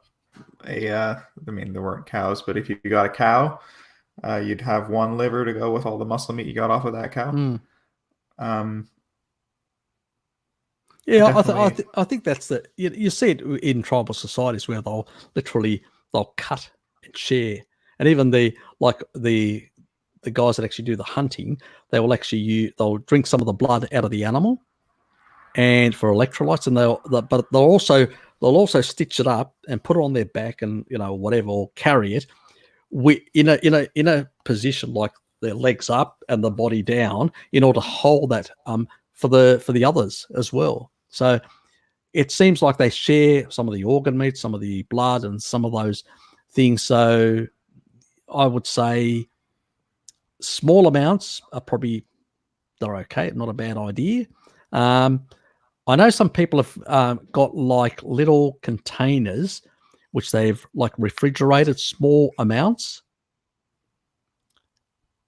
there weren't cows, but if you got a cow, you'd have 1 liver to go with all the muscle meat you got off of that cow. Yeah, I think that's you see it in tribal societies where they'll cut and share, and even the guys that actually do the hunting, they'll drink some of the blood out of the animal, and for electrolytes, and they'll also stitch it up and put it on their back and whatever, or carry it in a position like their legs up and the body down, in order to hold that for the others as well. So it seems like they share some of the organ meat, some of the blood, and some of those things. So I would say small amounts are they're okay, not a bad idea. I know some people have got like little containers which they've like refrigerated small amounts,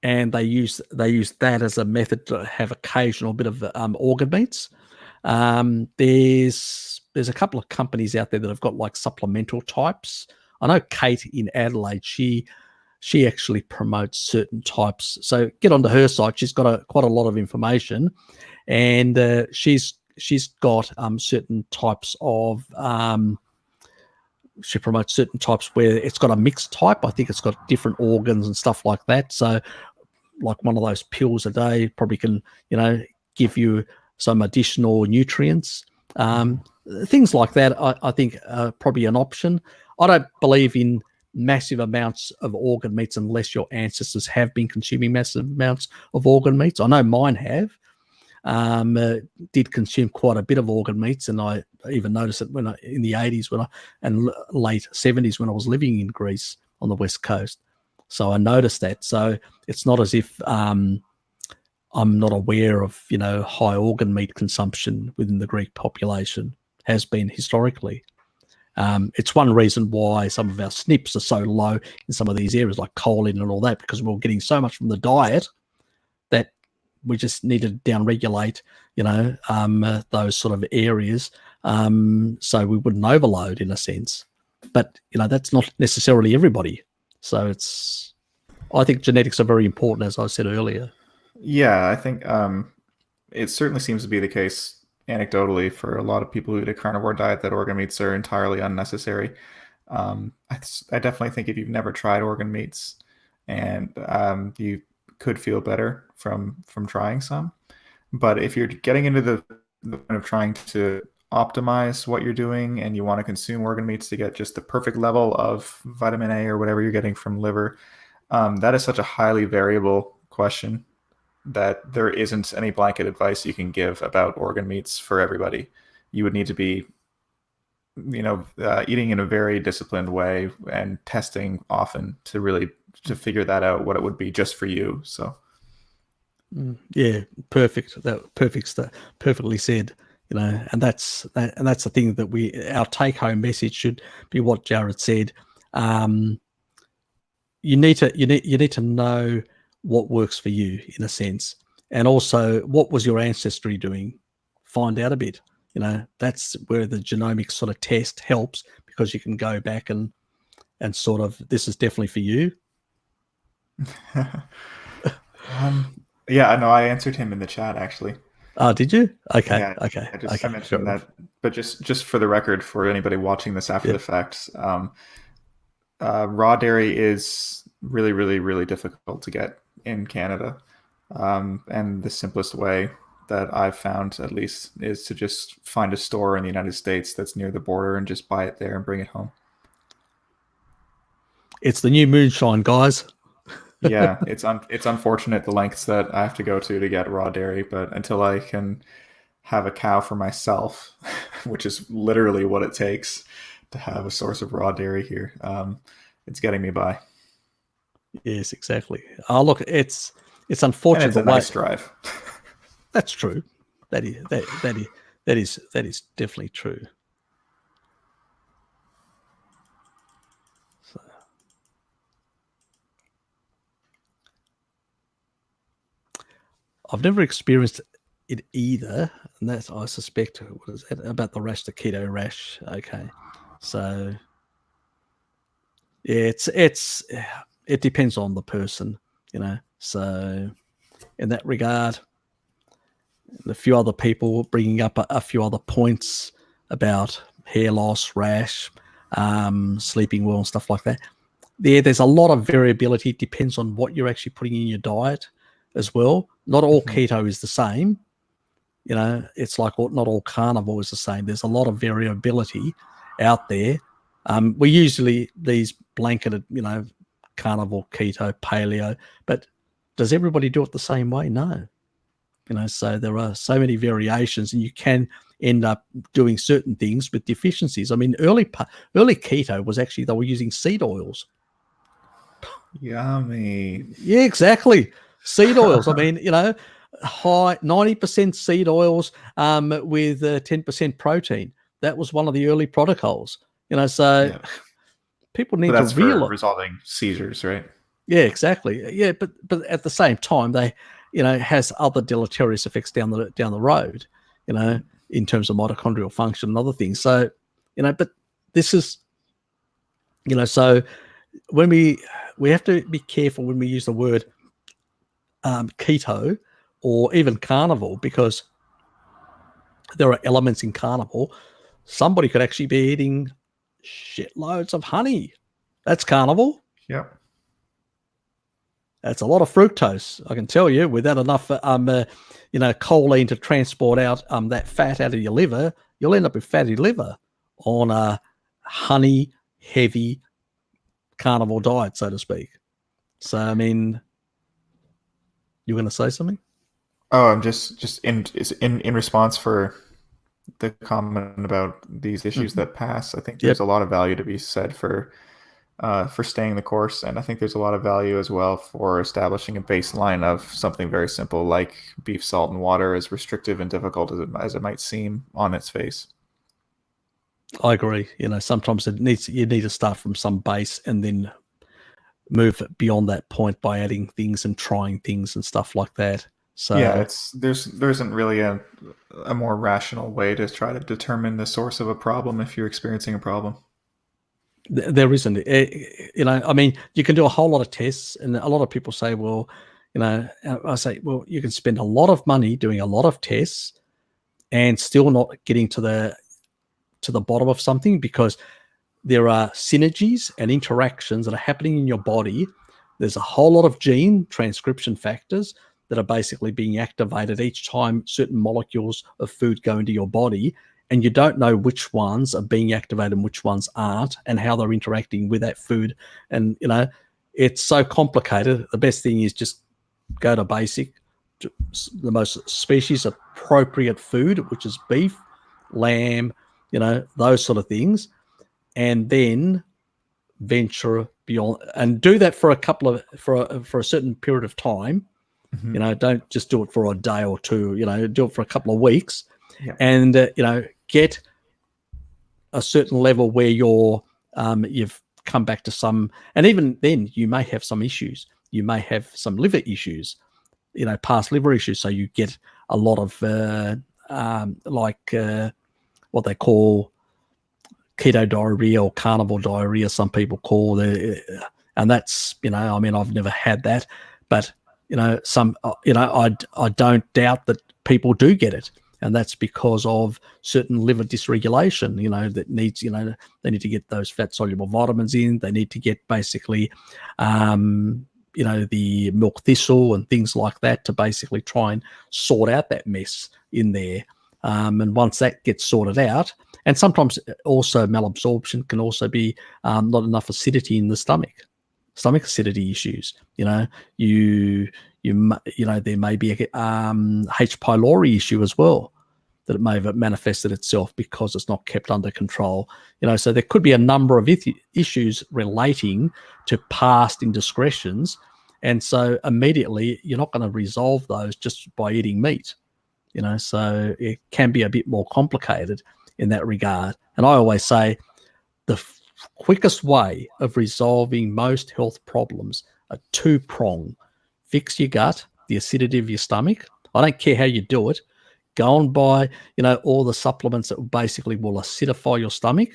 and they use that as a method to have occasional bit of organ meats. There's a couple of companies out there that have got like supplemental types. I know Kate in Adelaide, she actually promotes certain types. So get onto her site. She's got quite a lot of information, and she's got certain types of she promotes certain types where it's got a mixed type. I think it's got different organs and stuff like that. So like one of those pills a day probably can, give you some additional nutrients. Things like that, I think, are probably an option. I don't believe in massive amounts of organ meats unless your ancestors have been consuming massive amounts of organ meats. I know mine have. Did consume quite a bit of organ meats, and I even noticed it in the 80s and late 70s when I was living in Greece on the west coast. So I noticed that. So it's not as if I'm not aware of high organ meat consumption within the Greek population. Has been historically. It's one reason why some of our SNPs are so low in some of these areas like choline and all that, because we're getting so much from the diet that we just need to down-regulate, those sort of areas, so we wouldn't overload in a sense. But, that's not necessarily everybody. So I think genetics are very important, as I said earlier. Yeah, I think it certainly seems to be the case anecdotally for a lot of people who eat a carnivore diet that organ meats are entirely unnecessary. I definitely think if you've never tried organ meats and you could feel better from trying some, but if you're getting into the point of trying to optimize what you're doing and you want to consume organ meats to get just the perfect level of vitamin A or whatever you're getting from liver, that is such a highly variable question that there isn't any blanket advice you can give about organ meats for everybody. You would need to be, eating in a very disciplined way and testing often to figure that out, what it would be just for you. So, yeah, perfect. Perfectly said. And that's the thing that our take home message should be what Jared said. You need to know what works for you in a sense, and also what was your ancestry doing. Find out a bit. That's where the genomic sort of test helps, because you can go back and sort of, this is definitely for you. Yeah, no, I answered him in the chat actually. Oh, did you? Okay. Yeah, Okay. I mentioned that, but just for the record, for anybody watching this after the fact, raw dairy is really, really, really difficult to get in Canada, and the simplest way that I've found, at least, is to just find a store in the United States that's near the border and just buy it there and bring it home. It's the new moonshine, guys. Yeah, it's unfortunate the lengths that I have to go to get raw dairy, but until I can have a cow for myself, which is literally what it takes to have a source of raw dairy here, it's getting me by. Yes, exactly. Oh, look, it's unfortunate. And it's a nice drive. That's true. That is definitely true. So, I've never experienced it either, and that's, I suspect, what is that about the rash, the keto rash? Okay, so yeah, it depends on the person, So in that regard, a few other people bringing up a few other points about hair loss, rash, sleeping well, and stuff like that. There's a lot of variability. It depends on what you're actually putting in your diet as well. Not all keto is the same. It's like not all carnivore is the same. There's a lot of variability out there. We usually these blanketed, carnivore, keto, paleo, but does everybody do it the same way? No. So there are so many variations, and you can end up doing certain things with deficiencies. I mean, early keto was actually, they were using seed oils. Yummy. Yeah, exactly. Seed oils. I mean, high 90% seed oils with 10% protein. That was one of the early protocols. So people need But to that's for realize. resolving seizures, right? Yeah, exactly. Yeah, but at the same time, they, has other deleterious effects down the road, in terms of mitochondrial function and other things. So, but this is, so when we have to be careful when we use the word keto or even carnivore, because there are elements in carnivore. Somebody could actually be eating shitloads of honey. That's carnivore. Yep. That's a lot of fructose, I can tell you. Without enough, choline to transport out that fat out of your liver, you'll end up with fatty liver on a honey-heavy carnivore diet, so to speak. So, I mean, you were going to say something? Oh, I'm just in response for the comment about these issues that pass. I think Yep. there's a lot of value to be said for staying the course, and I think there's a lot of value as well for establishing a baseline of something very simple like beef, salt, and water, as restrictive and difficult as it might seem on its face. I agree. Sometimes you need to start from some base and then move beyond that point by adding things and trying things and stuff like that. So yeah, there isn't really a more rational way to try to determine the source of a problem if you're experiencing a problem. There isn't. I mean, you can do a whole lot of tests, and a lot of people say, well, I say, well, you can spend a lot of money doing a lot of tests and still not getting to the bottom of something, because there are synergies and interactions that are happening in your body. There's a whole lot of gene transcription factors that are basically being activated each time certain molecules of food go into your body, and you don't know which ones are being activated and which ones aren't, and how they're interacting with that food. And, it's so complicated. The best thing is just go to basic, the most species appropriate food, which is beef, lamb, those sort of things, and then venture beyond and do that for a certain period of time. Mm-hmm. Don't just do it for a day or two, do it for a couple of weeks. Yeah. And get a certain level where you've come back to some, and even then you may have some issues. You may have some liver issues, past liver issues. So you get a lot of what they call keto diarrhea or carnivore diarrhea, some people call it, and that's, I mean, I've never had that, but I don't doubt that people do get it, and that's because of certain liver dysregulation, that needs, they need to get those fat soluble vitamins in. They need to get basically, the milk thistle and things like that to basically try and sort out that mess in there. And once that gets sorted out, and sometimes also malabsorption can also be not enough acidity in the stomach acidity issues. There may be a H. pylori issue as well, that it may have manifested itself because it's not kept under control. So there could be a number of issues relating to past indiscretions, and so immediately you're not going to resolve those just by eating meat. So it can be a bit more complicated in that regard. And I always say the quickest way of resolving most health problems are two-pronged. Fix your gut, the acidity of your stomach. I don't care how you do it. Go and buy, all the supplements that basically will acidify your stomach.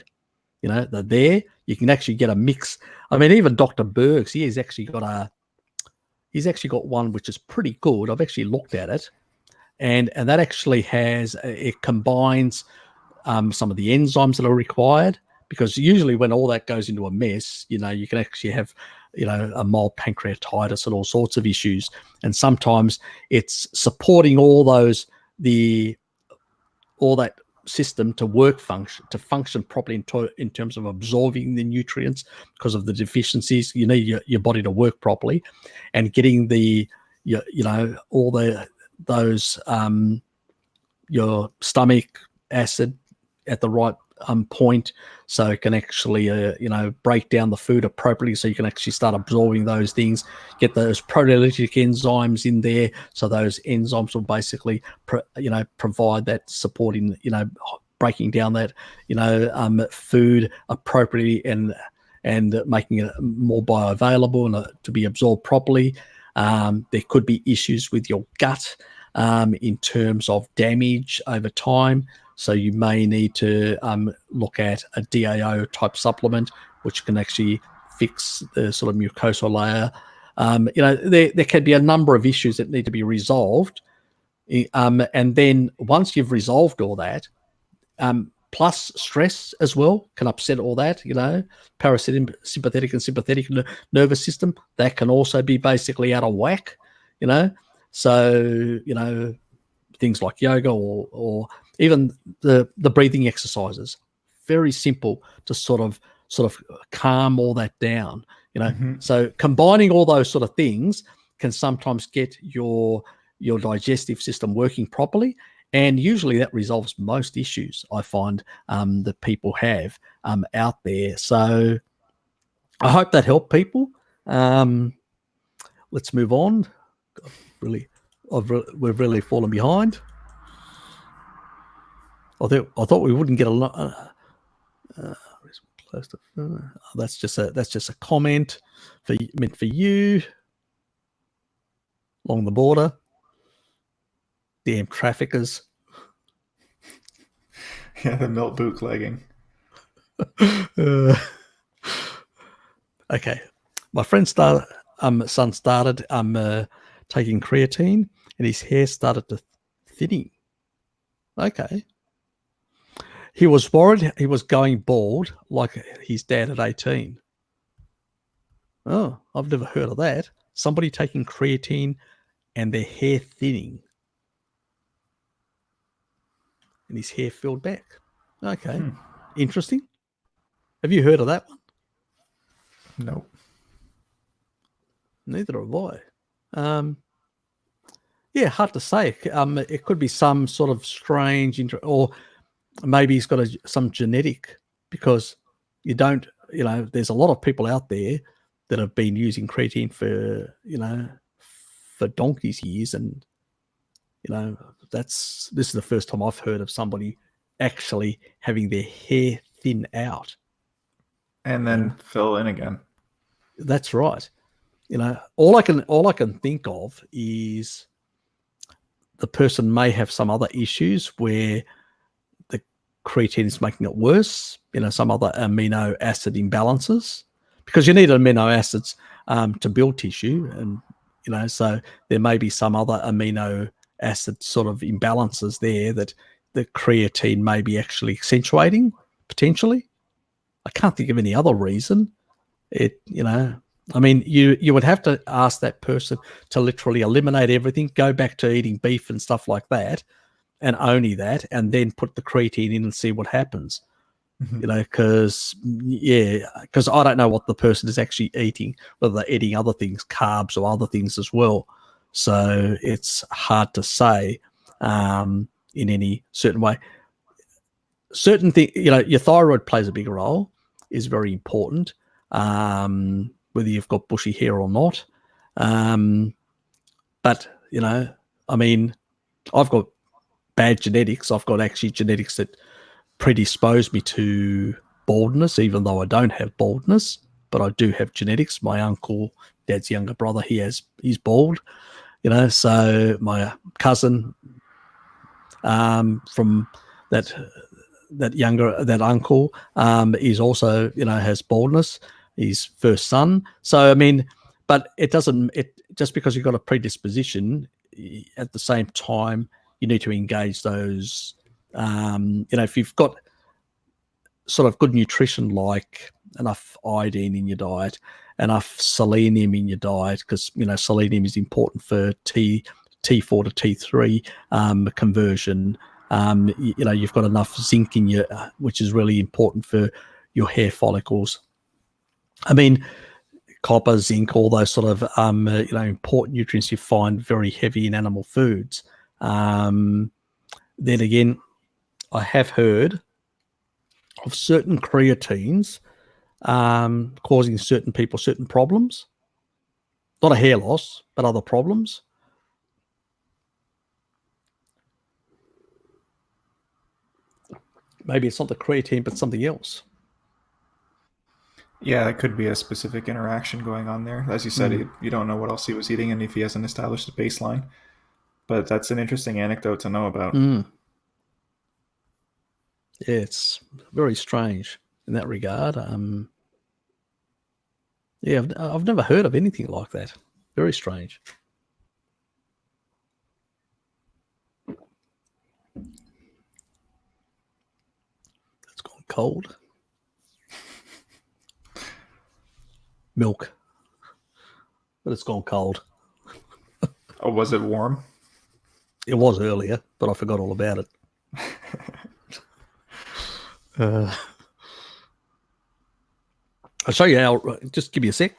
They're there. You can actually get a mix. I mean, even Dr. Berg's, he's actually got one which is pretty good. I've actually looked at it. And that actually it combines some of the enzymes that are required, because usually when all that goes into a mess, you can actually have, a mild pancreatitis and all sorts of issues. And sometimes it's supporting all that system to function properly in terms of absorbing the nutrients because of the deficiencies. You need your body to work properly, and getting your stomach acid at the right point, so it can actually break down the food appropriately, so you can actually start absorbing those things. Get those proteolytic enzymes in there, so those enzymes will basically provide that support in breaking down that food appropriately, and making it more bioavailable and to be absorbed properly. There could be issues with your gut in terms of damage over time. So you may need to look at a DAO type supplement, which can actually fix the sort of mucosal layer. There can be a number of issues that need to be resolved. And then once you've resolved all that, plus stress as well can upset all that, parasympathetic and sympathetic nervous system, that can also be basically out of whack, So, things like yoga or even the breathing exercises, very simple to sort of calm all that down, So combining all those sort of things can sometimes get your digestive system working properly. And usually that resolves most issues I find that people have out there. So I hope that helped people. Let's move on. We've really fallen behind. I thought we wouldn't get a lot. Close to. That's just a comment meant for you along the border. Damn traffickers. Yeah, the milk bootlegging. Okay, my friend's son started taking creatine, and his hair started to thinning. Okay. He was worried he was going bald like his dad at 18. Oh, I've never heard of that. Somebody taking creatine and their hair thinning. And his hair filled back. Okay. Interesting. Have you heard of that one? Nope. Neither have I. Yeah, hard to say. It could be some sort of strange, or maybe he's got some genetic, because there's a lot of people out there that have been using creatine for donkey's years, and this is the first time I've heard of somebody actually having their hair thin out and then fill in again. That's right. All I can think of is the person may have some other issues where the creatine is making it worse, some other amino acid imbalances, because you need amino acids to build tissue. And, so there may be some other amino acid sort of imbalances there that the creatine may be actually accentuating, potentially. I can't think of any other reason. You would have to ask that person to literally eliminate everything, go back to eating beef and stuff like that, and only that, and then put the creatine in and see what happens. Because I don't know what the person is actually eating, whether they're eating other things, carbs or other things as well. So it's hard to say in any certain way. Certain thing, your thyroid plays a big role, is very important. Whether you've got bushy hair or not. But, I've got bad genetics. I've got actually genetics that predispose me to baldness, even though I don't have baldness, but I do have genetics. My uncle, Dad's younger brother, he's bald, so my cousin from that uncle is also, has baldness. His first son. So, but just because you've got a predisposition, at the same time, you need to engage those, if you've got sort of good nutrition, like enough iodine in your diet, enough selenium in your diet, because, selenium is important for T4 to T3 conversion. You've got enough zinc in your, which is really important for your hair follicles. Copper, zinc, all those sort of important nutrients you find very heavy in animal foods. Then again, I have heard of certain creatines causing certain people certain problems. Not a hair loss, but other problems. Maybe it's not the creatine, but something else. Yeah, it could be a specific interaction going on there. As you said, you don't know what else he was eating and if he hasn't established a baseline. But that's an interesting anecdote to know about. Mm. Yeah, it's very strange in that regard. Yeah, I've never heard of anything like that. Very strange. It's gone cold. Milk. But it's gone cold. Oh, was it warm? It was earlier, but I forgot all about it. I'll show you how. Just give me a sec.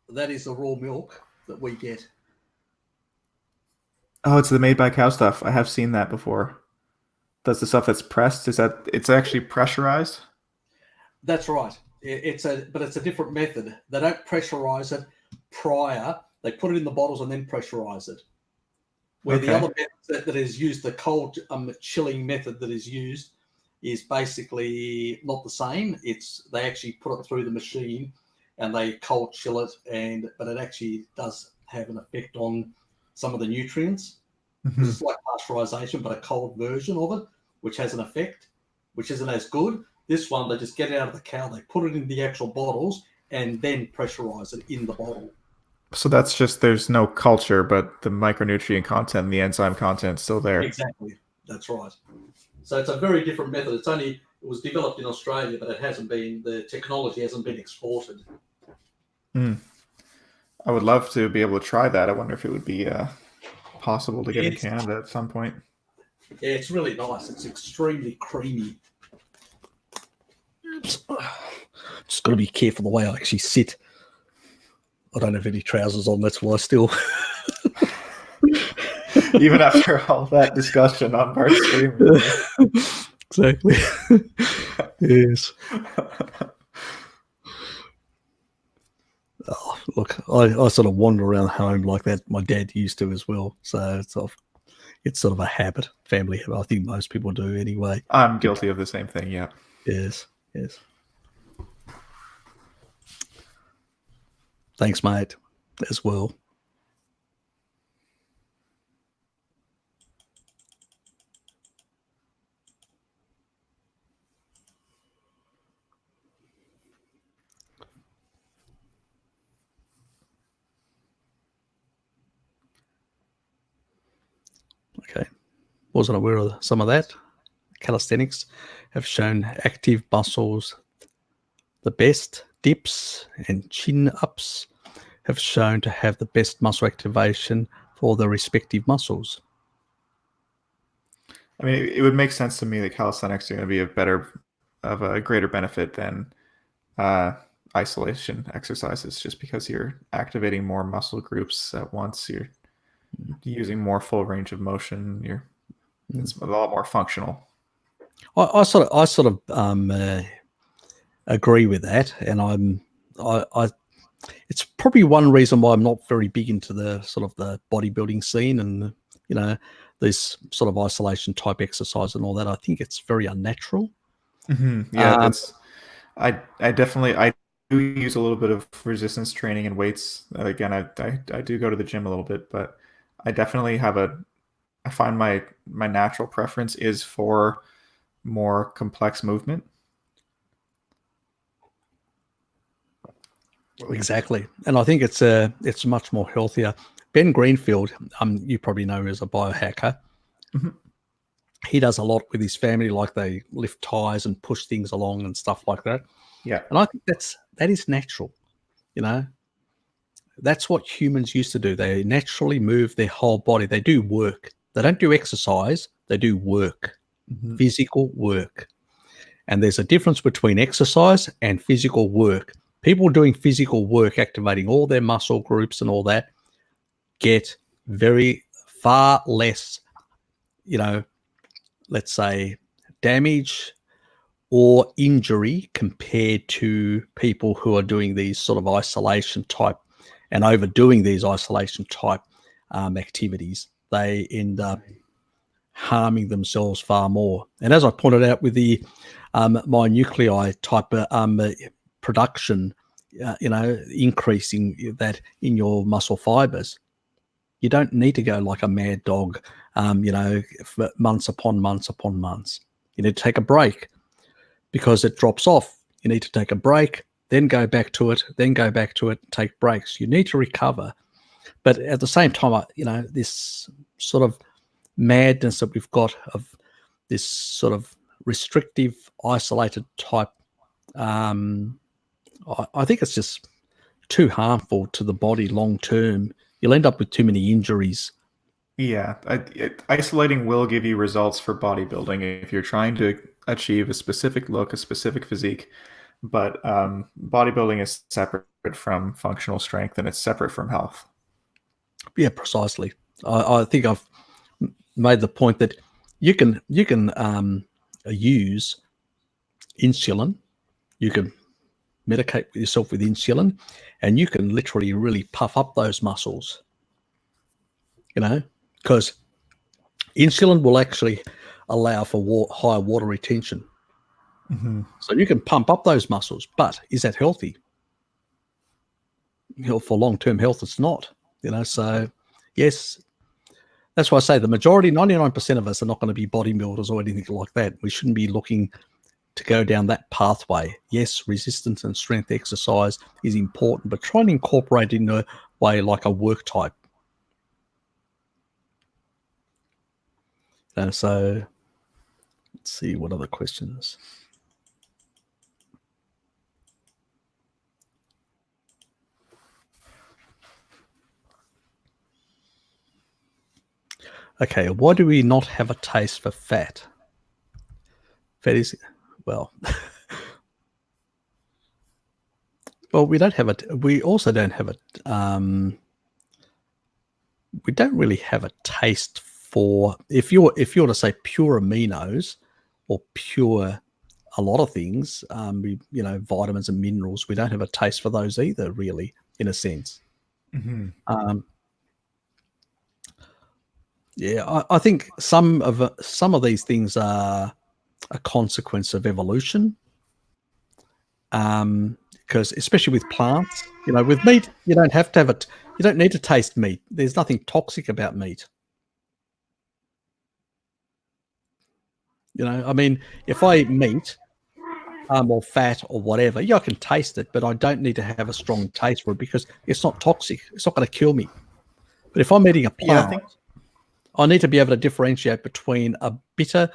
That is the raw milk that we get. Oh, it's the made by cow stuff. I have seen that before. That's the stuff that's pressed. Is that it's actually pressurized? That's right. But it's a different method. They don't pressurize it prior. They put it in the bottles and then pressurize it. Where the other method that is used, the cold chilling method that is used, is basically not the same. They actually put it through the machine and they cold chill it, but it actually does have an effect on some of the nutrients. Mm-hmm. It's like pasteurization, but a cold version of it, which has an effect, which isn't as good. This one, they just get it out of the cow, they put it in the actual bottles, and then pressurize it in the bottle. So that's just, there's no culture, but the micronutrient content and the enzyme content is still there. Exactly. That's right. So it's a very different method. It was developed in Australia, but the technology hasn't been exported. I would love to be able to try that. I wonder if it would be possible to get in Canada at some point. Yeah, it's really nice. It's extremely creamy. Oops. Just got to be careful the way I actually sit. I don't have any trousers on, that's why still. Even after all that discussion on Bart stream. Exactly. Yes. Oh, look, I sort of wander around home like that. My dad used to as well. So it's sort of a habit, family habit. I think most people do anyway. I'm guilty of the same thing, yeah. Yes. Thanks, mate, as well. Okay. Wasn't aware of some of that. Calisthenics have shown active muscles the best. Dips and chin-ups have shown to have the best muscle activation for the respective muscles. I mean, it would make sense to me that calisthenics are going to be of a greater benefit than isolation exercises, just because you're activating more muscle groups at once. You're using more full range of motion. It's a lot more functional. I sort of agree with that, and it's probably one reason why I'm not very big into the sort of the bodybuilding scene and this sort of isolation type exercise and all that. I think it's very unnatural. Mm-hmm. Yeah, I definitely do use a little bit of resistance training and weights. Again, I do go to the gym a little bit, but I definitely I find my natural preference is for more complex movement. Exactly, and I think it's much more healthier. Ben Greenfield, you probably know him as a biohacker. Mm-hmm. He does a lot with his family, like they lift tires and push things along and stuff like that. Yeah, and I think that is natural. That's what humans used to do. They naturally move their whole body. They do work. They don't do exercise. They do work, physical work. And there's a difference between exercise and physical work. People doing physical work, activating all their muscle groups and all that, get far less, let's say, damage or injury compared to people who are doing these sort of isolation type and overdoing these isolation type activities. They end up harming themselves far more. And as I pointed out with the my nuclei type of production, increasing that in your muscle fibers, you don't need to go like a mad dog, for months upon months upon months. You need to take a break because it drops off. You need to take a break, then go back to it, then go back to it, take breaks. You need to recover. But at the same time, this sort of madness that we've got of this sort of restrictive, isolated type, I think it's just too harmful to the body long term. You'll end up with too many injuries. Yeah, isolating will give you results for bodybuilding if you're trying to achieve a specific look, a specific physique. But bodybuilding is separate from functional strength, and it's separate from health. Yeah, precisely. I think I've made the point that you can use insulin. You can medicate yourself with insulin, and you can literally really puff up those muscles. Because insulin will actually allow for higher water retention. Mm-hmm. So you can pump up those muscles, but is that healthy? For long-term health, it's not. So yes, that's why I say the majority, 99% of us are not going to be bodybuilders or anything like that. We shouldn't be looking to go down that pathway. Yes, resistance and strength exercise is important, but try and incorporate it in a way like a work type. So let's see what other questions. Okay, why do we not have a taste for fat? Fat is, well, well, we don't have it. We also don't have it. We don't really have a taste for, if you're to say pure aminos or pure a lot of things, vitamins and minerals, we don't have a taste for those either, really, in a sense. Mm-hmm. Yeah, I think some of these things are a consequence of evolution. Because especially with plants, with meat, you don't have to have it. You don't need to taste meat. There's nothing toxic about meat. I mean, if I eat meat, or fat or whatever, yeah, I can taste it, but I don't need to have a strong taste for it because it's not toxic. It's not going to kill me. But if I'm eating a plant, I need to be able to differentiate between a bitter,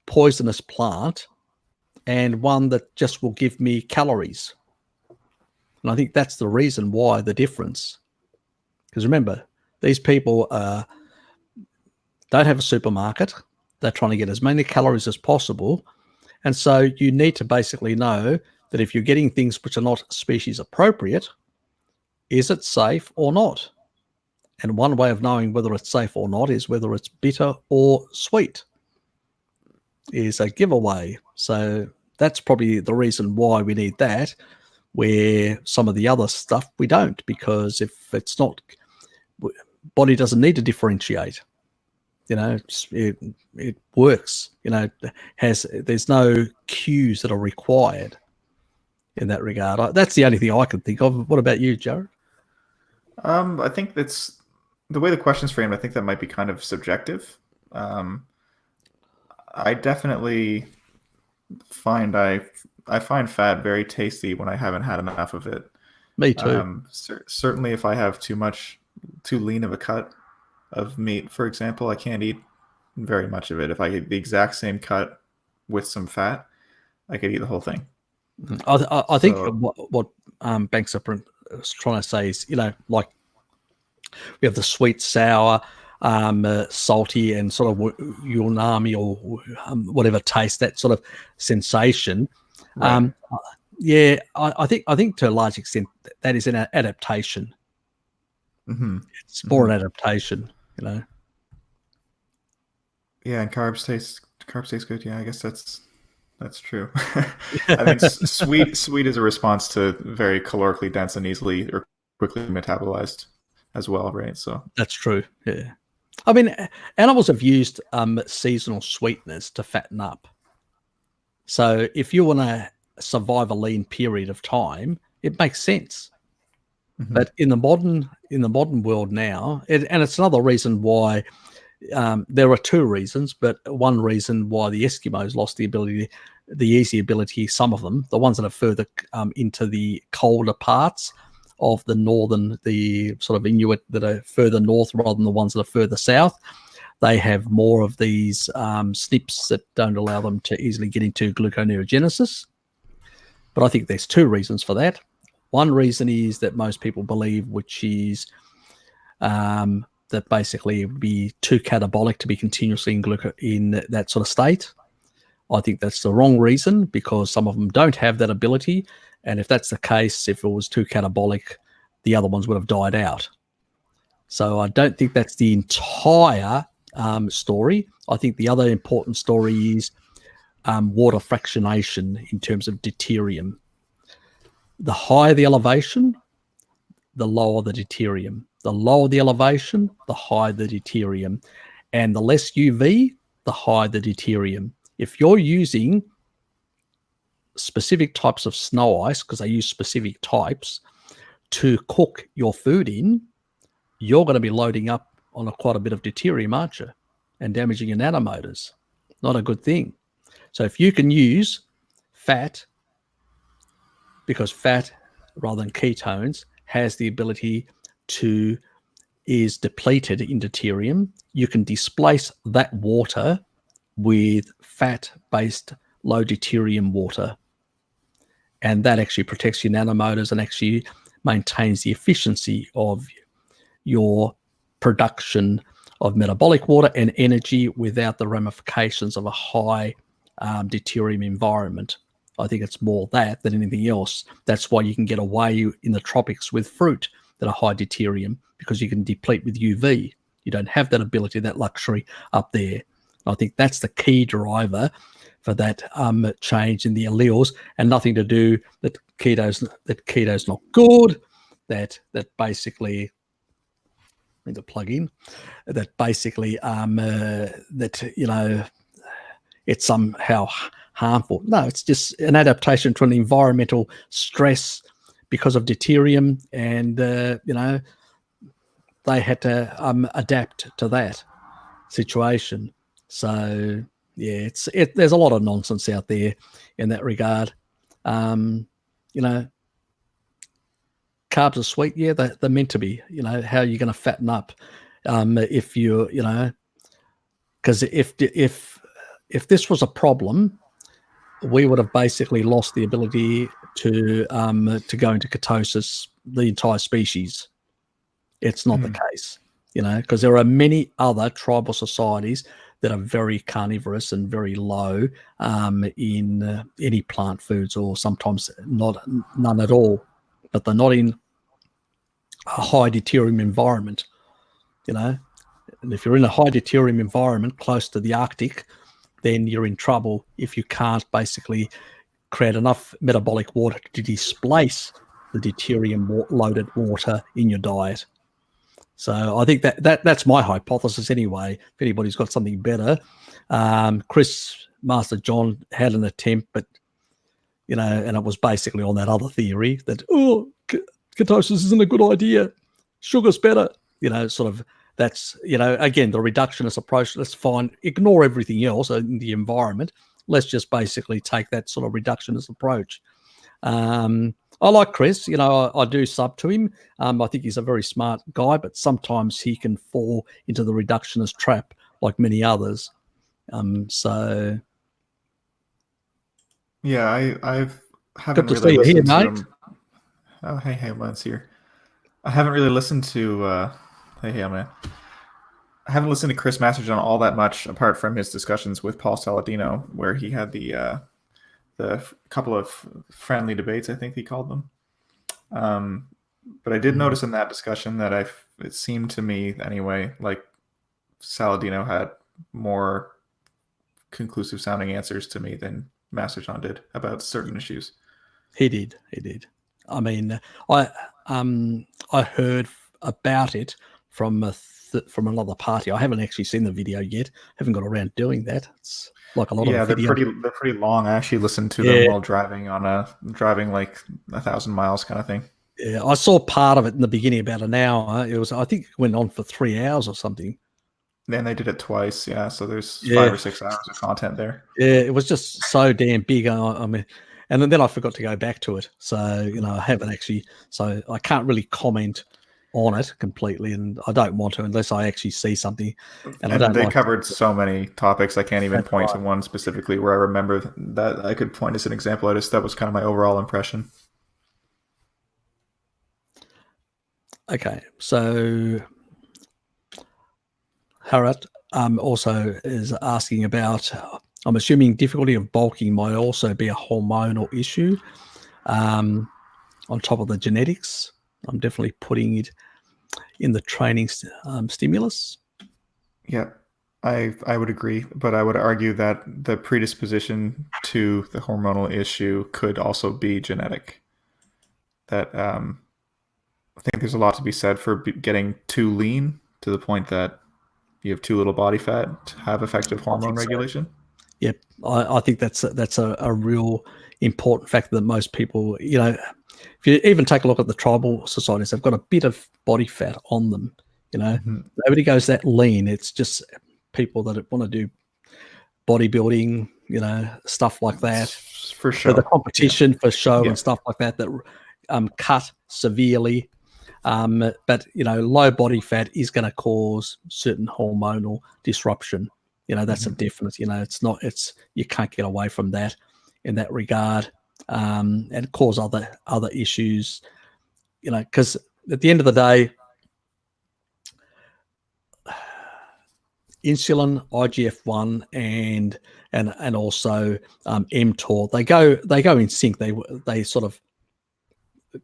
poisonous plant and one that just will give me calories. And I think that's the reason why the difference. Because remember, these people don't have a supermarket. They're trying to get as many calories as possible. And so you need to basically know that if you're getting things which are not species appropriate, is it safe or not? And one way of knowing whether it's safe or not is whether it's bitter or sweet, is a giveaway. So that's probably the reason why we need that, where some of the other stuff we don't, because if it's not, body doesn't need to differentiate. It works. There's no cues that are required in that regard. That's the only thing I can think of. What about you, Jared? I think that's the way the question's framed. I think that might be kind of subjective. I definitely find I find fat very tasty when I haven't had enough of it. Me too. Certainly, if I have too lean of a cut of meat, for example, I can't eat very much of it. If I get the exact same cut with some fat, I could eat the whole thing. I think what Banks is trying to say is, like we have the sweet, sour, salty, and sort of umami or whatever taste, that sort of sensation. Right. Yeah, I think to a large extent that is an adaptation. Mm-hmm. It's more an adaptation, Yeah, and carbs taste good. Yeah, I guess that's That's true. I mean, sweet is a response to very calorically dense and easily or quickly metabolized as well, right? So That's true. Yeah. I mean, animals have used seasonal sweeteners to fatten up. So if you want to survive a lean period of time, it makes sense. But in the modern world now, and it's another reason why there are two reasons, but one reason why the Eskimos lost the easy ability, some of them, the ones that are further into the colder parts of the sort of Inuit that are further north rather than the ones that are further south, they have more of these SNPs that don't allow them to easily get into gluconeogenesis. But I think there's two reasons for that. One reason is that most people believe, which is that basically it would be too catabolic to be continuously in that sort of state. I think that's the wrong reason, because some of them don't have that ability. And if that's the case, if it was too catabolic, the other ones would have died out. So I don't think that's the entire story. I think the other important story is water fractionation in terms of deuterium. The higher the elevation, the lower the deuterium. The lower the elevation, the higher the deuterium. And the less UV, the higher the deuterium. If you're using specific types of snow ice, because they use specific types, to cook your food in, you're going to be loading up on quite a bit of deuterium, aren't you? And damaging your nanomotors. Not a good thing. So if you can use fat, because fat, rather than ketones, has the ability to is depleted in deuterium, you can displace that water with fat-based low deuterium water. And that actually protects your nanomotors and actually maintains the efficiency of your production of metabolic water and energy without the ramifications of a high deuterium environment. I think it's more that than anything else. That's why you can get away in the tropics with fruit that are high deuterium, because you can deplete with UV. You don't have that ability, that luxury up there. I think that's the key driver for that change in the alleles, and nothing to do that keto's not good. That basically, I need to plug in. That basically that it's somehow harmful. No, it's just an adaptation to an environmental stress because of deuterium, and they had to adapt to that situation. So yeah, there's a lot of nonsense out there in that regard. Carbs are sweet, yeah, they're meant to be. How are you going to fatten up if you because if this was a problem, we would have basically lost the ability to go into ketosis, the entire species. It's not the case, because there are many other tribal societies that are very carnivorous and very low in any plant foods, or sometimes none at all. But they're not in a high deuterium environment, And if you're in a high deuterium environment close to the Arctic, then you're in trouble if you can't basically create enough metabolic water to displace the deuterium-loaded water in your diet. So I think that's my hypothesis anyway. If anybody's got something better, Chris Master John had an attempt, but and it was basically on that other theory that ketosis isn't a good idea, sugar's better. Sort of that's again the reductionist approach. Let's ignore everything else in the environment. Let's just basically take that sort of reductionist approach. I like Chris. I do sub to him. I think he's a very smart guy, but sometimes he can fall into the reductionist trap like many others. So yeah, I haven't good to really see you here, listened to mate. him. Oh, hey, Lance here. I haven't really listened to. Hey, man. I haven't listened to Chris Masterjohn all that much, apart from his discussions with Paul Saladino, where he had the couple of friendly debates, I think he called them. But I did notice in that discussion that it seemed to me anyway like Saladino had more conclusive sounding answers to me than Master John did about certain issues. He did. I mean, I heard about it from from another party. I haven't actually seen the video yet. Haven't got around doing that. It's like a lot of They're videos. pretty long. I actually listened to them Yeah, while driving like 1,000 miles kind of thing. yeah. I saw part of it in the beginning, about an hour. It was, I think, it went on for 3 hours or something. And they did it twice, yeah. So there's Yeah, 5 or 6 hours of content there. yeah. It was just so damn big. I mean, and then I forgot to go back to it. So I haven't actually. So I can't really comment on it completely, and I don't want to unless I actually see something. And I And don't they like. covered so many topics. I can't even That's point right. to one specifically where I remember that I could point as an example. That was kind of my overall impression. Okay, so Harat also is asking about. I'm assuming difficulty of bulking might also be a hormonal issue. On top of the genetics, I'm definitely putting it in the training stimulus. Yeah, I would agree, but I would argue that the predisposition to the hormonal issue could also be genetic. That I think there's a lot to be said for getting too lean to the point that you have too little body fat to have effective I hormone think so. regulation. Yep, I think that's a real important factor that most people, if you even take a look at the tribal societies, they've got a bit of body fat on them. Mm-hmm. Nobody goes that lean. It's just people that want to do bodybuilding, stuff like that For for the show. Yeah. competition, for show Yeah. and stuff like that. That cut severely. But low body fat is going to cause certain hormonal disruption. That's a Mm-hmm. definite. It's you can't get away from that in that regard, and cause other issues. Because at the end of the day, insulin, IGF-1, and also mTOR, they go in sync. They sort of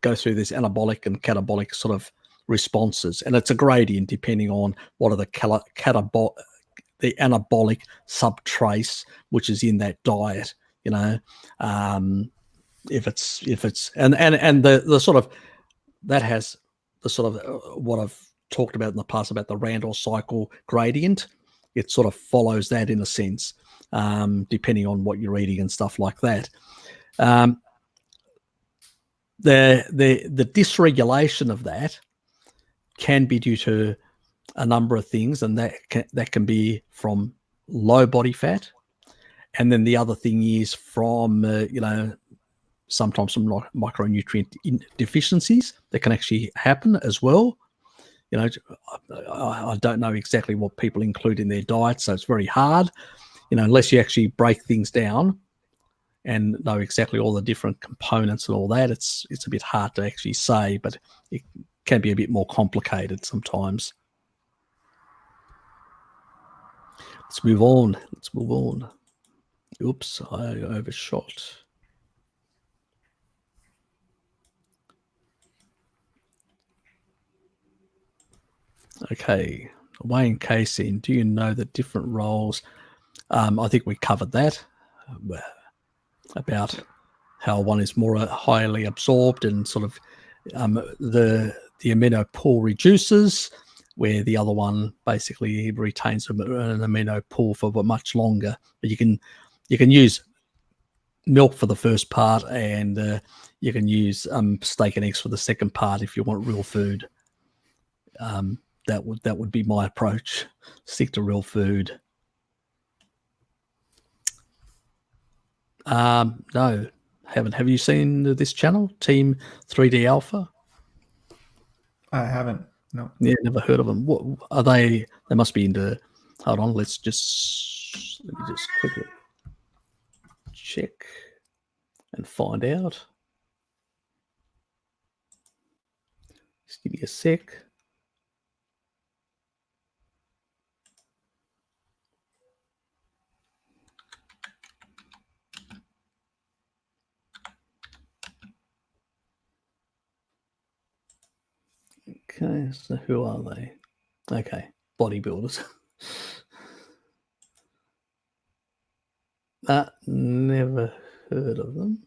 go through this anabolic and catabolic sort of responses, and it's a gradient depending on what are the anabolic subtrace which is in that diet. If it's and the sort of that has the sort of what I've talked about in the past about the Randall cycle gradient. It sort of follows that in a sense, depending on what you're eating and stuff like that. The dysregulation of that can be due to a number of things, and that can be from low body fat, and then the other thing is from sometimes some micronutrient deficiencies that can actually happen as well. I don't know exactly what people include in their diet, so it's very hard, unless you actually break things down and know exactly all the different components and all that. It's a bit hard to actually say, but it can be a bit more complicated sometimes. Let's move on. Oops, I overshot. Okay, Wayne Casey, do you know the different roles? I think we covered that about how one is more highly absorbed and sort of the amino pool reduces, where the other one basically retains an amino pool for much longer. But you can use milk for the first part, and you can use steak and eggs for the second part if you want real food. That would be my approach. Stick to real food. No, haven't. Have you seen this channel, Team 3D Alpha? I haven't. No. Yeah, never heard of them. What are they? They must be into. Hold on, let me just quickly check and find out. Just give me a sec. Okay, so who are they? Okay, bodybuilders. Never heard of them.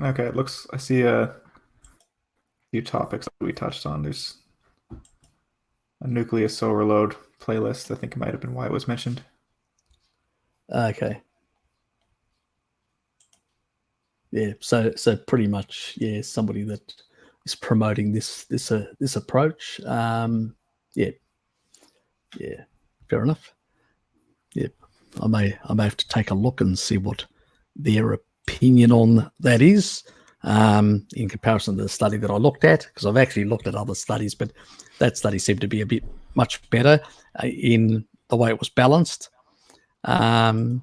Okay, it looks. I see a few topics that we touched on. There's a nucleus overload playlist. I think it might have been why it was mentioned. Okay. Yeah. So pretty much, yeah, somebody that is promoting this approach. Yeah. Yeah. Fair enough. Yeah. I may have to take a look and see what their opinion on that is, in comparison to the study that I looked at, because I've actually looked at other studies, but that study seemed to be a bit much better in the way it was balanced. Yep.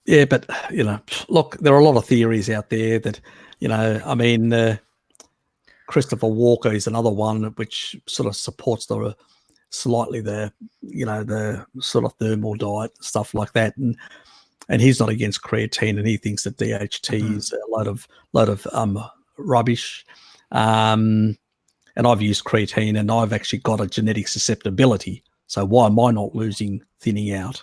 Yeah, but look, there are a lot of theories out there that, I mean, Christopher Walker is another one which sort of supports the slightly the sort of thermal diet, stuff like that, and he's not against creatine, and he thinks that DHT is a load of rubbish. And I've used creatine, and I've actually got a genetic susceptibility. So why am I not losing, thinning out?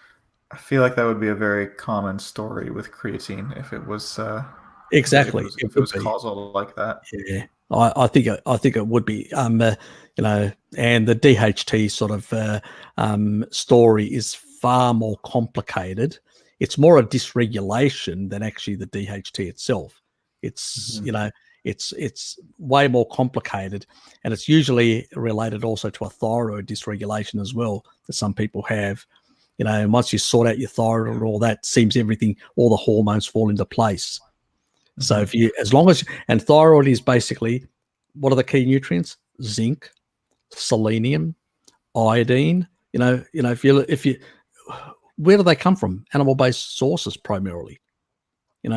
I feel like that would be a very common story with creatine if it was Exactly. if it was causal like that. Yeah, I think it would be. And the DHT sort of story is far more complicated. It's more a dysregulation than actually the DHT itself. It's it's way more complicated, and it's usually related also to a thyroid dysregulation as well that some people have. And once you sort out your thyroid and all that, seems all the hormones fall into place. So and thyroid is basically, what are the key nutrients? Zinc, selenium, iodine. Where do they come from? Animal-based sources primarily.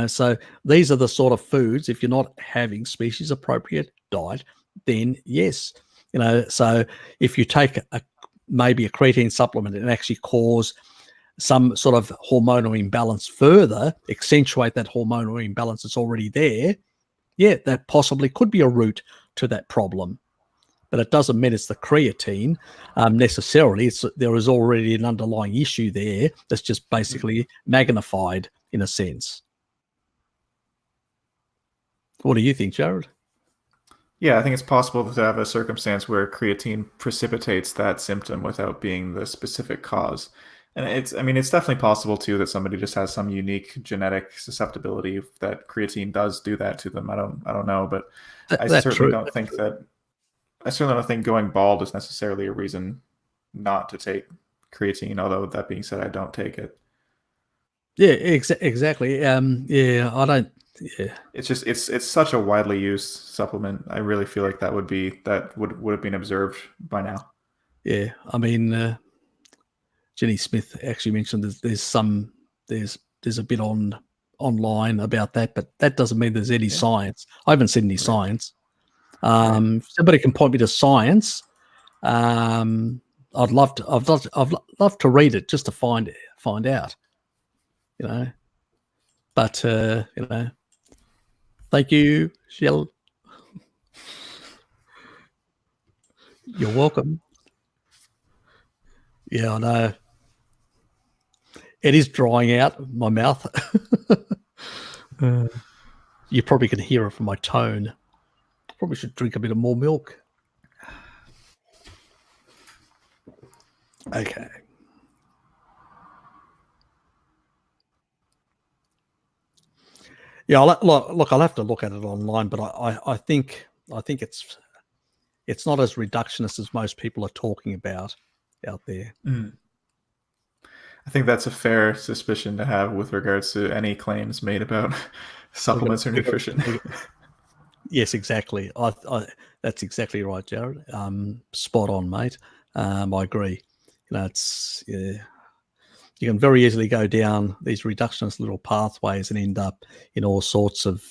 So these are the sort of foods, if you're not having species appropriate diet, then yes. So if you take maybe a creatine supplement and actually cause some sort of hormonal imbalance further, accentuate that hormonal imbalance that's already there, yeah, that possibly could be a root to that problem. But it doesn't mean it's the creatine necessarily. There is already an underlying issue there that's just basically magnified in a sense. What do you think, Jared? Yeah, I think it's possible to have a circumstance where creatine precipitates that symptom without being the specific cause. And it's definitely possible too that somebody just has some unique genetic susceptibility that creatine does do that to them. I don't know, but I certainly don't think going bald is necessarily a reason not to take creatine. Although that being said, I don't take it. Yeah, exactly. Yeah, I don't. Yeah, it's such a widely used supplement. I really feel like that would have been observed by now. Yeah, I mean, Jenny Smith actually mentioned that there's a bit online about that, but that doesn't mean there's any science. I haven't seen any science. If somebody can point me to science, I'd love to read it just to find out. But thank you, Shell. You're welcome. Yeah, I know. It is drying out my mouth. You probably can hear it from my tone. Probably should drink a bit of more milk. Okay. Yeah, I'll have to look at it online, but I think it's not as reductionist as most people are talking about out there. I think that's a fair suspicion to have with regards to any claims made about supplements or nutrition. Yes, exactly. That's exactly right, Jared. Spot on, mate. I agree. You can very easily go down these reductionist little pathways and end up in all sorts of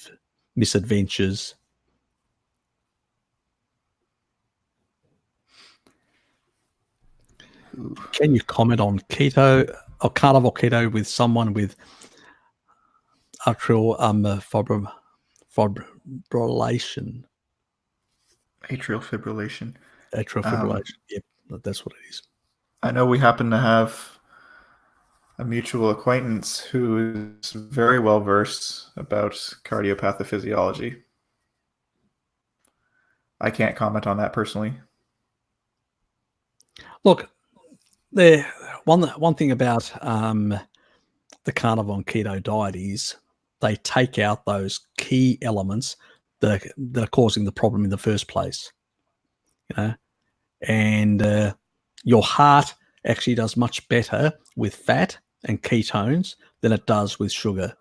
misadventures. Can you comment on keto or carnivore keto with someone with atrial fibrillation. Atrial fibrillation. Atrial fibrillation. Yep, that's what it is. I know we happen to have a mutual acquaintance who is very well versed about cardiopathophysiology. I can't comment on that personally. Look, one thing about the carnivore and keto diet is they take out those key elements that are causing the problem in the first place. And your heart actually does much better with fat and ketones than it does with sugar.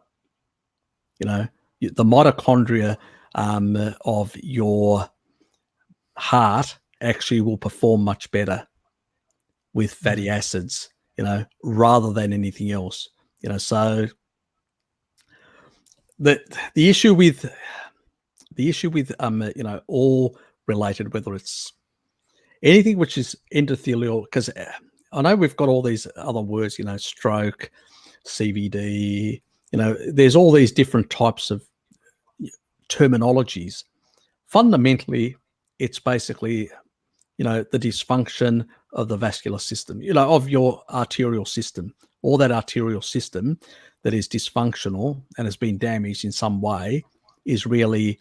The mitochondria of your heart actually will perform much better with fatty acids, rather than anything else. So the issue with all related, whether it's anything which is endothelial, because I know we've got all these other words, stroke, CVD, there's all these different types of terminologies. Fundamentally, it's basically, the dysfunction of the vascular system, of your arterial system. All that arterial system that is dysfunctional and has been damaged in some way is really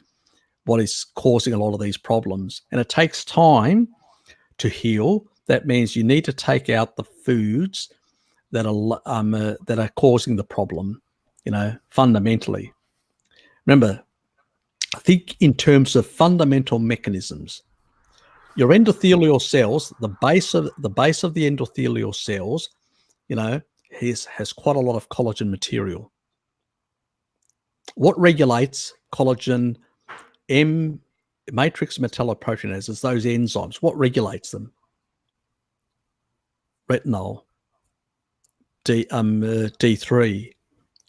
what is causing a lot of these problems. And it takes time to heal. That means you need to take out the foods that are causing the problem, fundamentally. Remember, think in terms of fundamental mechanisms. Your endothelial cells, the base of the endothelial cells, has quite a lot of collagen material. What regulates collagen matrix metalloproteinases, those enzymes? What regulates them? Retinol, D3,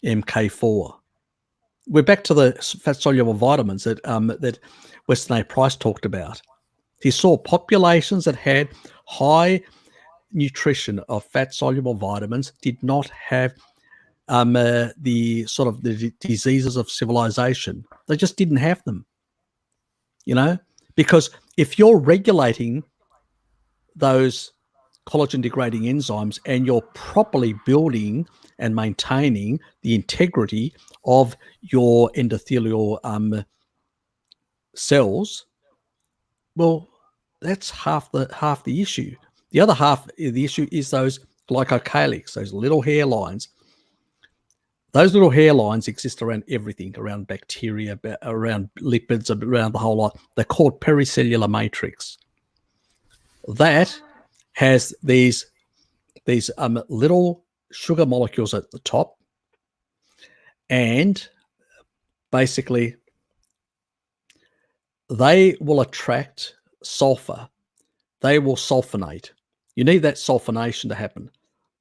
MK4. We're back to the fat-soluble vitamins that Weston A. Price talked about. He saw populations that had high nutrition of fat-soluble vitamins did not have the sort of the diseases of civilization. They just didn't have them, because if you're regulating those collagen-degrading enzymes and you're properly building and maintaining the integrity of your endothelial cells, well, that's half the issue. The other half of the issue is those glycocalyx, those little hairlines. Those little hairlines exist around everything, around bacteria, around lipids, around the whole lot. They're called pericellular matrix. That has these little sugar molecules at the top, and basically they will attract sulfur. They will sulfonate. You need that sulfonation to happen.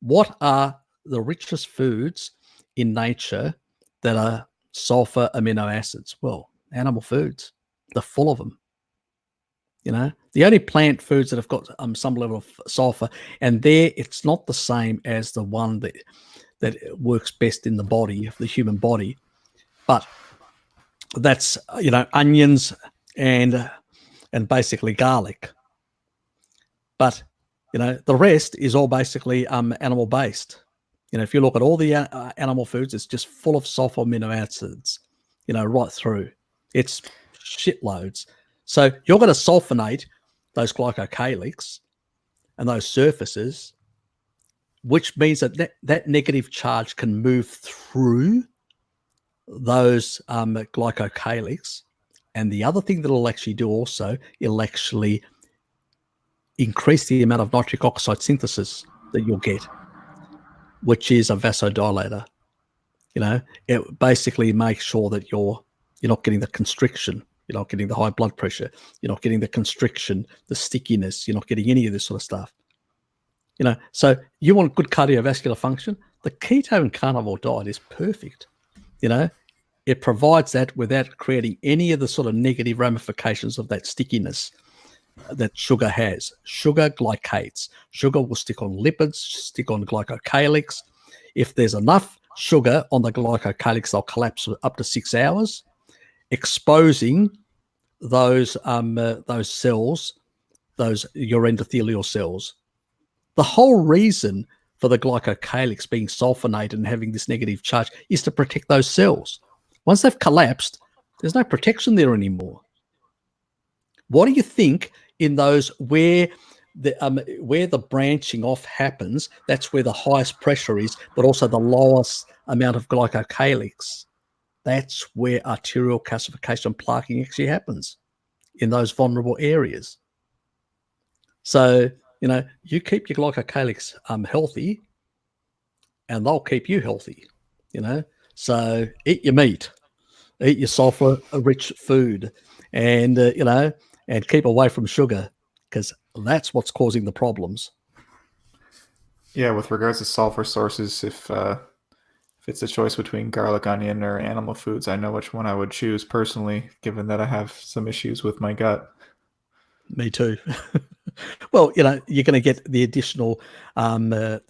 What are the richest foods in nature that are sulfur amino acids? Well, animal foods. They're full of them. The only plant foods that have got some level of sulfur, and there it's not the same as the one that works best in the body, the human body, but that's onions and basically garlic. But the rest is all basically animal based. If you look at all the animal foods, it's just full of sulfur amino acids, right through. It's shitloads. So you're going to sulfonate those glycocalyx and those surfaces, which means that negative charge can move through those glycocalyx. And the other thing that it'll actually do also, it'll actually increase the amount of nitric oxide synthesis that you'll get, which is a vasodilator. It basically makes sure that you're not getting the constriction, you're not getting the high blood pressure, you're not getting the constriction, the stickiness, you're not getting any of this sort of stuff. So you want good cardiovascular function, the keto and carnivore diet is perfect. It provides that without creating any of the sort of negative ramifications of that stickiness that sugar has. Sugar glycates. Sugar will stick on lipids, stick on glycocalyx. If there's enough sugar on the glycocalyx, they'll collapse for up to 6 hours, exposing those cells, your endothelial cells. The whole reason for the glycocalyx being sulfonated and having this negative charge is to protect those cells. Once they've collapsed, there's no protection there anymore. What do you think in those where the branching off happens? That's where the highest pressure is, but also the lowest amount of glycocalyx. That's where arterial calcification and plaquing actually happens, in those vulnerable areas. So, you keep your glycocalyx healthy, and they'll keep you healthy, So eat your meat, eat your sulfur-rich food, and, and keep away from sugar, because that's what's causing the problems. Yeah, with regards to sulfur sources, if it's a choice between garlic, onion, or animal foods, I know which one I would choose personally, given that I have some issues with my gut. Me too. Well, you're going to get the additional aminos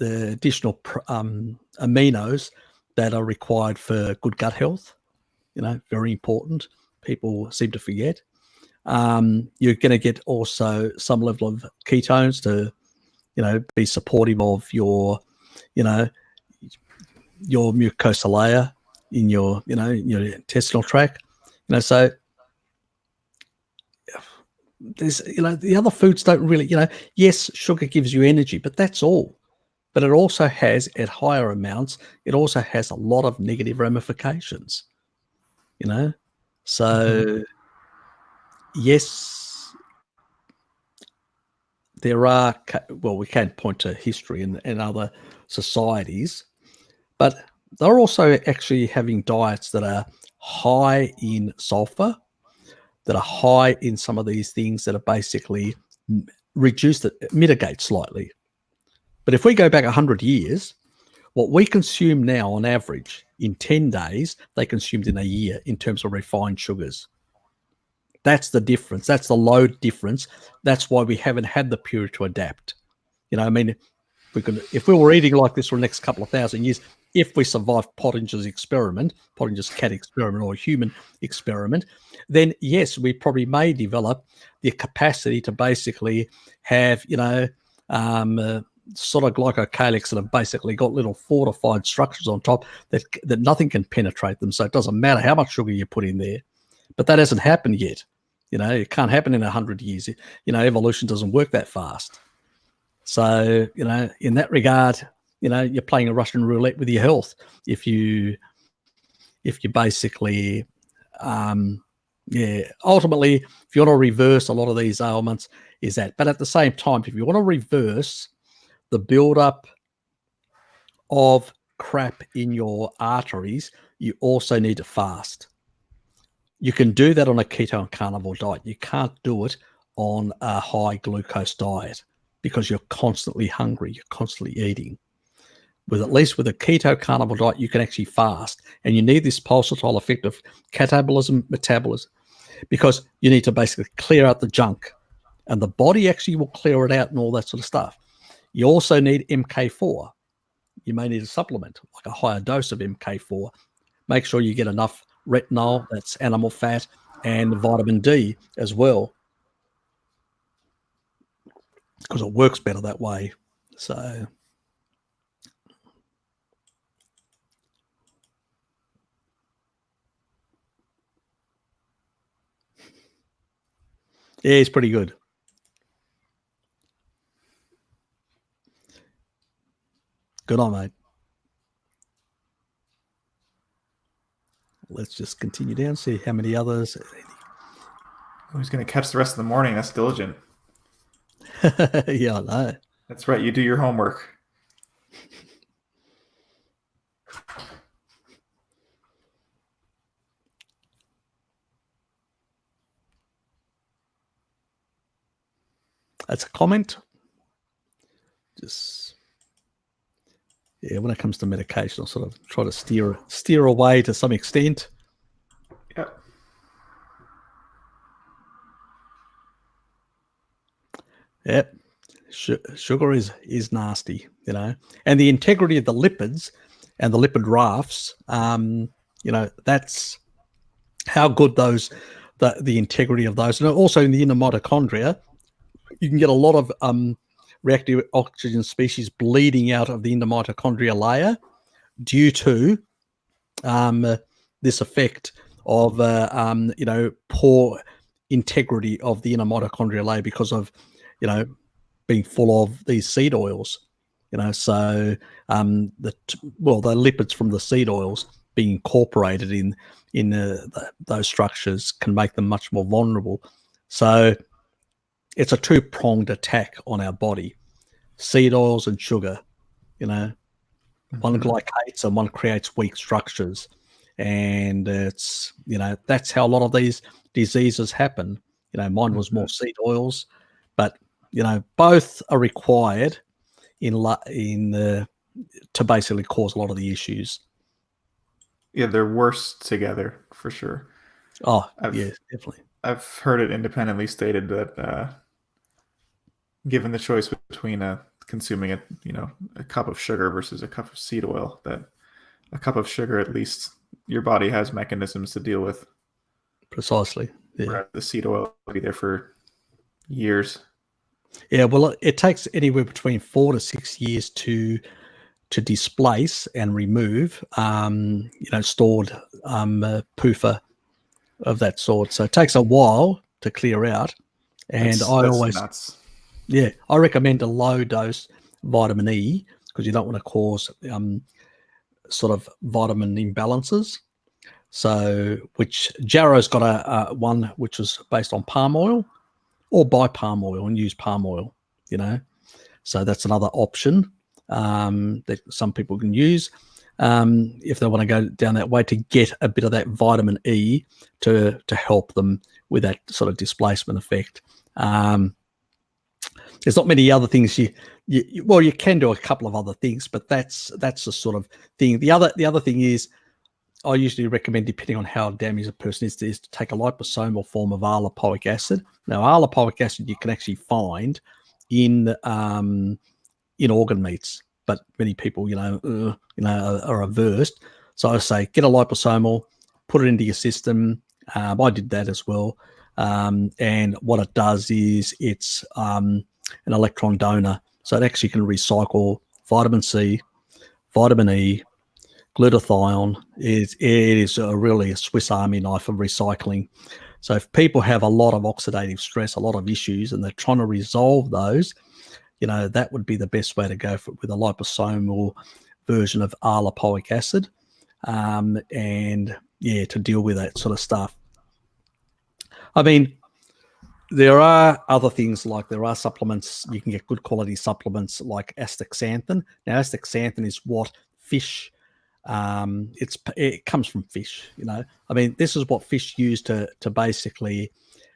that are required for good gut health. Very important. People seem to forget. You're going to get also some level of ketones to, be supportive of your mucosal layer in your intestinal tract. So there's, the other foods don't really, yes, sugar gives you energy, but that's all. But it also has, at higher amounts, it also has a lot of negative ramifications, So, yes, there are, we can point to history and other societies, but they're also actually having diets that are high in sulfur, that are high in some of these things that are basically mitigate slightly. But if we go back 100 years, what we consume now on average in 10 days, they consumed in a year in terms of refined sugars. That's the difference. That's the load difference. That's why we haven't had the period to adapt. If we were eating like this for the next couple of thousand years, if we survived Pottinger's cat experiment, or human experiment, then yes, we probably may develop the capacity to basically have, sort of glycocalyx that have basically got little fortified structures on top that nothing can penetrate them. So it doesn't matter how much sugar you put in there. But that hasn't happened yet. It can't happen in 100 years. Evolution doesn't work that fast. So, in that regard, you're playing a Russian roulette with your health if you basically, ultimately, if you want to reverse a lot of these ailments, is that. But at the same time, if you want to reverse the buildup of crap in your arteries, you also need to fast. You can do that on a keto and carnivore diet. You can't do it on a high glucose diet because you're constantly hungry. You're constantly eating. At least with a keto carnivore diet, you can actually fast. And you need this pulsatile effect of catabolism, metabolism, because you need to basically clear out the junk. And the body actually will clear it out and all that sort of stuff. You also need MK4. You may need a supplement, like a higher dose of MK4. Make sure you get enough retinol, that's animal fat, and vitamin D as well, because it works better that way. So, yeah, it's pretty good. Good on, mate. Let's just continue down, see how many others. Who's going to catch the rest of the morning? That's diligent. Yeah, I know. That's right. You do your homework. That's a comment. Just, when it comes to medication, I'll sort of try to steer away to some extent. Yep. Sugar is nasty, and the integrity of the lipids and the lipid rafts, that's how good the integrity of those. And also in the inner mitochondria, you can get a lot of reactive oxygen species bleeding out of the inner mitochondria layer due to this effect of poor integrity of the inner mitochondria layer because of being full of these seed oils. So the lipids from the seed oils being incorporated in those structures can make them much more vulnerable. So it's a two-pronged attack on our body: seed oils and sugar. One glycates and one creates weak structures, and it's that's how a lot of these diseases happen. Mine was more seed oils, but both are required to basically cause a lot of the issues. Yeah, they're worse together for sure. Oh, yeah, definitely. I've heard it independently stated that given the choice between consuming a cup of sugar versus a cup of seed oil, that a cup of sugar, at least your body has mechanisms to deal with. Precisely. Yeah. The seed oil will be there for years. Yeah, well, it takes anywhere between 4 to 6 years to displace and remove, stored PUFA of that sort. So it takes a while to clear out. And that's nuts. Yeah, I recommend a low dose vitamin E because you don't want to cause sort of vitamin imbalances. So, which Jarrow's got a one which was based on palm oil, or buy palm oil and use palm oil. So that's another option that some people can use if they want to go down that way to get a bit of that vitamin E to help them with that sort of displacement effect. There's not many other things you can do a couple of other things, but that's the sort of thing. The other thing is, I usually recommend, depending on how damaged a person is to take a liposomal form of allopoic acid. Now, allopoic acid you can actually find in organ meats, but many people are averse. So I say get a liposomal, put it into your system. I did that as well, and what it does is it's an electron donor, so it actually can recycle vitamin C, vitamin E, glutathione. It is really a Swiss Army knife of recycling. So if people have a lot of oxidative stress, a lot of issues, and they're trying to resolve those, that would be the best way to go with a liposomal version of allopoic acid, and to deal with that sort of stuff. I mean, there are other things, like there are supplements. You can get good quality supplements like astaxanthin. Now, astaxanthin is what fish, it comes from fish. I mean, this is what fish use to basically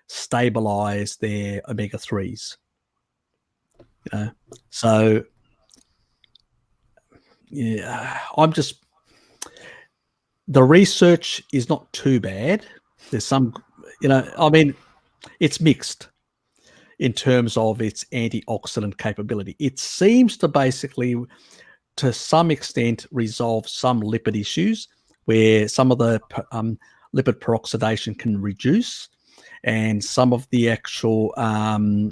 stabilize their omega-3s. So yeah, the research is not too bad. There's some, I mean, it's mixed in terms of its antioxidant capability. It seems to basically, to some extent, resolve some lipid issues where some of the lipid peroxidation can reduce, and some of the actual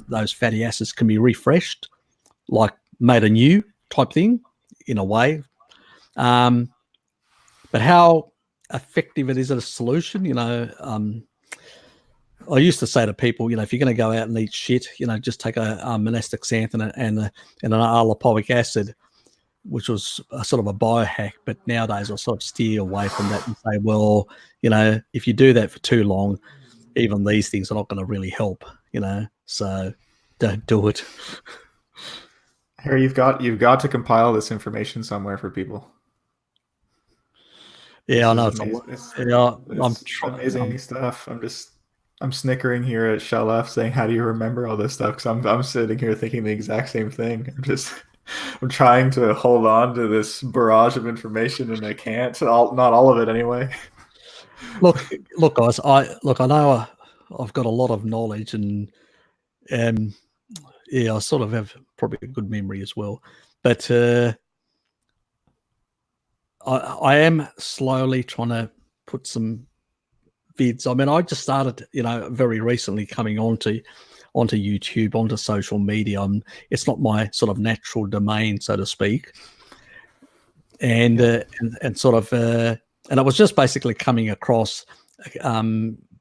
those fatty acids can be refreshed, like made anew type thing, in a way. But how effective it is as a solution, I used to say to people, if you're going to go out and eat shit, just take an astaxanthin and an allopoic acid, which was a sort of a biohack. But nowadays I sort of steer away from that and say, well, if you do that for too long, even these things are not going to really help, so don't do it. Harry, you've got to compile this information somewhere for people. Yeah, I know. It's amazing stuff. I'm snickering here at Shell F saying, how do you remember all this stuff? Because I'm sitting here thinking the exact same thing. I'm trying to hold on to this barrage of information, and I can't. Not all of it anyway. Look, guys. I know I've got a lot of knowledge, and I sort of have probably a good memory as well. But I am slowly trying to put some vids. I mean, I just started, very recently coming onto YouTube, onto social media. It's not my sort of natural domain, so to speak. And sort of, and I was just basically coming across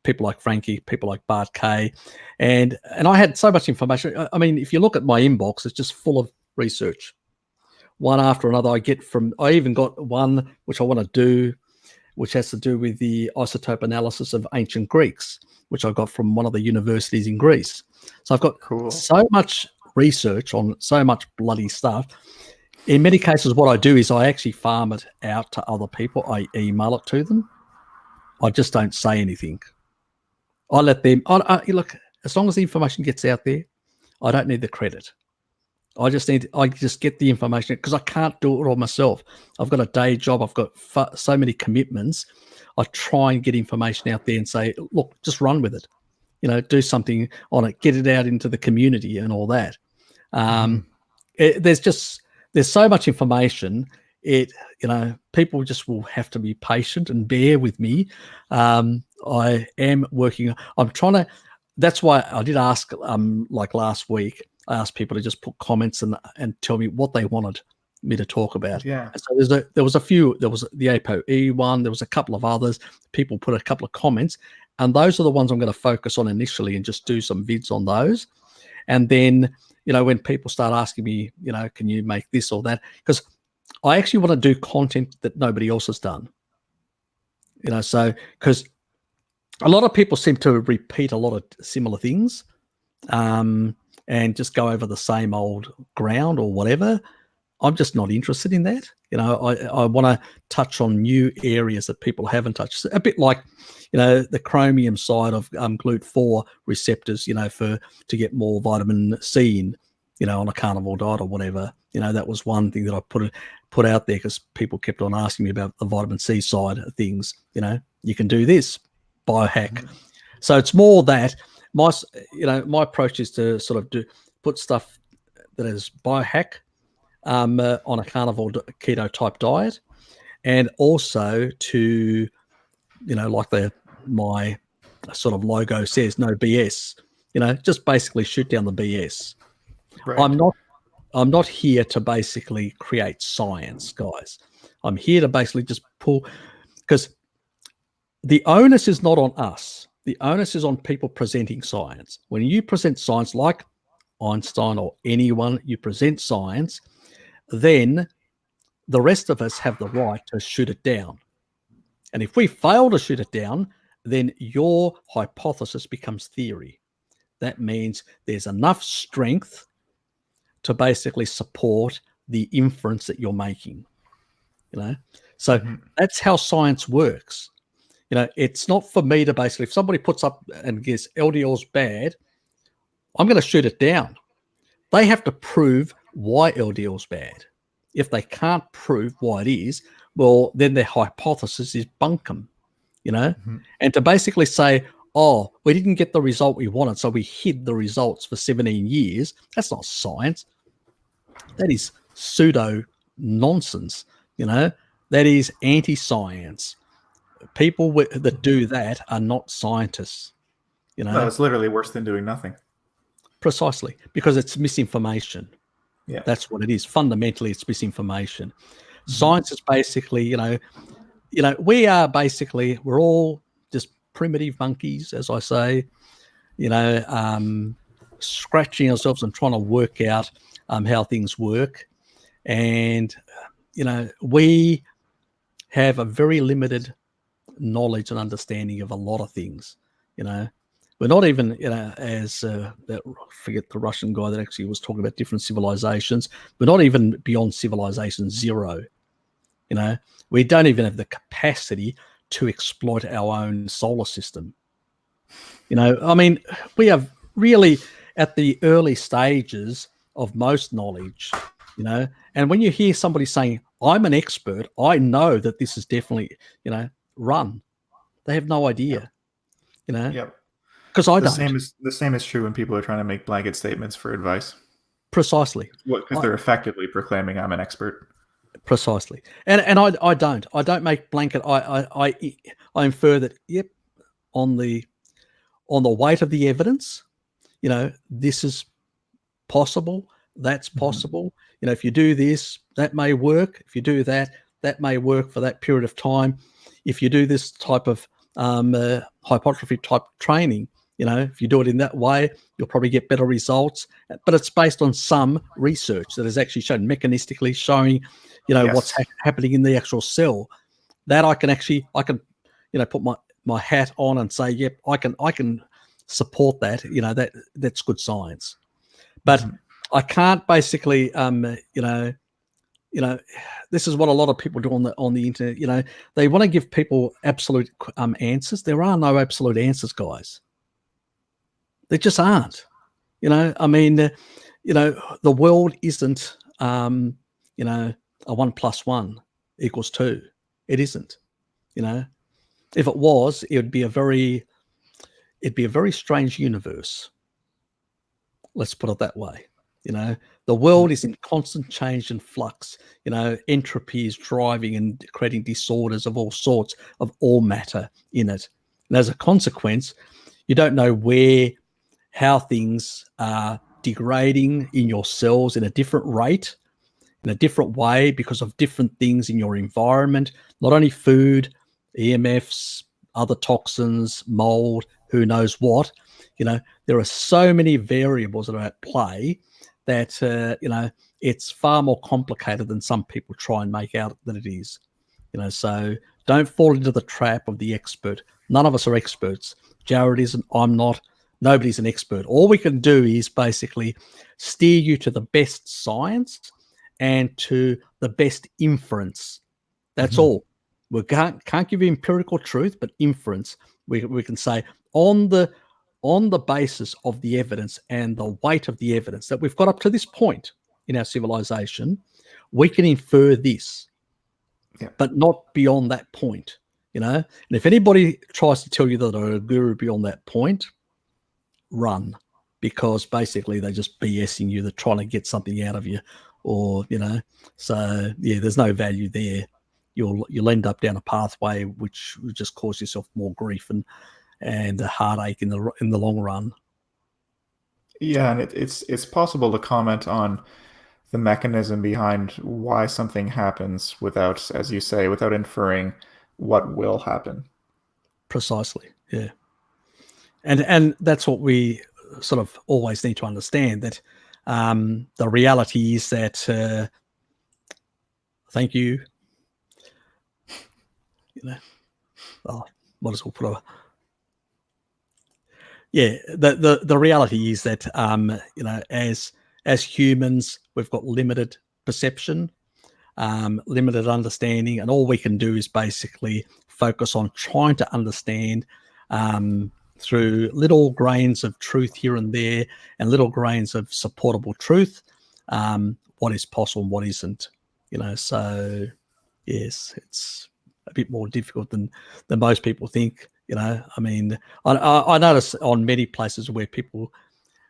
people like Frankie, people like Bart K, and I had so much information. I mean, if you look at my inbox, it's just full of research, one after another. I even got one which I want to do, which has to do with the isotope analysis of ancient Greeks, which I got from one of the universities in Greece. So I've got so much research on so much bloody stuff. In many cases, what I do is I actually farm it out to other people. I email it to them. I just don't say anything. I let them, look, as long as the information gets out there, I don't need the credit. I just get the information because I can't do it all myself. I've got a day job. I've got so many commitments. I try and get information out there and say, look, just run with it. Do something on it, get it out into the community and all that. There's so much information. People just will have to be patient and bear with me. I am working. I'm trying to. That's why I did ask. Like last week, I asked people to just put comments and tell me what they wanted me to talk about. Yeah. And so there was a few. There was the ApoE one. There was a couple of others. People put a couple of comments, and those are the ones I'm going to focus on initially and just do some vids on those. And then, when people start asking me, can you make this or that? Because I actually want to do content that nobody else has done. So because a lot of people seem to repeat a lot of similar things and just go over the same old ground or whatever. I'm just not interested in that. I want to touch on new areas that people haven't touched. A bit like, the chromium side of GLUT4 receptors, to get more vitamin C in, on a carnivore diet or whatever. That was one thing that I put out there because people kept on asking me about the vitamin C side of things. You can do this biohack. So it's more that my approach is to sort of put stuff that is biohack on a carnivore keto type diet, and also to, like my sort of logo says, no BS. Just basically shoot down the BS. Right. I'm not here to basically create science, guys. I'm here to basically just pull, because the onus is not on us. The onus is on people presenting science. When you present science like Einstein or anyone, you present science, then the rest of us have the right to shoot it down. And if we fail to shoot it down, then your hypothesis becomes theory. That means there's enough strength to basically support the inference that you're making. So that's how science works. It's not for me to basically, if somebody puts up and gets LDL's bad, I'm going to shoot it down. They have to prove why LDL's bad. If they can't prove why it is, well, then their hypothesis is bunkum, and to basically say, oh, we didn't get the result we wanted, so we hid the results for 17 years. That's not science. That is pseudo nonsense. That is anti-science. People that do that are not scientists. No, it's literally worse than doing nothing. Precisely, because it's misinformation. Yeah, that's what it is. Fundamentally, it's misinformation. Science is basically, we are basically, we're all just primitive monkeys, as I say, scratching ourselves and trying to work out how things work. And, we have a very limited knowledge and understanding of a lot of things. We're not even, as that, forget the Russian guy that actually was talking about different civilizations. We're not even beyond civilization zero. We don't even have the capacity to exploit our own solar system. I mean, we are really at the early stages of most knowledge, and when you hear somebody saying, I'm an expert, I know that this is definitely, run. They have no idea, Yep. Because I don't. The same is true when people are trying to make blanket statements for advice. Precisely. Because they're effectively proclaiming I'm an expert. Precisely. And I don't make blanket. I infer that, yep, on the weight of the evidence, this is possible, that's possible. If you do this, that may work. If you do that, that may work for that period of time. If you do this type of hypertrophy type training, if you do it in that way, you'll probably get better results. But it's based on some research that has actually shown mechanistically showing, Yes. what's happening in the actual cell. That I can put my hat on and say, yep, I can support that. That's good science. But I can't basically, this is what a lot of people do on the internet. They want to give people absolute answers. There are no absolute answers, guys. There just aren't. I mean, the world isn't, a 1 + 1 = 2. It isn't. If it was, it'd be a very strange universe. Let's put it that way. The world is in constant change and flux. Entropy is driving and creating disorders of all sorts, of all matter in it. And as a consequence, you don't know how things are degrading in your cells in a different rate, in a different way, because of different things in your environment, not only food, EMFs, other toxins, mold, who knows what. There are so many variables that are at play that, it's far more complicated than some people try and make out that it is. So don't fall into the trap of the expert. None of us are experts. Jared isn't, I'm not. Nobody's an expert. All we can do is basically steer you to the best science and to the best inference. That's all. We can't give you empirical truth, but inference. We can say on the basis of the evidence and the weight of the evidence that we've got up to this point in our civilization, we can infer this, but not beyond that point. And if anybody tries to tell you that they're a guru beyond that point, run, because basically they're just BSing you. They're trying to get something out of you, or so yeah, there's no value there. You'll end up down a pathway which will just cause yourself more grief and a heartache in the long run. Yeah, and it's possible to comment on the mechanism behind why something happens without, as you say, without inferring what will happen. Precisely, yeah. And that's what we sort of always need to understand, that the reality is that thank you. What is we'll put a the reality is that as humans, we've got limited perception, limited understanding, and all we can do is basically focus on trying to understand through little grains of truth here and there and little grains of supportable truth what is possible and what isn't. So yes, it's a bit more difficult than most people think. I mean, I notice on many places where people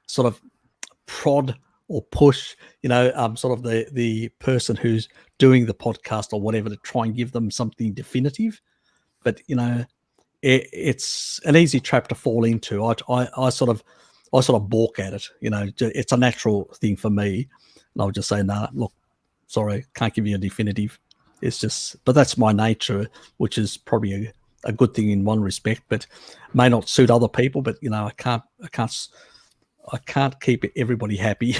sort of prod or push, sort of the person who's doing the podcast or whatever to try and give them something definitive. But, it's an easy trap to fall into. I sort of balk at it. It's a natural thing for me. And I'll just say, nah, look, sorry, can't give you a definitive. It's just, but that's my nature, which is probably a good thing in one respect, but may not suit other people. But I can't keep everybody happy.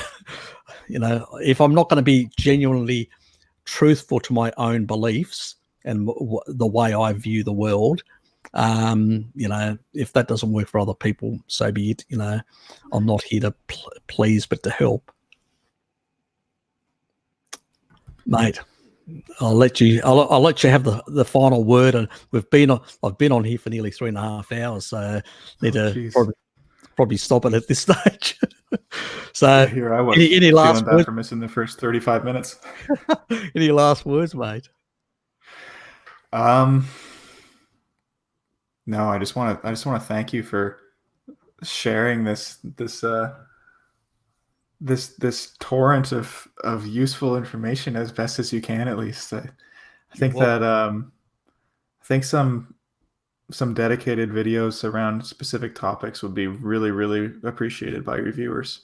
If I'm not going to be genuinely truthful to my own beliefs and the way I view the world, if that doesn't work for other people, so be it. I'm not here to please, but to help, mate. I'll let you have the final word. And I've been on here for nearly 3.5 hours, so need to probably stop it at this stage. So here I was any last feeling bad for missing the first 35 minutes. Any last words, mate? No, I just want to thank you for sharing this this torrent of useful information as best as you can. At least I think Well, that I think some dedicated videos around specific topics would be really, really appreciated by your viewers.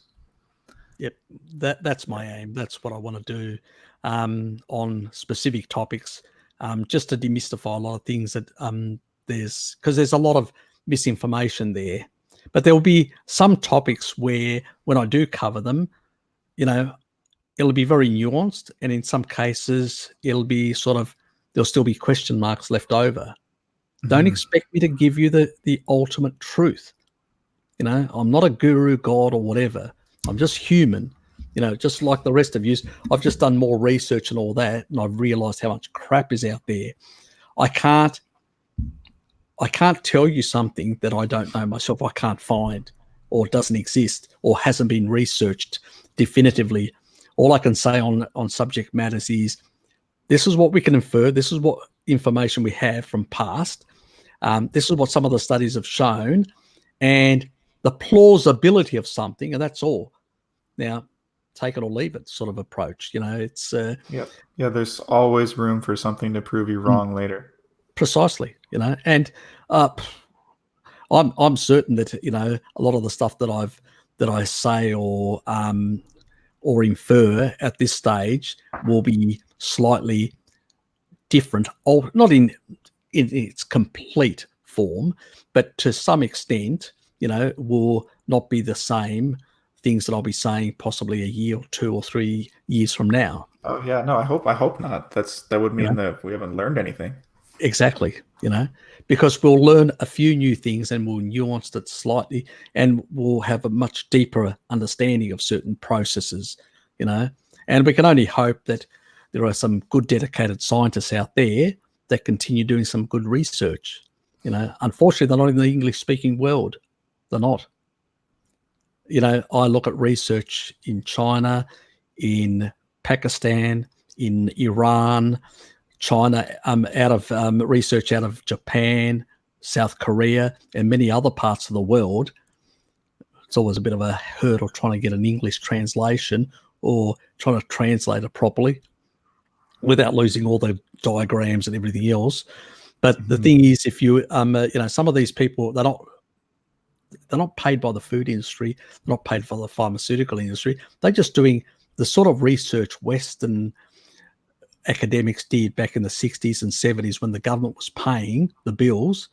yep, that's my aim. That's what I want to do on specific topics, just to demystify a lot of things that there's a lot of misinformation there. But there will be some topics where, when I do cover them, it'll be very nuanced, and in some cases, it'll be there'll still be question marks left over. Don't expect me to give you the ultimate truth. I'm not a guru, god, or whatever. I'm just human, just like the rest of you. I've just done more research and all that, and I've realized how much crap is out there. I can't tell you something that I don't know myself. I can't find, or doesn't exist, or hasn't been researched definitively. All I can say on subject matters is, this is what we can infer. This is what information we have from past. This is what some of the studies have shown, and the plausibility of something, and that's all. Now, take it or leave it sort of approach. It's yeah. There's always room for something to prove you wrong later. Precisely, and I'm certain that a lot of the stuff that I say or infer at this stage will be slightly different, or not in its complete form, but to some extent, will not be the same things that I'll be saying possibly a year or 2 or 3 years from now. Oh yeah, no, I hope not. That would mean that we haven't learned anything. Exactly, because we'll learn a few new things and we'll nuance it slightly, and we'll have a much deeper understanding of certain processes, and we can only hope that there are some good dedicated scientists out there that continue doing some good research. Unfortunately, they're not in the English-speaking world. They're not. I look at research in China, in Pakistan, in Iran, China, out of research out of Japan, South Korea, and many other parts of the world. It's always a bit of a hurdle trying to get an English translation or trying to translate it properly without losing all the diagrams and everything else. But the thing is, if you, some of these people, they're not paid by the food industry, they're not paid by the pharmaceutical industry. They're just doing the sort of research Western academics did back in the 60s and 70s when the government was paying the bills,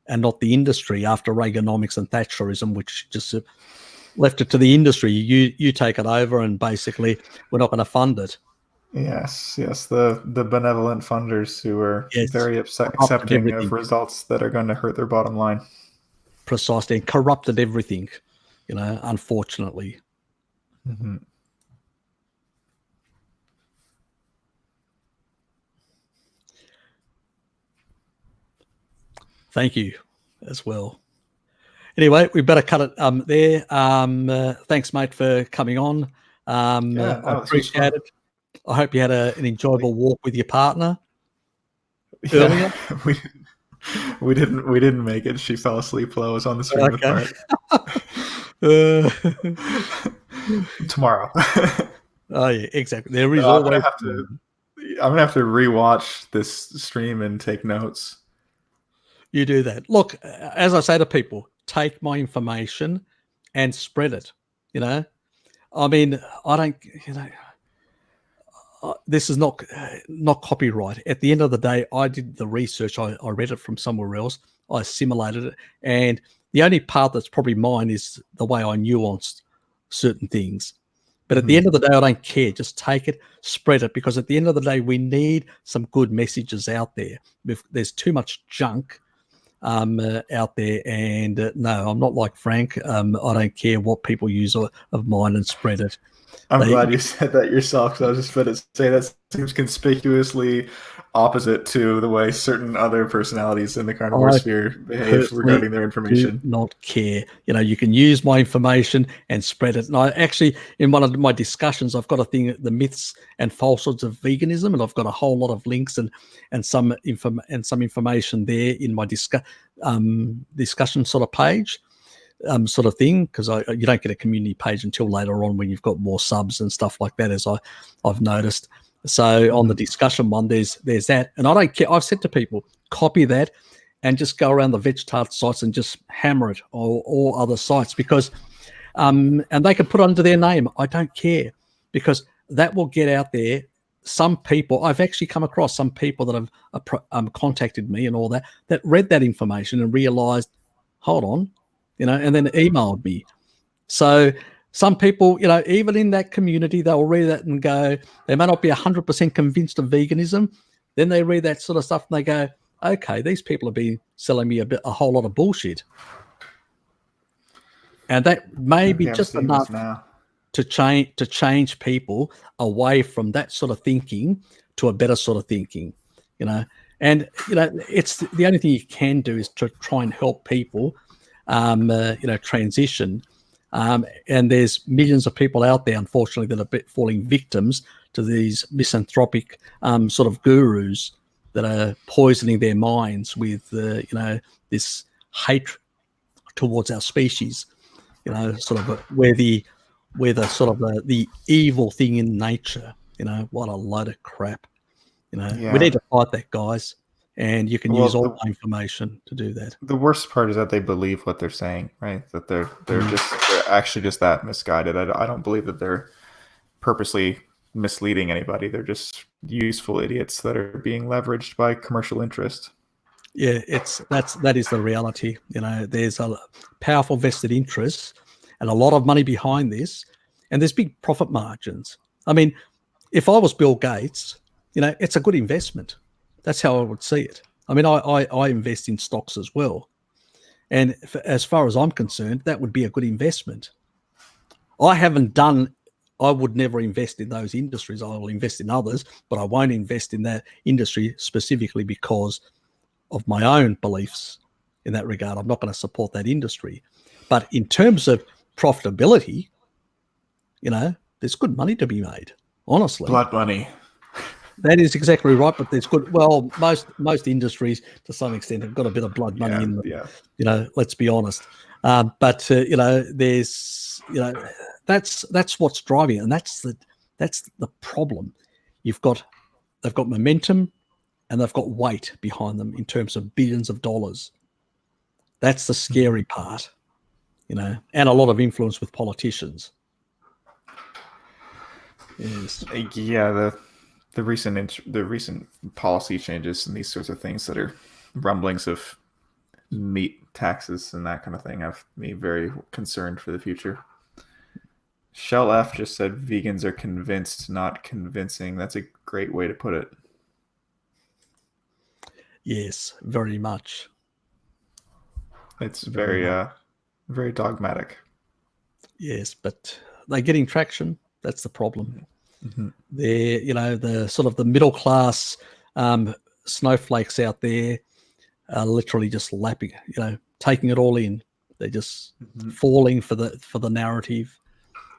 and not the industry after Reaganomics and Thatcherism, which just left it to the industry. You take it over, and basically we're not going to fund it. Yes, the benevolent funders who are very accepting of results that are going to hurt their bottom line. Precisely, and corrupted everything, unfortunately. Mm-hmm. Thank you as well. Anyway, we better cut it there. Thanks, mate, for coming on. I appreciate it. I hope you had an enjoyable walk with your partner earlier. We didn't make it. She fell asleep while I was on the stream tomorrow. Oh yeah, exactly. There is always. I'm gonna have to rewatch this stream and take notes. You do that. Look, as I say to people, take my information and spread it. I mean, I don't. This is not copyright. At the end of the day, I did the research. I read it from somewhere else. I assimilated it, and the only part that's probably mine is the way I nuanced certain things. But at the end of the day, I don't care. Just take it, spread it, because at the end of the day, we need some good messages out there. There's too much junk out there, and no, I'm not like Frank. I don't care what people use of mine, and spread it. I'm glad you said that yourself, because I was just about to say that seems conspicuously opposite to the way certain other personalities in the carnivore sphere behave regarding their information. Do not care. You can use my information and spread it. And I actually, in one of my discussions, I've got a thing, the myths and falsehoods of veganism, and I've got a whole lot of links and some information there in my discussion sort of page. sort of thing, because you don't get a community page until later on when you've got more subs and stuff like that, as I've noticed. So on the discussion one, there's that, and I don't care. I've said to people, copy that and just go around the VegTart sites and just hammer it, or other sites, because and they can put it under their name. I don't care, because that will get out there. Some people, I've actually come across some people that have contacted me and all that read that information and realized, hold on, and then emailed me. So some people, even in that community, they'll read that and go, they may not be 100% convinced of veganism. Then they read that sort of stuff and they go, okay, these people have been selling me a whole lot of bullshit. And that may be just enough to change people away from that sort of thinking to a better sort of thinking, And it's the only thing you can do is to try and help people, transition. And there's millions of people out there, unfortunately, that are falling victims to these misanthropic sort of gurus that are poisoning their minds with this hatred towards our species. Sort of where the sort of the evil thing in nature. What a load of crap. We need to fight that, guys. And you can use all the information to do that. The worst part is that they believe what they're saying, right? That they're actually just that misguided. I don't believe that they're purposely misleading anybody. They're just useful idiots that are being leveraged by commercial interest. Yeah, that is the reality. There's a powerful vested interests and a lot of money behind this, and there's big profit margins. I mean, if I was Bill Gates, it's a good investment. That's how I would see it. I mean, I invest in stocks as well, and as far as I'm concerned, that would be a good investment. I would never invest in those industries. I will invest in others, but I won't invest in that industry specifically because of my own beliefs in that regard. I'm not going to support that industry. But in terms of profitability, there's good money to be made, honestly. Blood money. That is exactly right, but there's good. Well, most industries to some extent have got a bit of blood money in them. Yeah. Let's be honest. But there's that's what's driving it, and that's the problem. They've got momentum, and they've got weight behind them in terms of billions of dollars. That's the scary part, and a lot of influence with politicians. Yes. Yeah, the recent policy changes and these sorts of things that are rumblings of meat taxes and that kind of thing have me very concerned for the future. Shell F just said vegans are convinced, not convincing. That's a great way to put it. Yes, very much. It's very very dogmatic. Yes, but they're getting traction. That's the problem. Mm-hmm. They're, the sort of the middle class snowflakes out there are literally just lapping, taking it all in. They're just falling for the narrative.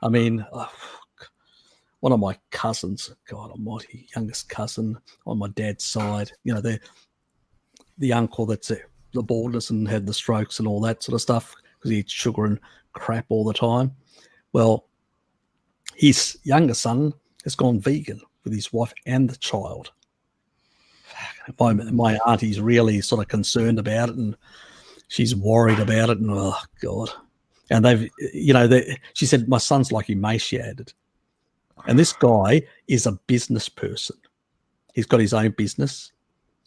I mean, one of my cousins, God almighty, youngest cousin on my dad's side, the uncle that's the baldness and had the strokes and all that sort of stuff because he eats sugar and crap all the time. Well, his younger son has gone vegan with his wife and the child. My auntie's really sort of concerned about it, and she's worried about it, and oh God. And they've, she said, my son's like emaciated. And this guy is a business person. He's got his own business.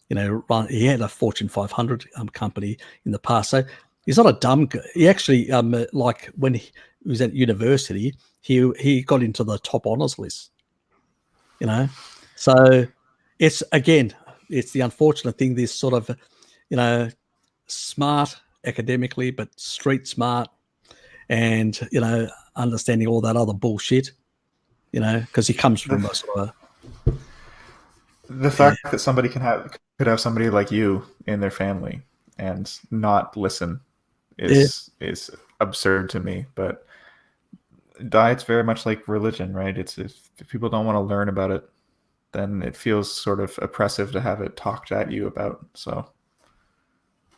He had a Fortune 500 company in the past. So he's not a dumb guy. He actually, like when he was at university, he got into the top honors list. So it's the unfortunate thing. This sort of, smart academically, but street smart, and understanding all that other bullshit. Because he comes from a sort of. The fact that somebody could have somebody like you in their family and not listen is absurd to me. But diet's very much like religion, right? It's if people don't want to learn about it, then it feels sort of oppressive to have it talked at you about. So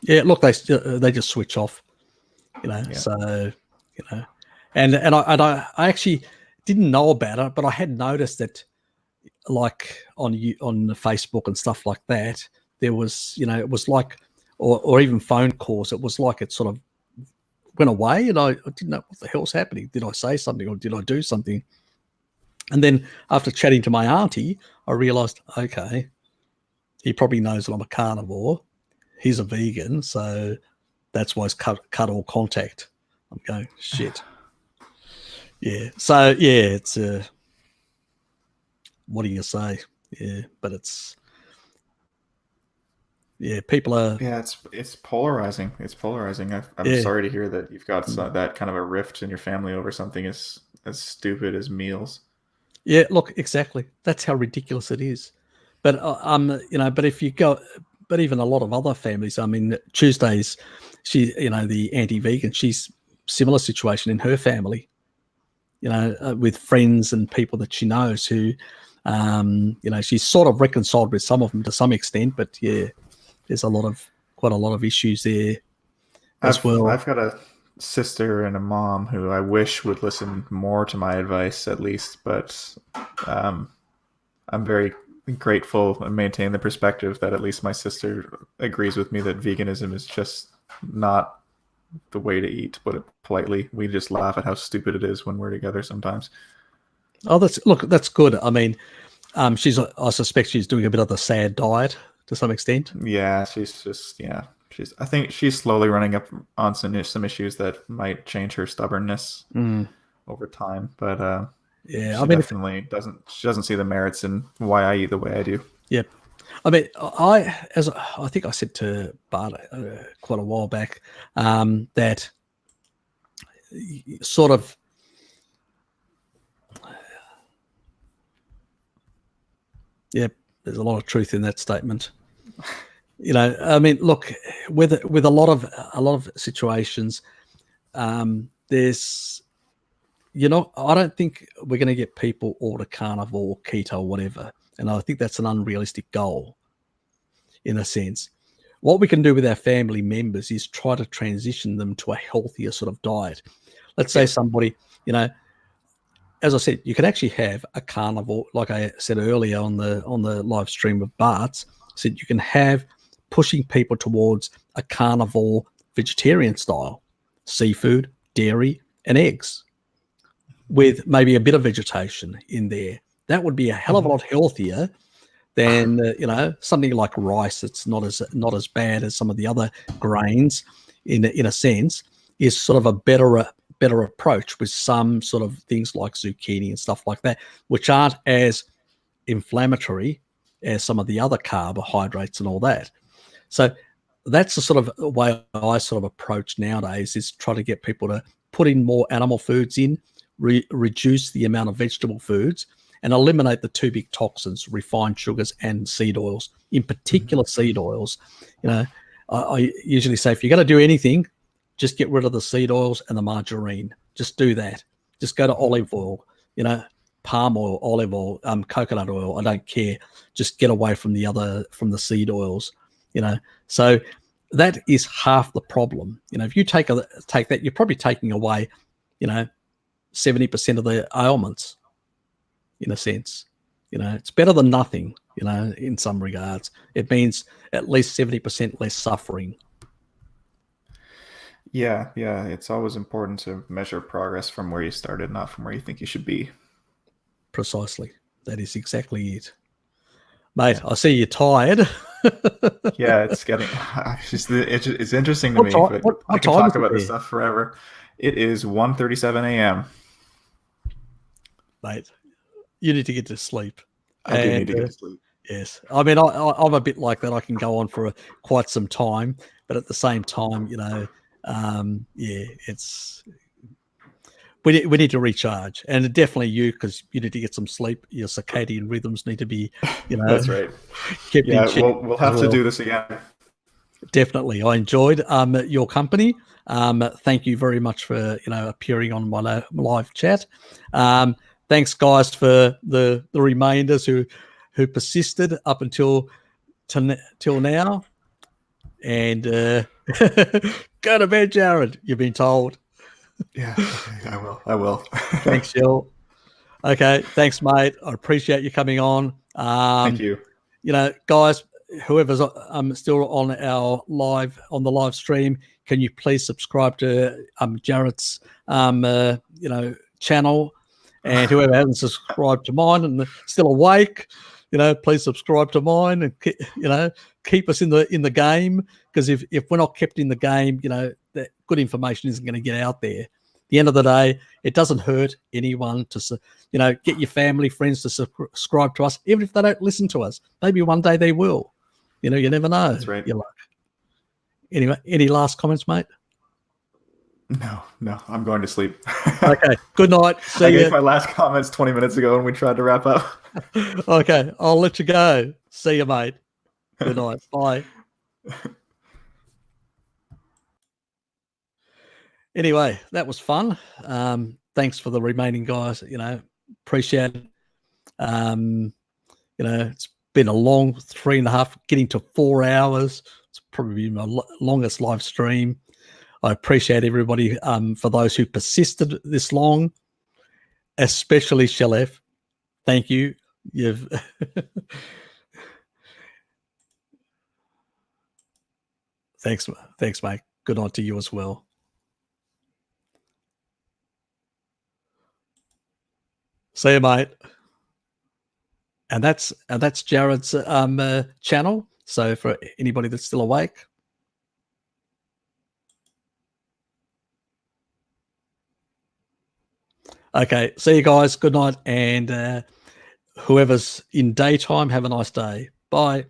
yeah, look, they just switch off. Yeah. So, and I actually didn't know about it, but I had noticed that, like on Facebook and stuff like that, there was, it was like, or even phone calls, it was like it sort of went away, and I didn't know what the hell's happening. Did I say something or did I do something? And then after chatting to my auntie, I realized, okay, he probably knows that I'm a carnivore. He's a vegan, so that's why he's cut all contact. I'm going, shit. Yeah. So yeah, it's what do you say? Yeah, but it's, yeah, people are. Yeah, it's polarizing. It's polarizing. I'm Yeah. sorry to hear that you've got that kind of a rift in your family over something as stupid as meals. Yeah, look, exactly. That's how ridiculous it is. But but if you go, but even a lot of other families. I mean, Tuesdays, she, the anti-vegan, she's similar situation in her family. With friends and people that she knows who, she's sort of reconciled with some of them to some extent. But yeah, there's quite a lot of issues there as well. I've got a sister and a mom who I wish would listen more to my advice at least, but I'm very grateful and maintain the perspective that at least my sister agrees with me that veganism is just not the way to eat, to put it politely. We just laugh at how stupid it is when we're together sometimes. Oh, that's good. I mean, I suspect she's doing a bit of the sad diet to some extent. Yeah, I think she's slowly running up on some issues that might change her stubbornness over time. But yeah, she definitely doesn't see the merits in why I eat the way I do. Yep. I mean, I think I said to Bart quite a while back, that sort of, yeah, there's a lot of truth in that statement. I mean, look, with a lot of situations, there's, I don't think we're going to get people all to carnivore, keto, or whatever, and I think that's an unrealistic goal. In a sense, what we can do with our family members is try to transition them to a healthier sort of diet. Let's say somebody, as I said, you can actually have a carnivore, like I said earlier on the live stream of Bart's, said you can have pushing people towards a carnivore vegetarian style, seafood, dairy, and eggs, with maybe a bit of vegetation in there. That would be a hell of a lot healthier than something like rice. It's not as bad as some of the other grains in a sense. Is sort of a better approach with some sort of things like zucchini and stuff like that, which aren't as inflammatory as some of the other carbohydrates and all that. So that's the sort of way I sort of approach nowadays, is try to get people to put in more animal foods in, reduce the amount of vegetable foods, and eliminate the two big toxins, refined sugars and seed oils, in particular seed oils. I usually say, if you're going to do anything, just get rid of the seed oils and the margarine. Just do that. Just go to olive oil, palm oil, olive oil, coconut oil. I don't care. Just get away from the seed oils, So that is half the problem. If you take that, you're probably taking away, 70% of the ailments, in a sense. It's better than nothing, in some regards. It means at least 70% less suffering. Yeah. It's always important to measure progress from where you started, not from where you think you should be. Precisely. That is exactly it. Mate, I see you're tired. Yeah, it's getting. It's interesting to me, but I can talk about this stuff forever. It is 1:37 a.m. Mate, you need to get to sleep. I do need to get to sleep. Yes. I mean, I'm a bit like that. I can go on for quite some time, but at the same time, it's we need to recharge, and definitely you, because you need to get some sleep. Your circadian rhythms need to be, That's right. Kept in check. We'll have to do this again. Definitely, I enjoyed your company. Thank you very much for appearing on my live chat. Thanks, guys, for the remainders who persisted up until now. and go to bed, Jared. You've been told. Yeah, okay, I will. Thanks, Jill. Okay, thanks, mate. I appreciate you coming on. Thank you. You know, guys, whoever's still on the live stream, can you please subscribe to Jared's channel, and whoever hasn't subscribed to mine and still awake, please subscribe to mine, and keep us in the game, because if we're not kept in the game, that good information isn't going to get out there. At the end of the day, it doesn't hurt anyone to get your family, friends to subscribe to us, even if they don't listen to us. Maybe one day they will. You never know. That's right. Anyway, any last comments, mate? No, I'm going to sleep. Okay, good night. See you. I gave my last comments 20 minutes ago when we tried to wrap up. Okay, I'll let you go. See you, mate. Good night. Bye. Anyway, that was fun. Thanks for the remaining guys. Appreciate it. It's been a long 3.5, getting to 4 hours. It's probably my longest live stream. I appreciate everybody, for those who persisted this long, especially Shelef. Thank you. You've thanks, mate. Good night to you as well. See you, mate. And that's Jared's channel. So for anybody that's still awake. Okay, see you guys. Good night. And whoever's in daytime, have a nice day. Bye.